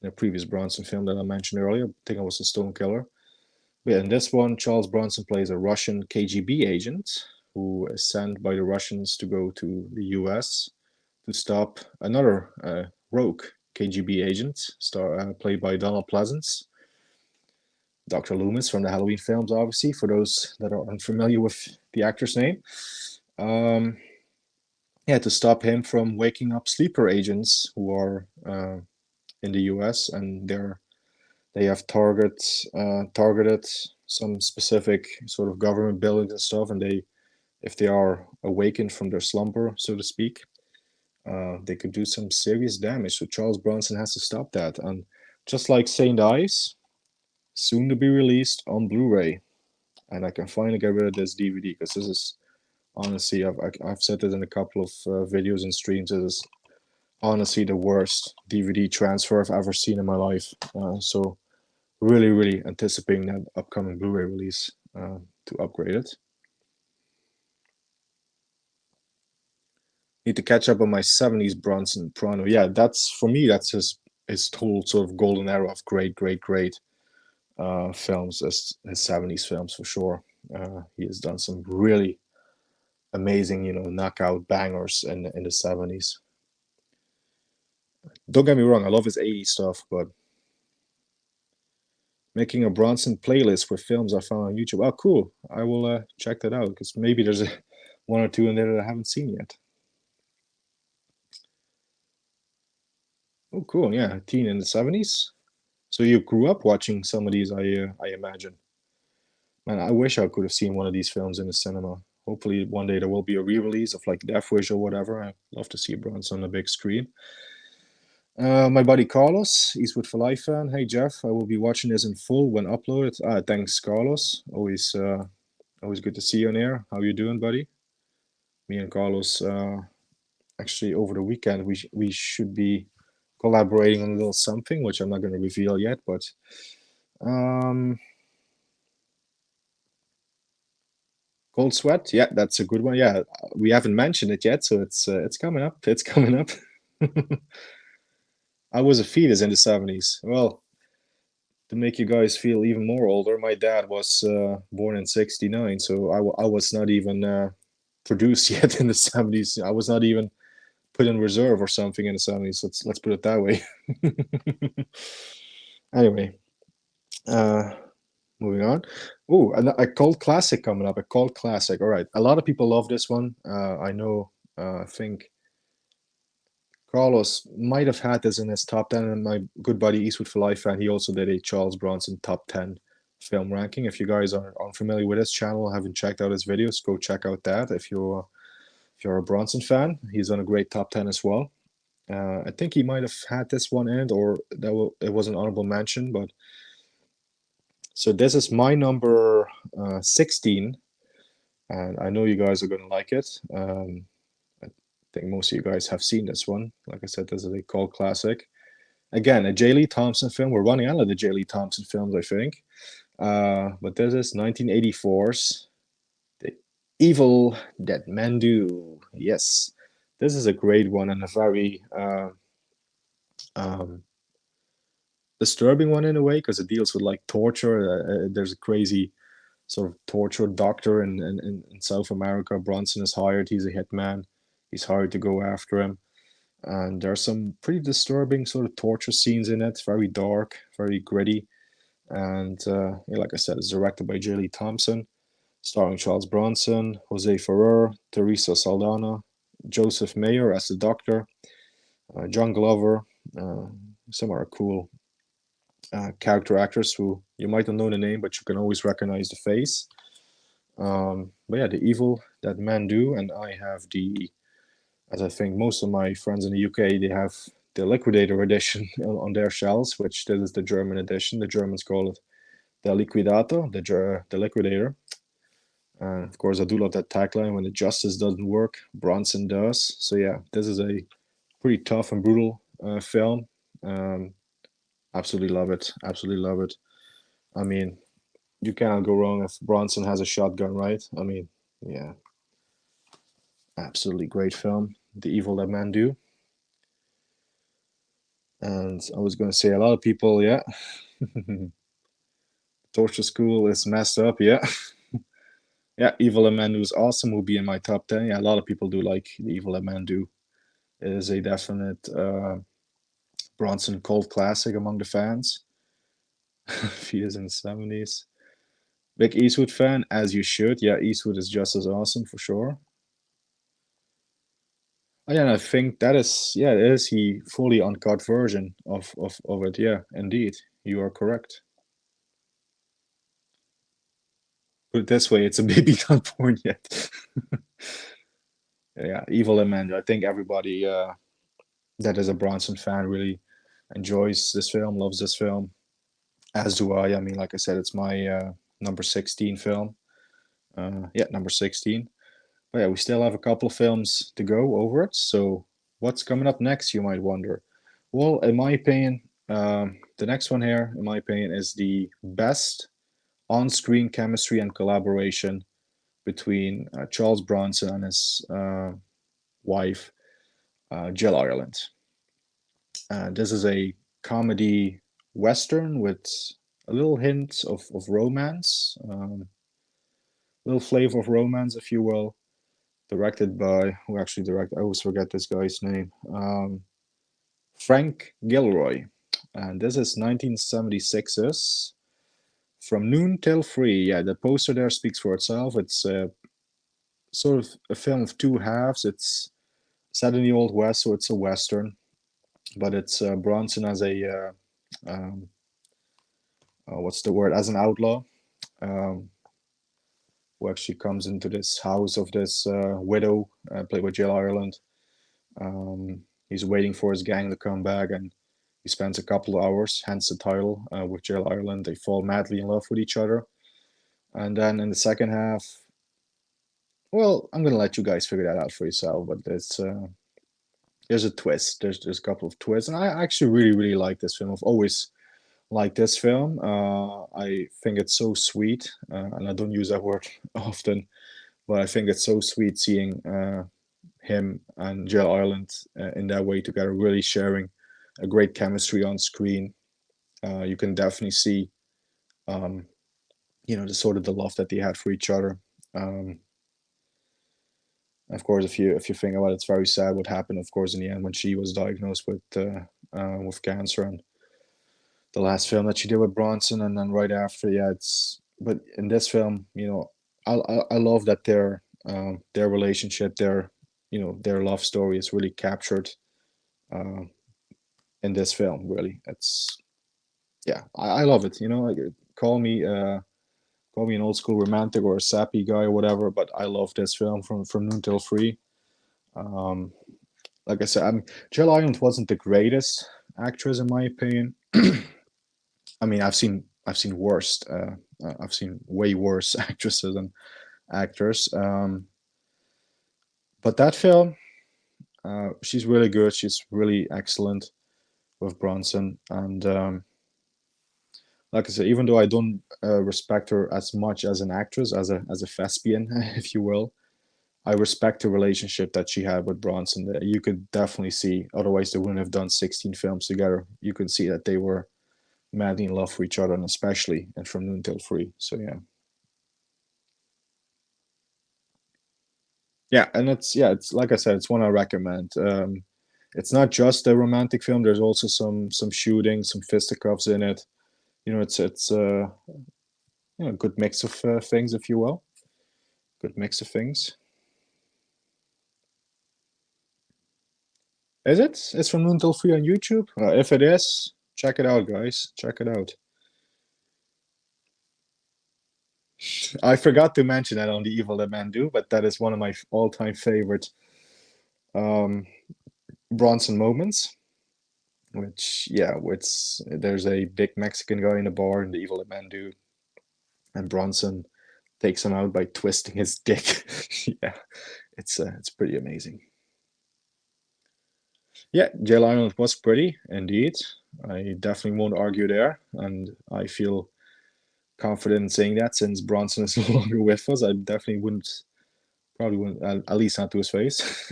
in a previous Bronson film that I mentioned earlier. I think it was The Stone Killer. But in this one, Charles Bronson plays a Russian KGB agent who is sent by the Russians to go to the US to stop another rogue KGB agent, played by Donald Pleasence. Dr. Loomis from the Halloween films, obviously, for those that are unfamiliar with the actor's name. Yeah, to stop him from waking up sleeper agents who are in the US, and they have targeted some specific sort of government buildings and stuff, and if they are awakened from their slumber, so to speak, they could do some serious damage. So Charles Bronson has to stop that. And just like St. Ives, soon to be released on Blu-ray, and I can finally get rid of this DVD, because this is honestly, I've said it in a couple of videos and streams. This is honestly the worst DVD transfer I've ever seen in my life. So really anticipating that upcoming Blu-ray release to upgrade it. Need to catch up on my 70s Bronson Prano. Yeah, that's, for me, that's his whole sort of golden era of great films, his 70s films for sure. He has done some really amazing, knockout bangers in the 70s. Don't get me wrong, I love his 80s stuff, but making a Bronson playlist with films I found on YouTube. Oh, cool. I will check that out, because maybe there's one or two in there that I haven't seen yet. Oh, cool. Yeah, teen in the 70s. So you grew up watching some of these, I imagine. Man, I wish I could have seen one of these films in the cinema. Hopefully one day there will be a re-release of like Death Wish or whatever. I'd love to see Bronson on the big screen. My buddy Carlos, Eastwood for Life fan. Hey Jeff, I will be watching this in full when uploaded. Thanks, Carlos. Always good to see you on air. How you doing, buddy? Me and Carlos, actually over the weekend we should be collaborating on a little something, which I'm not going to reveal yet, but Cold Sweat, yeah, that's a good one. Yeah, we haven't mentioned it yet, so it's coming up. It's coming up. I was a fetus in the 70s. Well, to make you guys feel even more older, my dad was born in 69, so I was not even produced yet in the 70s. I was not even put in reserve or something in the 70s. Let's put it that way. Anyway, moving on. Oh, a cult classic coming up. A cult classic. All right. A lot of people love this one. I know. I think Carlos might have had this in his top 10, and my good buddy Eastwood for Life fan, he also did a Charles Bronson top 10 film ranking. If you guys are unfamiliar with his channel, haven't checked out his videos, go check out that. If you're a Bronson fan, he's on a great top 10 as well. I think he might have had this one in it, or it was an honorable mention. But so this is my number 16, and I know you guys are gonna like it. I think most of you guys have seen this one. Like I said, this is a cult classic. Again, a J. Lee Thompson film. We're running out of the J. Lee Thompson films, I think. But this is 1984's The Evil That Men Do. Yes, this is a great one and a very um, disturbing one in a way, because it deals with like torture. There's a crazy sort of torture doctor in South America. Bronson is hired. He's a hitman. He's hired to go after him. And there are some pretty disturbing sort of torture scenes in it. Very dark, very gritty. And yeah, like I said, it's directed by J. Lee Thompson, starring Charles Bronson, Jose Ferrer, Teresa Saldana, Joseph Mayer as the doctor, John Glover, some are cool character actors who you might not know the name, but you can always recognize the face. But yeah, The Evil That Men Do, and I have as I think most of my friends in the UK, they have the Liquidator edition on their shelves, which this is the German edition. The Germans call it the Liquidator, the Liquidator. And of course, I do love that tagline: when the justice doesn't work, Bronson does. So yeah, this is a pretty tough and brutal film. Absolutely love it. Absolutely love it. I mean, you cannot go wrong if Bronson has a shotgun, right? I mean, yeah, absolutely great film. The Evil That Men Do. And I was going to say, a lot of people, yeah, Torture School is messed up, yeah. Yeah, Evil That Men Do is awesome, will be in my top 10. Yeah, a lot of people do like The Evil That Men Do. It is a definite Bronson cult classic among the fans. He is in the 70s. Big Eastwood fan, as you should. Yeah, Eastwood is just as awesome for sure. Oh, yeah, and I think that is, yeah, it is the fully uncut version of it. Yeah, indeed, you are correct. Put it this way, it's a baby not born yet. Yeah, Evil and Man. I think everybody that is a Bronson fan really enjoys this film, loves this film, as do I. I mean, like I said, it's my number 16 film. Yeah, number 16. But yeah, we still have a couple of films to go over it. So what's coming up next, you might wonder? Well, in my opinion, the next one here, in my opinion, is the best on-screen chemistry and collaboration between Charles Bronson and his wife, Jill Ireland. This is a comedy western with a little hint of romance, little flavor of romance, if you will. Directed by, who actually directed, I always forget this guy's name, Frank Gilroy. And this is 1976's From Noon Till Three. Yeah, the poster there speaks for itself. It's sort of a film of two halves. It's set in the Old West, so it's a Western. But it's Bronson as a, what's the word, as an outlaw. Who actually comes into this house of this widow, played by Jill Ireland. He's waiting for his gang to come back, and he spends a couple of hours, hence the title, with Jill Ireland. They fall madly in love with each other. And then in the second half, well, I'm going to let you guys figure that out for yourself, but there's a twist. There's a couple of twists, and I actually really, really like this film. I've always like this film. I think it's so sweet, and I don't use that word often, but I think it's so sweet seeing him and Jill Ireland in that way together, really sharing a great chemistry on screen. You can definitely see, the sort of the love that they had for each other. Of course, if you think about it, it's very sad what happened. Of course, in the end, when she was diagnosed with cancer, and the last film that she did with Bronson, and then right after, yeah, but in this film, I love that their relationship, their love story is really captured in this film. Really, I love it. Call me an old school romantic or a sappy guy or whatever, but I love this film from Noon Till Three. like I said, Jill Ireland wasn't the greatest actress in my opinion. I mean, I've seen worse. I've seen way worse actresses and actors. But that film, she's really good. She's really excellent with Bronson, and like I said, even though I don't respect her as much as an actress, as a thespian, if you will, I respect the relationship that she had with Bronson. That you could definitely see. Otherwise, they wouldn't have done 16 films together. You could see that they were madly in love for each other, and especially in From Noon Till Three. So yeah, and it's like I said, it's one I recommend. It's not just a romantic film. There's also some shooting, some fisticuffs in it. It's a good mix of things, if you will. Good mix of things. Is it? It's From Noon Till Three on YouTube. If it is, check it out, guys. Check it out. I forgot to mention that on The Evil That Men Do, but that is one of my all-time favorite um, Bronson moments. Which there's a big Mexican guy in a bar in The Evil That Men Do, and Bronson takes him out by twisting his dick. Yeah, it's pretty amazing. Yeah, Jail Island was pretty indeed. I definitely won't argue there, and I feel confident in saying that since Bronson is no longer with us. I definitely probably wouldn't, at least not to his face.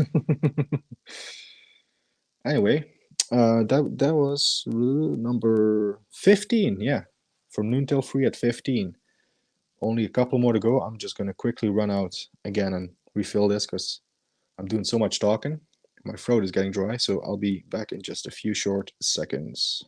Anyway, that was number 15. Yeah, From Noon Till Three at 15. Only a couple more to go. I'm just gonna quickly run out again and refill this because I'm doing so much talking. My throat is getting dry, so I'll be back in just a few short seconds.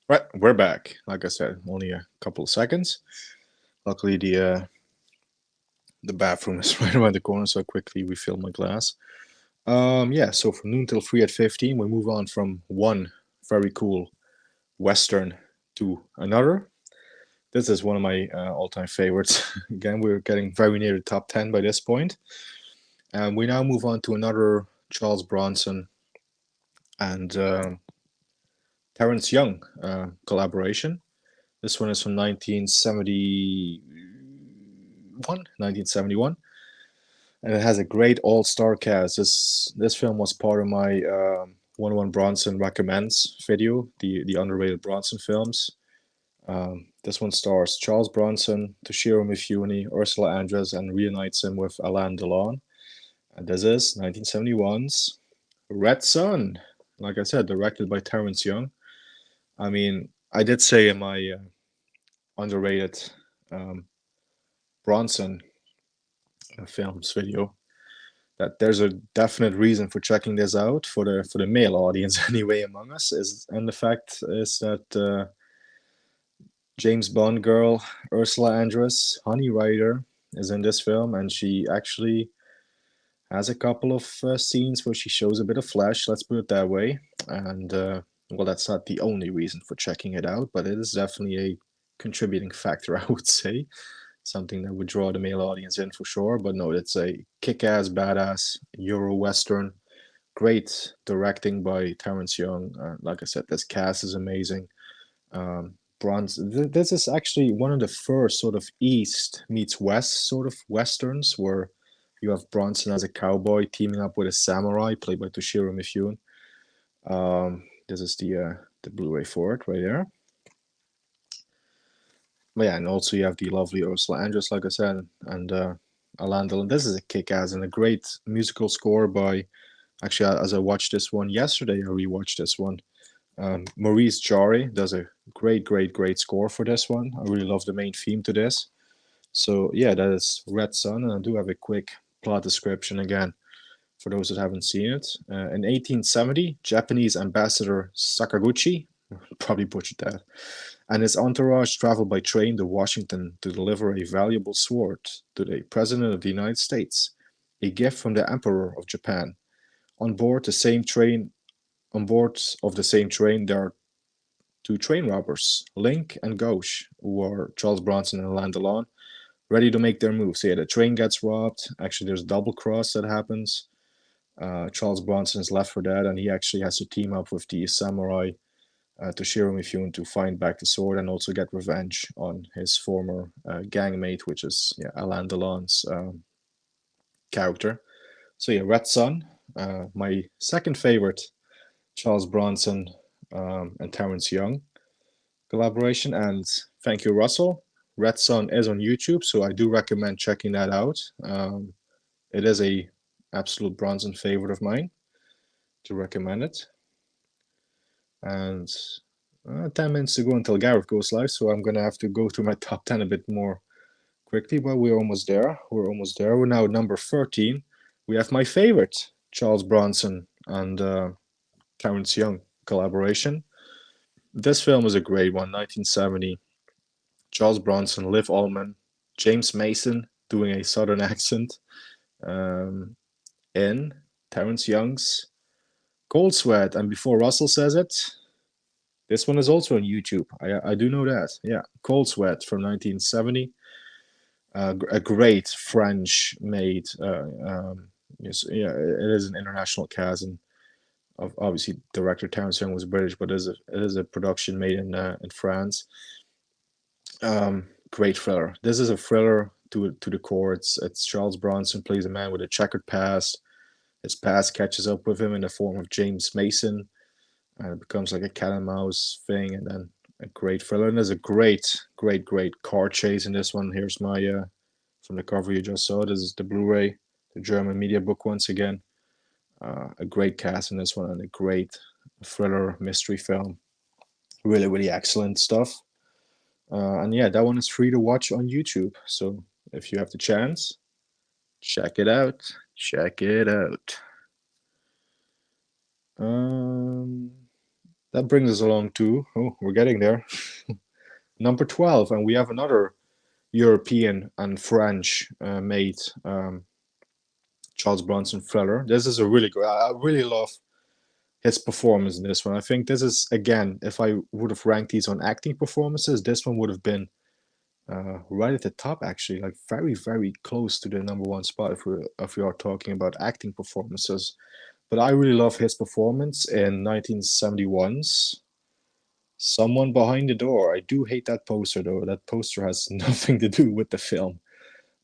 Right, we're back. Like I said, only a couple of seconds. Luckily, the bathroom is right around the corner, so I quickly refill my glass. Yeah, so From Noon Till Three at 15, we move on from one very cool Western to another. This is one of my all-time favorites. Again, we're getting very near the top 10 by this point. And we now move on to another Charles Bronson and Terrence Young collaboration. This one is from 1971, and it has a great all-star cast. This film was part of my 101 Bronson recommends video, the underrated Bronson films. This one stars Charles Bronson, Toshiro Mifune, Ursula Andress, and reunites him with Alain Delon. And this is 1971's Red Son. Like I said, directed by Terrence Young. I mean, I did say in my underrated Bronson films video that there's a definite reason for checking this out for the male audience anyway among us and the fact is that James Bond girl Ursula Andress, Honey Rider, is in this film, and she actually has a couple of scenes where she shows a bit of flesh, let's put it that way. And well, that's not the only reason for checking it out, but it is definitely a contributing factor, I would say. Something that would draw the male audience in for sure. But no, it's a kick-ass, badass Euro Western. Great directing by Terrence Young. Like I said, this cast is amazing. This is actually one of the first sort of East meets West sort of Westerns where you have Bronson as a cowboy teaming up with a samurai played by Toshiro Mifune. This is the Blu-ray for it right there. But yeah, and also you have the lovely Ursula Andress, like I said, and Alain Delon. This is a kick-ass and a great musical score by. Actually, as I watched this one yesterday, I rewatched this one. Maurice Jarre does a great score for this one. I really love the main theme to this. So yeah, that is Red Sun, and I do have a quick plot description again for those that haven't seen it. In 1870, Japanese ambassador Sakaguchi, probably butchered that, and his entourage traveled by train to Washington to deliver a valuable sword to the President of the United States, a gift from the Emperor of Japan. On board the same train, on board of the same train, there are two train robbers, Link and Gauche, who are Charles Bronson and Alain Delon, ready to make their move. So yeah, the train gets robbed. Actually, there's a double cross that happens. Charles Bronson is left for that, and he actually has to team up with the samurai Toshiro Mifune to find back the sword and also get revenge on his former gangmate, which is Alain Delon's character. So yeah, Red Sun, my second favorite Charles Bronson and Terrence Young collaboration. And thank you, Russell. Red Sun is on YouTube, so I do recommend checking that out. It is a absolute Bronson favorite of mine. To recommend it. And 10 minutes to go until Gareth goes live, so I'm gonna have to go through my top 10 a bit more quickly, but we're almost there. We're almost there. We're now at number 13. We have my favorite Charles Bronson and Terrence Young collaboration. This film is a great one, 1970. Charles Bronson, Liv Ullmann, James Mason doing a southern accent in Terrence Young's Cold Sweat. And before Russell says it, this one is also on YouTube. I do know that. Yeah, Cold Sweat from 1970. A great French-made. Yes, yeah, it is an international cast, and obviously director Terrence Young was British, but it is a production made in France. Great thriller. This is a thriller to the core. It's Charles Bronson plays a man with a checkered past. His past catches up with him in the form of James Mason, and it becomes like a cat and mouse thing, and then a great thriller. And there's a great car chase in this one. Here's my from the cover you just saw. This is the Blu-ray, the German media book once again. A great cast in this one, and a great thriller mystery film. Really excellent stuff. And yeah, that one is free to watch on YouTube. So if you have the chance, check it out. Check it out. That brings us along to, we're getting there, number 12, and we have another European and French made Charles Bronson thriller. This is a really good, I really love his performance in this one. I think this is, again, if I would have ranked these on acting performances, this one would have been right at the top, actually, like very close to the number one spot if we are talking about acting performances. But I really love his performance in 1971's Someone Behind the Door. I do hate that poster, though. That poster has nothing to do with the film.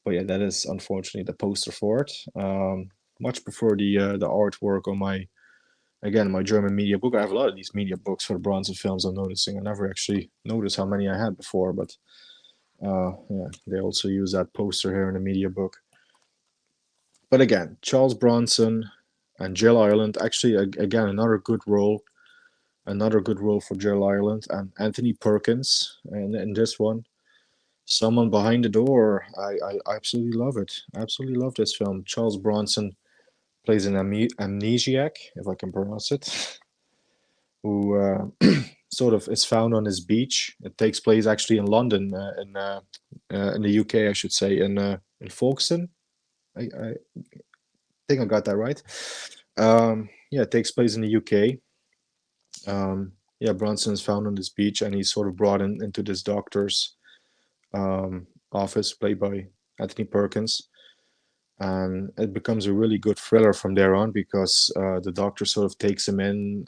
But yeah, that is unfortunately the poster for it. Much prefer the artwork on my German media book. I have a lot of these media books for the Bronson films. I'm noticing. I never actually noticed how many I had before, but yeah, they also use that poster here in the media book. But again, Charles Bronson and Jill Ireland. Actually, again, another good role for Jill Ireland and Anthony Perkins in this one. Someone Behind the Door. I absolutely love it. I absolutely love this film. Charles Bronson plays an amnesiac, if I can pronounce it, who sort of is found on his beach. It takes place actually in London, in the UK, I should say, in Folkestone. I think I got that right. Yeah, it takes place in the UK. Yeah, Bronson is found on this beach, and he's sort of brought into this doctor's office, played by Anthony Perkins. And it becomes a really good thriller from there on, because the doctor sort of takes him in,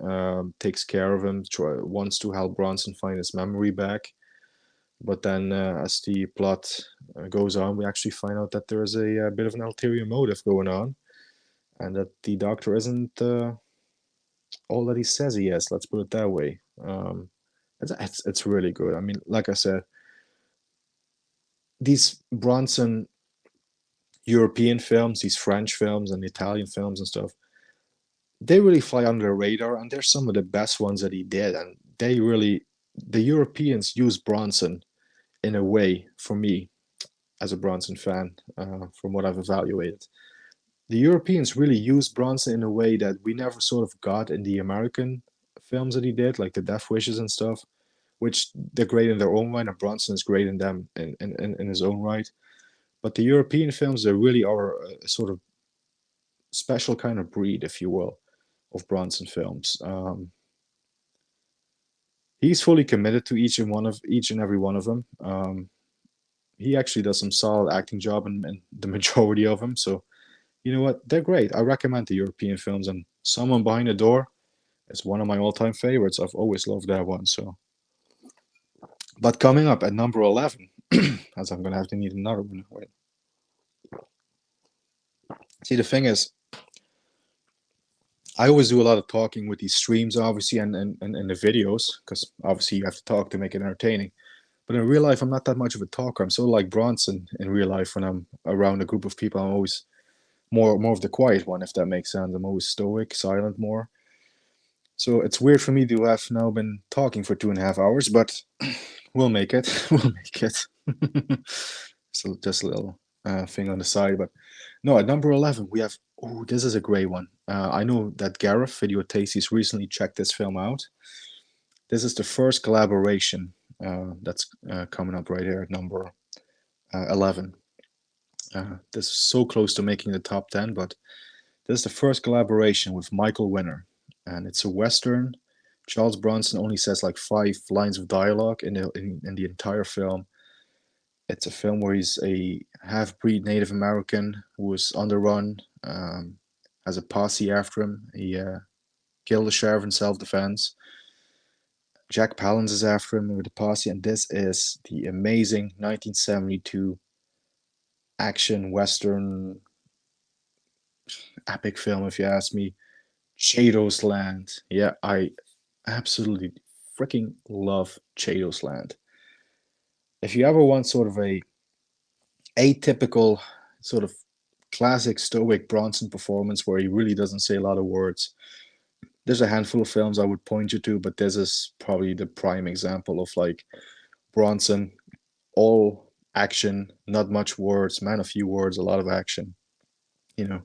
takes care of him, wants to help Bronson find his memory back. But then as the plot goes on, we actually find out that there is a bit of an ulterior motive going on, and that the doctor isn't all that he says he is. Let's put it that way. It's really good. I mean, like I said, these Bronson European films, these French films and Italian films and stuff, they really fly under the radar, and they're some of the best ones that he did. And the Europeans use Bronson in a way, for me, as a Bronson fan, from what I've evaluated. The Europeans really used Bronson in a way that we never sort of got in the American films that he did, like the Death Wishes and stuff, which they're great in their own right, and Bronson is great in them in his own right. But the European films, they really are a sort of special kind of breed, if you will, of Bronson films. He's fully committed to each and every one of them. He actually does some solid acting job in the majority of them. So, you know what? They're great. I recommend the European films, and Someone Behind the Door is one of my all-time favorites. I've always loved that one. So, but coming up at number 11, as I'm gonna have to need another one. Wait. See, the thing is, I always do a lot of talking with these streams, obviously, and the videos, because obviously you have to talk to make it entertaining. But in real life, I'm not that much of a talker. I'm sort of like Bronson in real life. When I'm around a group of people, I'm always more of the quiet one, if that makes sense. I'm always stoic, silent more. So it's weird for me to have now been talking for 2.5 hours, but we'll make it. We'll make it. So just a little thing on the side. But no, at number 11, we have, oh, this is a great one. I know that Gareth, Video Tasties, recently checked this film out. This is the first collaboration that's coming up right here at number 11. This is so close to making the top 10, but this is the first collaboration with Michael Winner, and it's a Western. Charles Bronson only says like 5 lines of dialogue in the entire film. It's a film where he's a half-breed Native American who was on the run, has a posse after him. He killed the sheriff in self-defense. Jack Palance is after him with the posse, and this is the amazing 1972 action Western epic film, if you ask me. Chado's Land. Yeah, I absolutely freaking love Chado's Land. If you ever want sort of a atypical sort of classic stoic Bronson performance where he really doesn't say a lot of words, there's a handful of films I would point you to, but this is probably the prime example of like Bronson, all action, not much words, man, a few words, a lot of action. You know,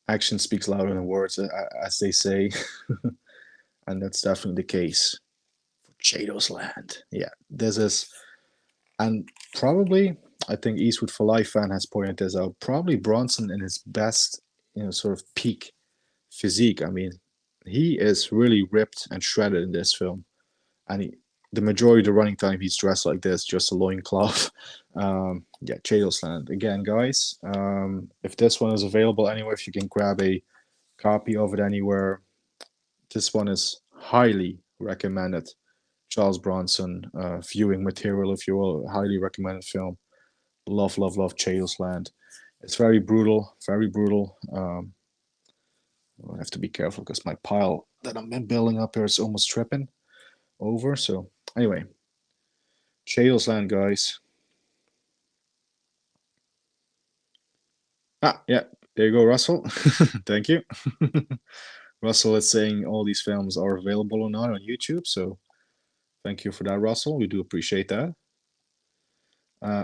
action speaks louder than words, as they say. And that's definitely the case for Chado's Land. Yeah, this is, and probably, I think Eastwood for Life fan has pointed this out, probably Bronson in his best, sort of peak physique. I mean, he is really ripped and shredded in this film. And the majority of the running time, he's dressed like this, just a loincloth. Yeah, Chado's Land. Again, guys, if this one is available anywhere, if you can grab a copy of it anywhere, this one is highly recommended. Charles Bronson viewing material, if you will, highly recommended film. Love, love, love Chado's Land. It's very brutal, very brutal. I have to be careful because my pile that I've been building up here is almost tripping over. So anyway, Chado's Land, guys. Yeah, there you go, Russell. Thank you. Russell is saying all these films are available or not on YouTube, so thank you for that, Russell. We do appreciate that.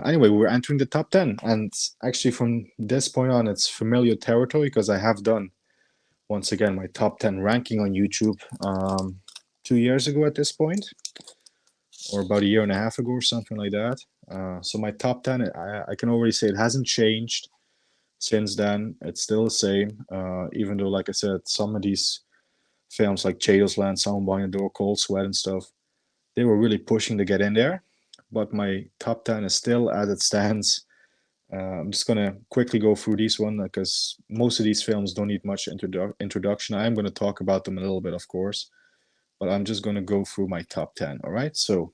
Anyway, we're entering the top 10, and actually from this point on, it's familiar territory because I have done, once again, my top 10 ranking on YouTube 2 years ago at this point, or about a year and a half ago or something like that. So my top 10, I can already say it hasn't changed since then. It's still the same, even though, like I said, some of these films like Chado's Land, Someone Behind the Door, Cold Sweat and stuff, they were really pushing to get in there. But my top 10 is still as it stands. I'm just going to quickly go through these one because most of these films don't need much introduction. I am going to talk about them a little bit, of course, but I'm just going to go through my top 10. All right. So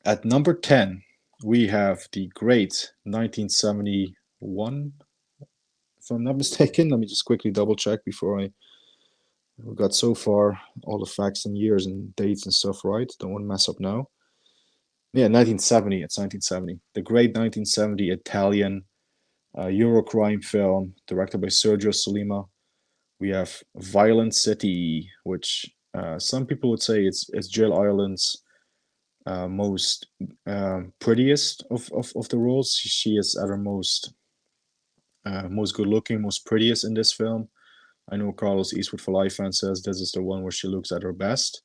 at number 10, we have the great 1971, if I'm not mistaken. Let me just quickly double check before we got so far all the facts and years and dates and stuff right. Don't want to mess up now. Yeah, 1970. It's 1970. The great 1970 Italian Eurocrime film directed by Sergio Solima. We have Violent City, which some people would say it's Jill Ireland's most prettiest of the roles. She is at her most good looking, most prettiest in this film. I know Carlos Eastwood for Life fan says this is the one where she looks at her best.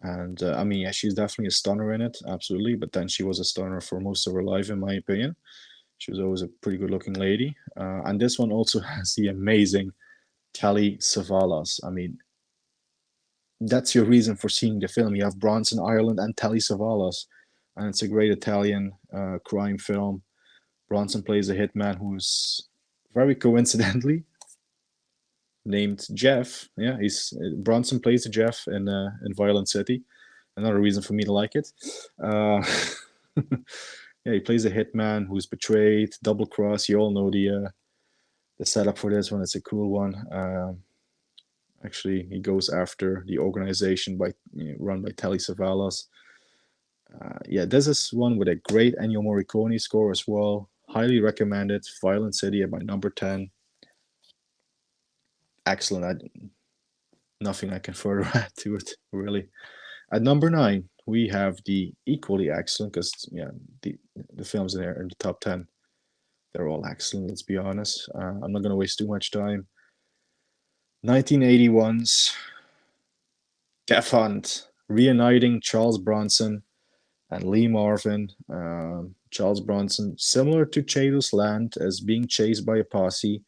And I mean, yeah, she's definitely a stunner in it, absolutely. But then she was a stunner for most of her life, in my opinion. She was always a pretty good looking lady. And this one also has the amazing Telly Savalas. I mean, that's your reason for seeing the film. You have Bronson, Ireland, and Telly Savalas. And it's a great Italian crime film. Bronson plays a hitman who's very coincidentally named Jeff. Yeah, he's Bronson plays Jeff in Violent City. Another reason for me to like it. Yeah, he plays a hitman who's betrayed, double cross. You all know the setup for this one. It's a cool one. Actually, he goes after the organization run by Telly Savalas. Yeah, this is one with a great Ennio Morricone score as well. Highly recommended. Violent City at my number 10. Excellent. Nothing I can further add to it, really. At number 9, we have the equally excellent, because yeah, the films in there in the top 10, they're all excellent. Let's be honest. I'm not going to waste too much time. 1981's Death Hunt, reuniting Charles Bronson and Lee Marvin. Charles Bronson, similar to Chato's Land, is being chased by a posse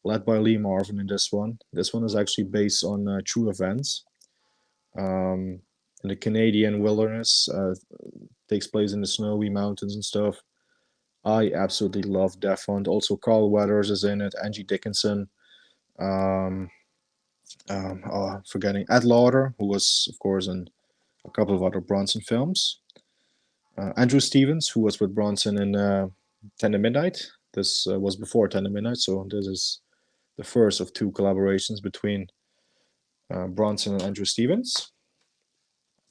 led by Lee Marvin in this one. This one is actually based on true events. In the Canadian wilderness, takes place in the snowy mountains and stuff. I absolutely love Death Hunt. Also, Carl Weathers is in it. Angie Dickinson. Forgetting Ed Lauder, who was, of course, in a couple of other Bronson films. Andrew Stevens, who was with Bronson in 10 to Midnight. This was before 10 to Midnight, so this is the first of 2 collaborations between Bronson and Andrew Stevens.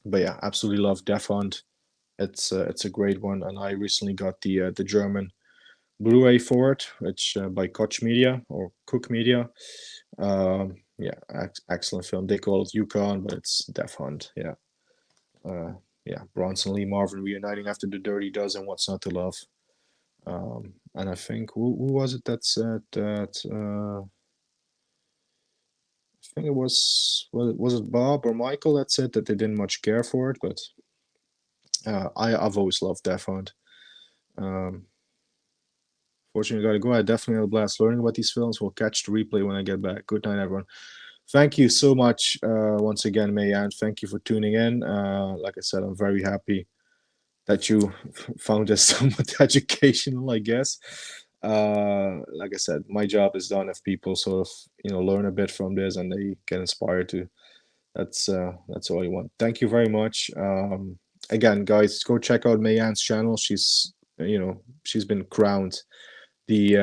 But yeah, absolutely love Death Hunt. It's a great one, and I recently got the German Blu-ray for it, which by Koch Media or Cook Media. Yeah, excellent film. They call it Yukon, but it's Death Hunt. Yeah, yeah. Bronson, Lee Marvin reuniting after The Dirty Dozen. What's not to love? And I think who was it that said that? I think it was it Bob or Michael that said that they didn't much care for it, but I've always loved Death Hunt. Fortunately, I gotta go. I definitely had a blast learning about these films. We'll catch the replay when I get back. Good night, everyone. Thank you so much once again, Mayan. Thank you for tuning in. Like I said, I'm very happy that you found this somewhat educational, I guess. Like I said, my job is done if people sort of learn a bit from this and they get inspired to. That's all you want. Thank you very much. Again, guys, go check out Mayan's channel. She's been crowned the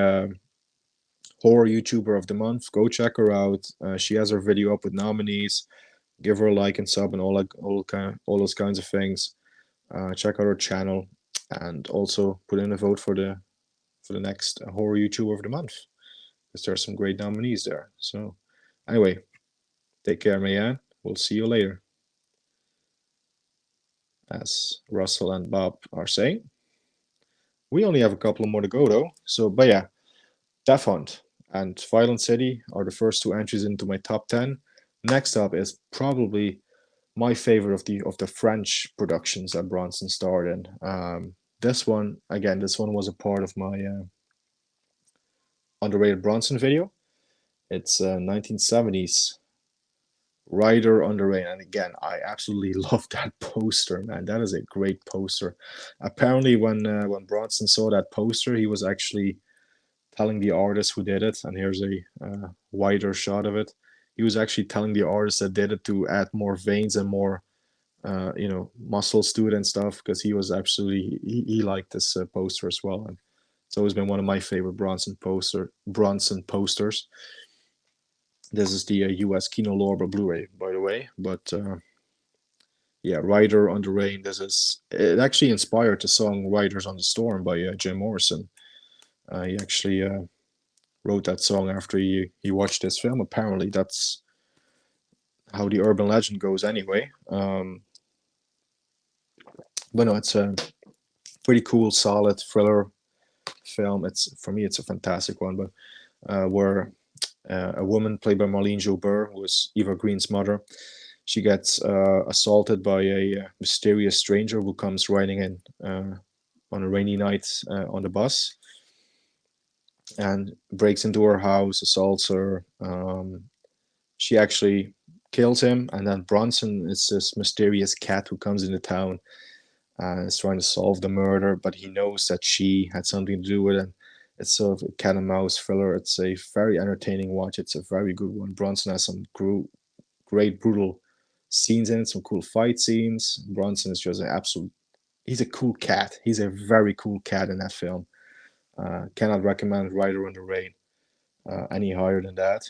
horror YouTuber of the month. Go check her out. She has her video up with nominees. Give her a like and sub and all those kinds of things. Check out her channel and also put in a vote for the next horror YouTuber of the month, because there are some great nominees there. So anyway, take care, Mayan. We'll see you later. As Russell and Bob are saying. We only have a couple more to go though. So, but yeah, Death Hunt and Violent City are the first 2 entries into my top 10. Next up is probably my favorite of the French productions that Bronson starred in. This one was a part of my underrated Bronson video. It's 1970s Rider on the Rain, and again, I absolutely love that poster, man. That is a great poster. Apparently, when Bronson saw that poster, he was actually telling the artist who did it, and here's a wider shot of it. He was actually telling the artist that did it to add more veins and more, muscles to it and stuff, because he was absolutely he liked this poster as well, and it's always been one of my favorite Bronson posters. This is the US Kino Lorber Blu-ray, by the way, but yeah, Rider on the Rain. It actually inspired the song Riders on the Storm by Jim Morrison. He actually wrote that song after he watched this film. Apparently, that's how the urban legend goes anyway. But no, it's a pretty cool, solid thriller film. For me, it's a fantastic one. But where a woman played by Marlene Jobert, who was Eva Green's mother, she gets assaulted by a mysterious stranger who comes riding in on a rainy night on the bus and breaks into her house, assaults her. She actually kills him, and then Bronson is this mysterious cat who comes into town and is trying to solve the murder, but he knows that she had something to do with it. It's sort of a cat and mouse thriller. It's a very entertaining watch. It's a very good one. Bronson has some great brutal scenes in it, some cool fight scenes. Bronson is just an absolute. He's a cool cat. He's a very cool cat in that film. Cannot recommend Rider on the Rain any higher than that.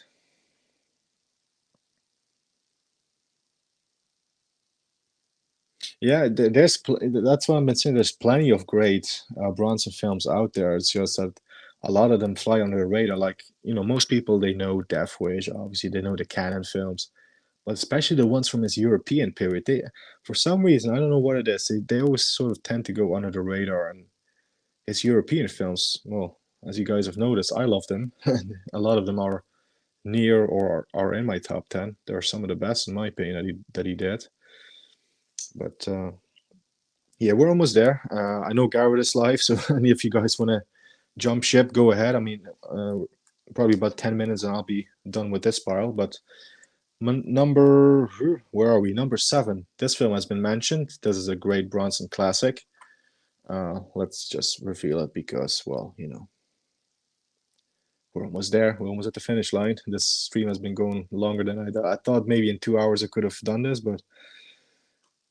Yeah, that's what I've been saying. There's plenty of great Bronson films out there. It's just that a lot of them fly under the radar. Like, most people, they know Death Wish. Obviously, they know the Cannon films, but especially the ones from his European period. For some reason, I don't know what it is. They always sort of tend to go under the radar. And his European films, well, as you guys have noticed, I love them. A lot of them are near or are in my top 10. They're some of the best, in my opinion, that he did. But yeah, we're almost there. I know Garrett is live, so if you guys want to jump ship, go ahead. I mean, probably about 10 minutes and I'll be done with this spiral. But where are we? Number 7. This film has been mentioned. This is a great Bronson classic. Let's just reveal it because, well, we're almost there. We're almost at the finish line. This stream has been going longer than I thought. Maybe in 2 hours I could have done this, but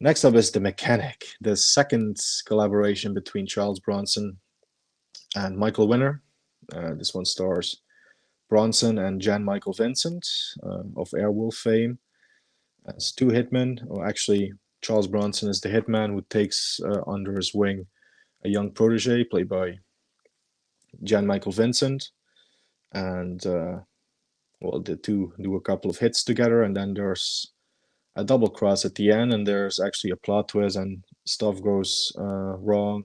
next up is The Mechanic, the second collaboration between Charles Bronson and Michael Winner. This one stars Bronson and Jan Michael Vincent of Airwolf fame as two hitmen. Or actually, Charles Bronson is the hitman who takes under his wing a young protege played by Jan Michael Vincent. And, well, the two do a couple of hits together, and then there's a double cross at the end, and there's actually a plot twist, and stuff goes wrong.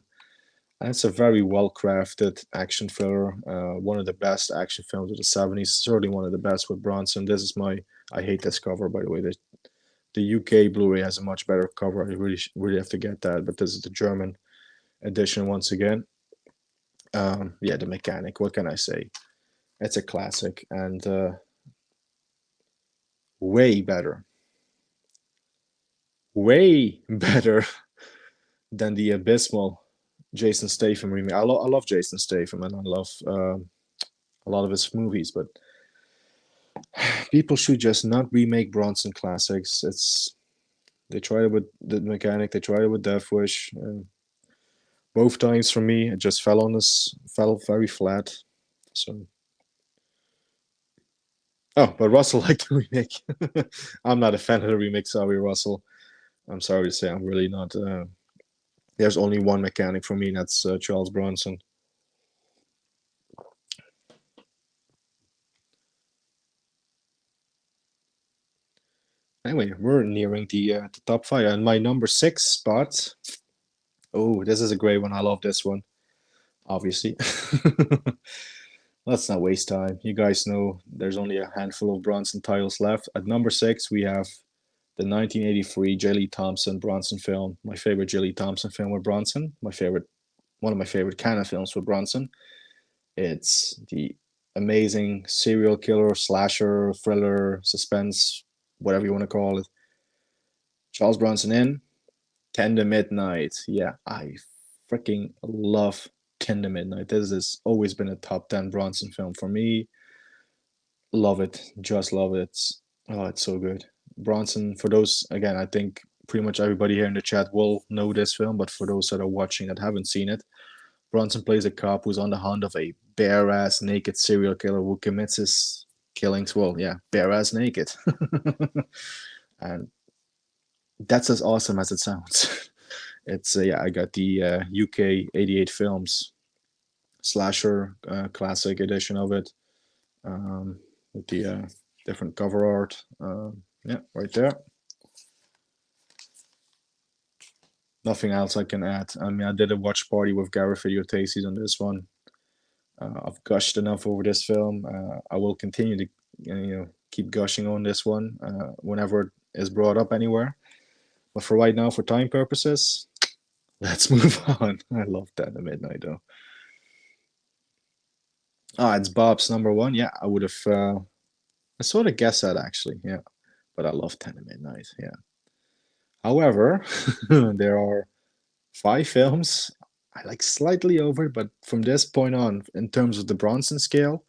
And it's a very well crafted action thriller, one of the best action films of the 70s, certainly one of the best with Bronson. This is I hate this cover, by the way. The UK Blu-ray has a much better cover. I really have to get that, but this is the German edition once again. Yeah, The Mechanic, what can I say? It's a classic, and way better than the abysmal Jason Statham remake. I love Jason Statham, and I love a lot of his movies, but people should just not remake Bronson classics. They tried it with The Mechanic, they tried it with Death Wish. Both times for me, it just fell very flat. So. Oh, but Russell liked the remake. I'm not a fan of the remake. Sorry, Russell. I'm sorry to say, I'm really not. There's only one mechanic for me, and that's Charles Bronson. Anyway, we're nearing the top 5, and my number 6 spot. Oh, this is a great one. I love this one, obviously. Let's not waste time. You guys know there's only a handful of Bronson titles left. At number 6, we have the 1983 J. Lee Thompson Bronson film. My favorite J. Lee Thompson film with Bronson. One of my favorite Cannon films with Bronson. It's the amazing serial killer, slasher, thriller, suspense, whatever you want to call it. Charles Bronson in 10 to Midnight. Yeah, I freaking love 10 to Midnight. This has always been a top 10 Bronson film for me. Love it. Just love it. It's so good. Bronson, for those, again, I think pretty much everybody here in the chat will know this film, but for those that are watching that haven't seen it, Bronson plays a cop who's on the hunt of a bare-ass naked serial killer who commits his killings, well, yeah, bare-ass naked. And that's as awesome as it sounds. It's yeah, I got the UK 88 Films slasher classic edition of it, with the different cover art. Yeah, right there. Nothing else I can add. I mean, I did a watch party with Gareth Videotases on this one. I've gushed enough over this film. I will continue to, keep gushing on this one whenever it is brought up anywhere. But for right now, for time purposes, let's move on. I love Dead at Midnight, though. Ah, it's Bob's number one. Yeah, I would have. I sort of guessed that actually. Yeah, but I love 10 at Midnight. Yeah. However, there are 5 films I like slightly over, but from this point on, in terms of the Bronson scale,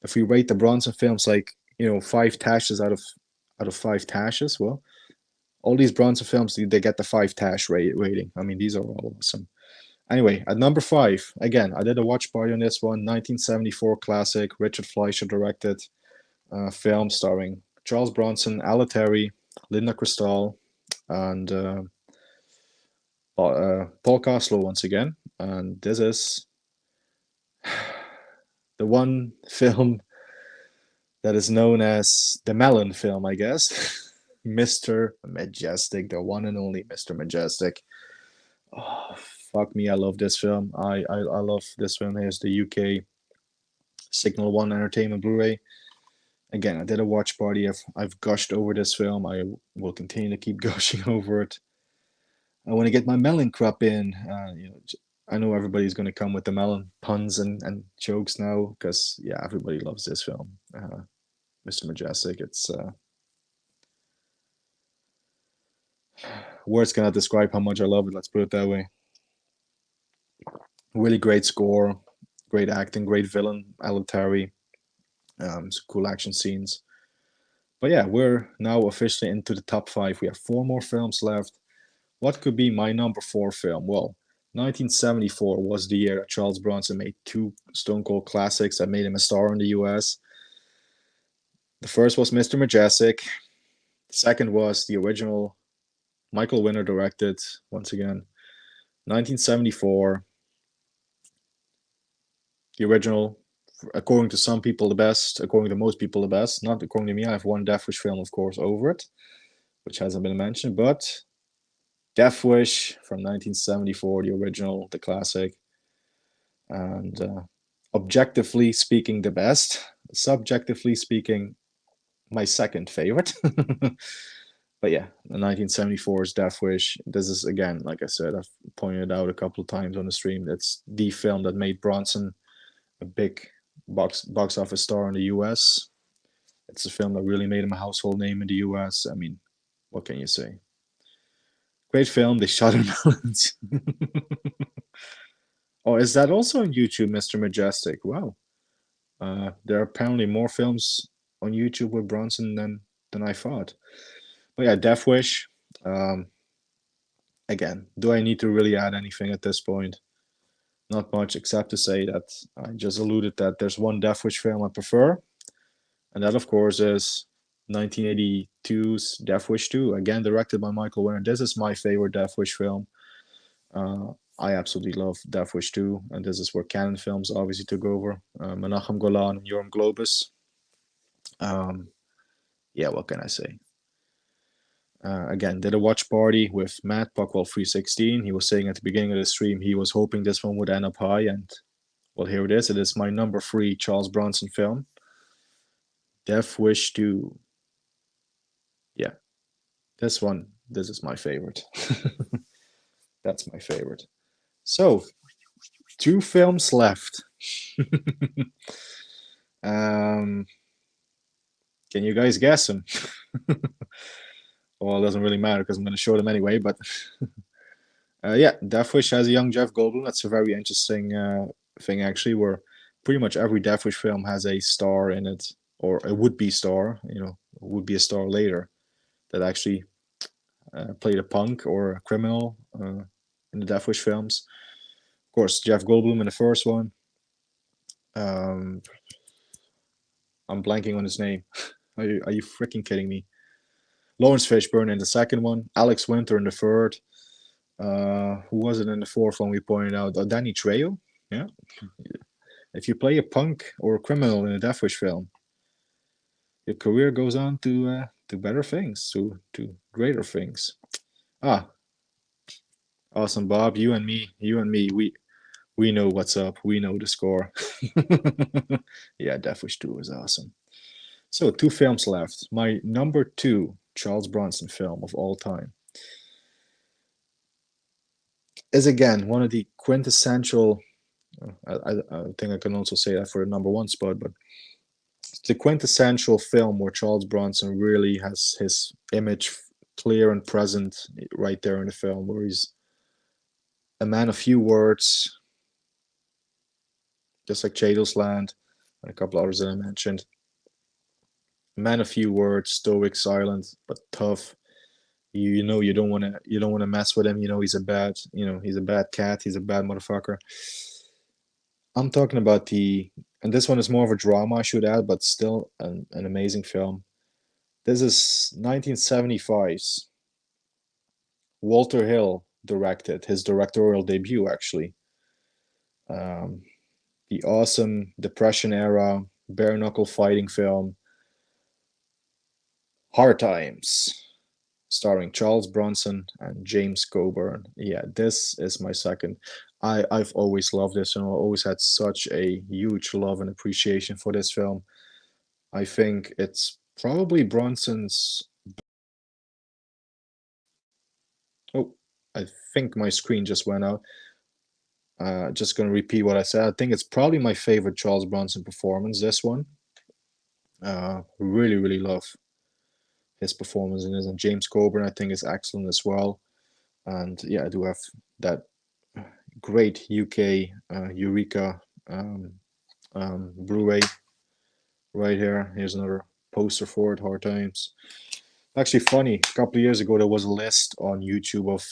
if we rate the Bronson films like 5 tashes out of 5 tashes, well, all these Bronson films they get the 5 tash rating. I mean, these are all awesome. Anyway, at number 5, again, I did a watch party on this one. 1974 classic, Richard Fleischer directed film starring Charles Bronson, Ala Terry, Linda Cristal, and Paul Coslow once again. And this is the one film that is known as the Melon film, I guess. Mr. Majestic, the one and only Mr. Majestic. Oh, fuck me, I love this film. I love this film. Here's the UK Signal One Entertainment Blu-ray. Again, I did a watch party. I've gushed over this film. I will continue to keep gushing over it. I want to get my melon crop in. I know everybody's going to come with the melon puns and jokes now because yeah, everybody loves this film, Mr. Majestic. It's words cannot describe how much I love it. Let's put it that way. Really great score, great acting, great villain, Alan Terry. Some cool action scenes. But yeah, we're now officially into the top 5. We have 4 more films left. What could be my number 4 film? Well, 1974 was the year that Charles Bronson made 2 Stone Cold classics that made him a star in the US. The first was Mr. Majestic. The second was the original Michael Winner directed, once again, 1974. The original, according to some people, the best. According to most people, the best. Not according to me. I have one Death Wish film, of course, over it, which hasn't been mentioned. But Death Wish from 1974, the original, the classic. And objectively speaking, the best. Subjectively speaking, my second favorite. But yeah, the 1974's Death Wish. This is, again, like I said, I've pointed out a couple of times on the stream. It's the film that made Bronson a big box office star in the US. It's a film that really made him a household name in the US. I mean, what can you say? Great film. They shot in mountains. Oh, is that also on YouTube, Mr. Majestic? Wow. There are apparently more films on YouTube with Bronson than I thought. But yeah, Death Wish. Again, do I need to really add anything at this point? Not much, except to say that I just alluded that there's one Death Wish film I prefer. And that, of course, is 1982's Death Wish 2, again directed by Michael Winner. This is my favorite Death Wish film. I absolutely love Death Wish 2, and this is where Canon Films obviously took over. Menachem Golan and Yoram Globus. Yeah, what can I say? Again, did a watch party with Matt Buckwell316. He was saying at the beginning of the stream he was hoping this one would end up high, and well, here it is. It is my number 3 Charles Bronson film, Death Wish 2. Yeah, this is my favorite. That's my favorite. So, 2 films left. Can you guys guess them? Well, it doesn't really matter because I'm going to show them anyway, but yeah, Death Wish has a young Jeff Goldblum. That's a very interesting thing, actually, where pretty much every Death Wish film has a star in it, or a would-be star, would be a star later, that actually played a punk or a criminal in the Death Wish films. Of course, Jeff Goldblum in the first one. I'm blanking on his name. Are you freaking kidding me? Lawrence Fishburne in the second one, Alex Winter in the third. Who was it in the fourth one we pointed out? Danny Trejo. Yeah. If you play a punk or a criminal in a Death Wish film, your career goes on to better things, to greater things. Ah, awesome, Bob. You and me, we know what's up. We know the score. Yeah, Death Wish 2 was awesome. So 2 films left. My number 2 Charles Bronson film of all time is again one of the quintessential. I think I can also say that for the number 1 spot, but the quintessential film where Charles Bronson really has his image clear and present right there in the film, where he's a man of few words, just like Chadle's Land and a couple others that I mentioned. A man of few words, stoic, silent, but tough. You know you don't want to mess with him. You know he's a bad cat. He's a bad motherfucker. I'm talking about and this one is more of a drama, I should add, but still an amazing film. This is 1975's Walter Hill directed, his directorial debut, actually. The awesome Depression era bare knuckle fighting film, Hard Times, starring Charles Bronson and James Coburn. Yeah, this is my second. I've always loved this film. I always had such a huge love and appreciation for this film. I think it's probably Bronson's. Oh, I think my screen just went out. Just going to repeat what I said. I think it's probably my favorite Charles Bronson performance, this one. Really, really love his performance in this. And James Coburn, I think, is excellent as well. And yeah, I do have that great UK Eureka Blu-ray right here. Here's another poster for it, Hard Times. Actually funny, a couple of years ago there was a list on YouTube of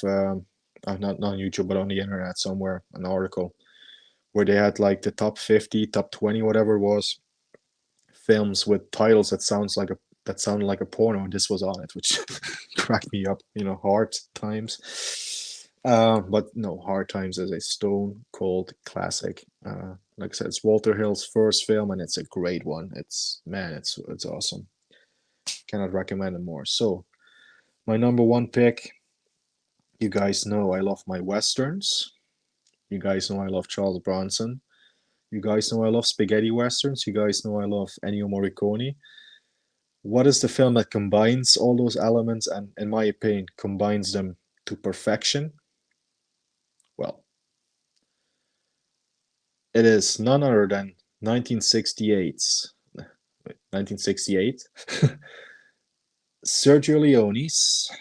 not on YouTube but on the internet somewhere, an article where they had like the top 50, top 20, whatever it was, films with titles that sounded like a porno, and this was on it, which cracked me up. Hard Times. But no, Hard Times is a stone cold classic. Like I said, it's Walter Hill's first film, and it's a great one. It's awesome. Cannot recommend it more. So, my number 1 pick. You guys know I love my westerns. You guys know I love Charles Bronson. You guys know I love spaghetti westerns. You guys know I love Ennio Morricone. What is the film that combines all those elements and, in my opinion, combines them to perfection? Well, it is none other than 1968's 1968 Sergio Leone's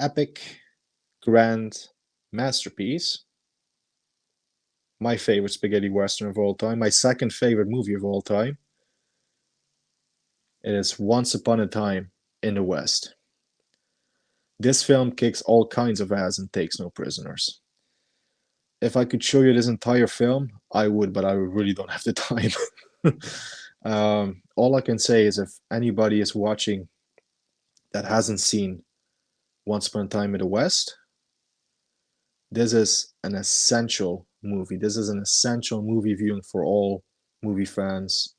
epic grand masterpiece, my favorite spaghetti western of all time, my second favorite movie of all time. It is Once Upon a Time in the West. This film kicks all kinds of ass and takes no prisoners. If I could show you this entire film, I would, but I really don't have the time. All I can say is if anybody is watching that hasn't seen Once Upon a Time in the West, this is an essential movie. This is an essential movie viewing for all movie fans,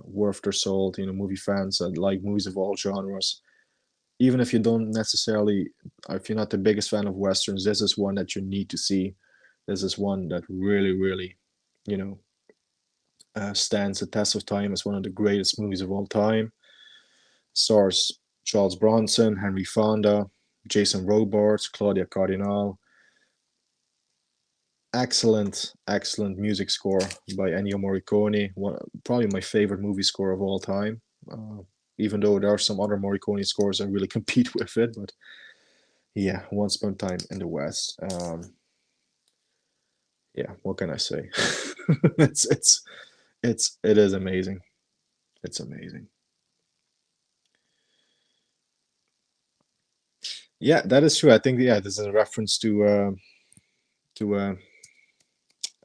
worth their salt. Movie fans that like movies of all genres. Even if you don't necessarily, if you're not the biggest fan of westerns, this is one that you need to see. This is one that really, really, stands the test of time as one of the greatest movies of all time. Stars Charles Bronson, Henry Fonda, Jason Robards, Claudia Cardinal. Excellent music score by Ennio Morricone. Probably my favorite movie score of all time. Even though there are some other Morricone scores that really compete with it, but yeah, Once Upon a Time in the West. Yeah, what can I say? It is amazing. It's amazing. Yeah, that is true. I think this is a reference to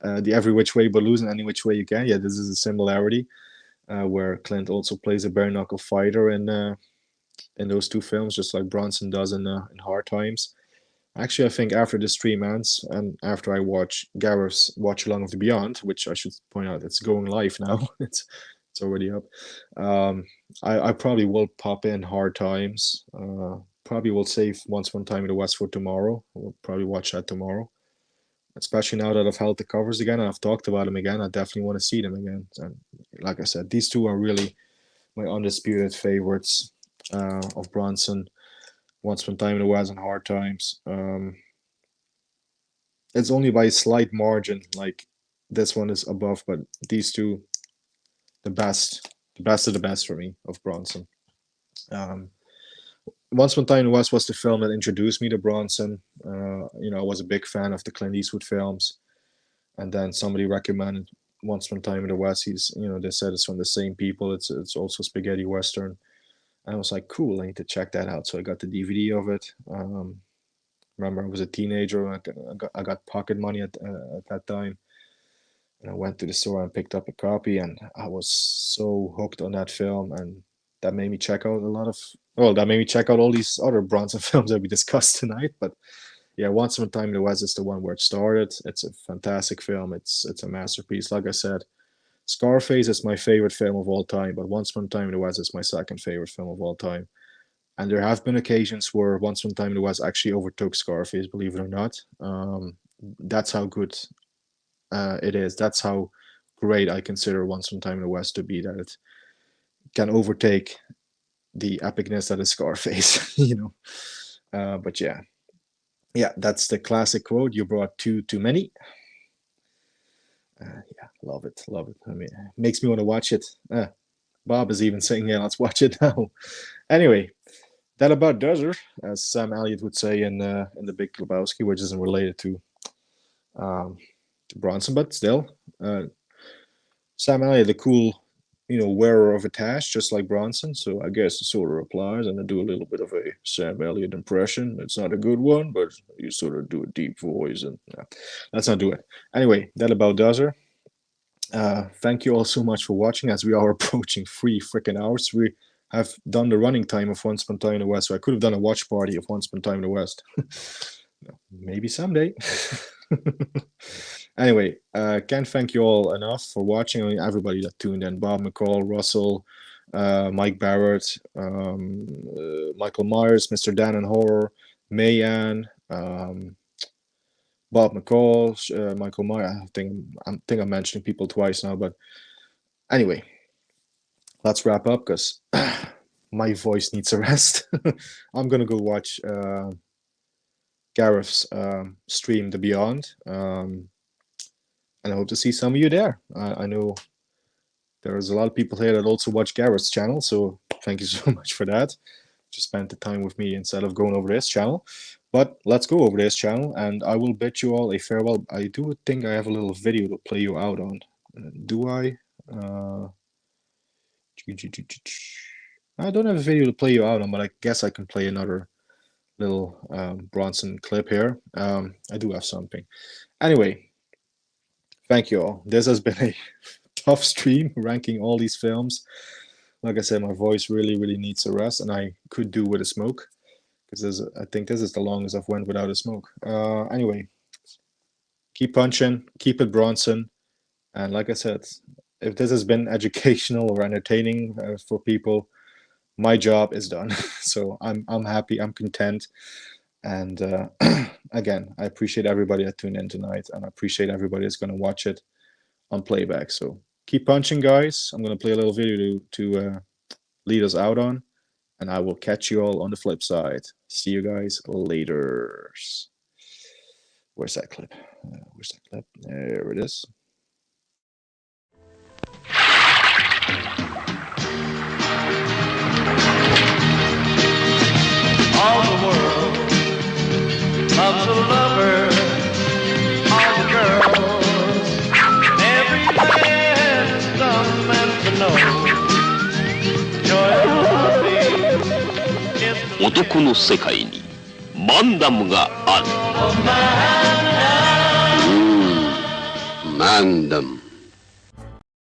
the Every Which Way But Loose and Any Which Way You Can. Yeah, this is a similarity where Clint also plays a bare knuckle fighter in in those two films, just like Bronson does in Hard Times. Actually, I think after the stream ends and after I watch Gareth's Watch Along of the Beyond, which I should point out it's going live now, it's already up. I probably will pop in Hard Times. Probably will save Once Upon a Time in the West for tomorrow. We'll probably watch that tomorrow. Especially now that I've held the covers again and I've talked about them again, I definitely want to see them again. And like I said, these two are really my undisputed favorites of Bronson. Once Upon a Time in the West and Hard Times. It's only by a slight margin. Like this one is above, but these two, the best of the best for me of Bronson. Once Upon a Time in the West was the film that introduced me to Bronson. I was a big fan of the Clint Eastwood films, and then somebody recommended Once Upon a Time in the West. They said it's from the same people. It's also spaghetti western. And I was like, cool, I need to check that out. So I got the DVD of it. Remember, I was a teenager. I got pocket money at that time. And I went to the store and picked up a copy. And I was so hooked on that film. And that made me check out all these other Bronson films that we discussed tonight. But yeah, Once Upon a Time in the West is the one where it started. It's a fantastic film. It's a masterpiece. Like I said, Scarface is my favorite film of all time, but Once Upon a Time in the West is my second favorite film of all time. And there have been occasions where Once Upon a Time in the West actually overtook Scarface, believe it or not. That's how good it is. That's how great I consider Once Upon a Time in the West to be, that it can overtake the epicness that is Scarface, But yeah, that's the classic quote. You brought two too many. Yeah, love it. I mean, it makes me want to watch it. Bob is even saying, yeah, let's watch it now. Anyway, that about does it, as Sam Elliott would say in The Big Lebowski, which isn't related to Bronson, but still. Sam Elliott, the cool, wearer of a tash, just like Bronson. So I guess it sort of applies, and I do a little bit of a Sam Elliott impression. It's not a good one, but you sort of do a deep voice, and let's not do it. Anyway, that about does it. Thank you all so much for watching, as we are approaching 3 freaking hours. We have done the running time of Once Upon a Time in the West, so I could have done a watch party of Once Upon a Time in the West. Maybe someday. Anyway, can't thank you all enough for watching. I mean, everybody that tuned in: Bob McCall, Russell, Mike Barrett, Michael Myers, Mr. Dan and Horror, Mayan, Bob McCall, Michael Myers. I think I'm mentioning people twice now, but anyway, let's wrap up because my voice needs a rest. I'm gonna go watch Gareth's stream, The Beyond. And I hope to see some of you there. I know there's a lot of people here that also watch Gareth's channel, so thank you so much for that. Just spend the time with me instead of going over this channel. But let's go over this channel, and I will bid you all a farewell. I do think I have a little video to play you out on. Do I? I don't have a video to play you out on, but I guess I can play another little Bronson clip here. I do have something. Anyway. Thank you all. This has been a tough stream, ranking all these films. Like I said, my voice really needs a rest, and I could do with a smoke, because I think this is the longest I've went without a smoke. Anyway, keep punching, keep it Bronson, and like I said, if this has been educational or entertaining for people, my job is done. So I'm happy, I'm content. And again, I appreciate everybody that tuned in tonight, and I appreciate everybody that's going to watch it on playback. So keep punching, guys. I'm going to play a little video to lead us out on, and I will catch you all on the flip side. See you guys later. Where's that clip? There it is. All the world loves a lover, all the girls, every man's dumb and to know. Joy of loving is the 男の世界にマンダムがある。man. マンダム。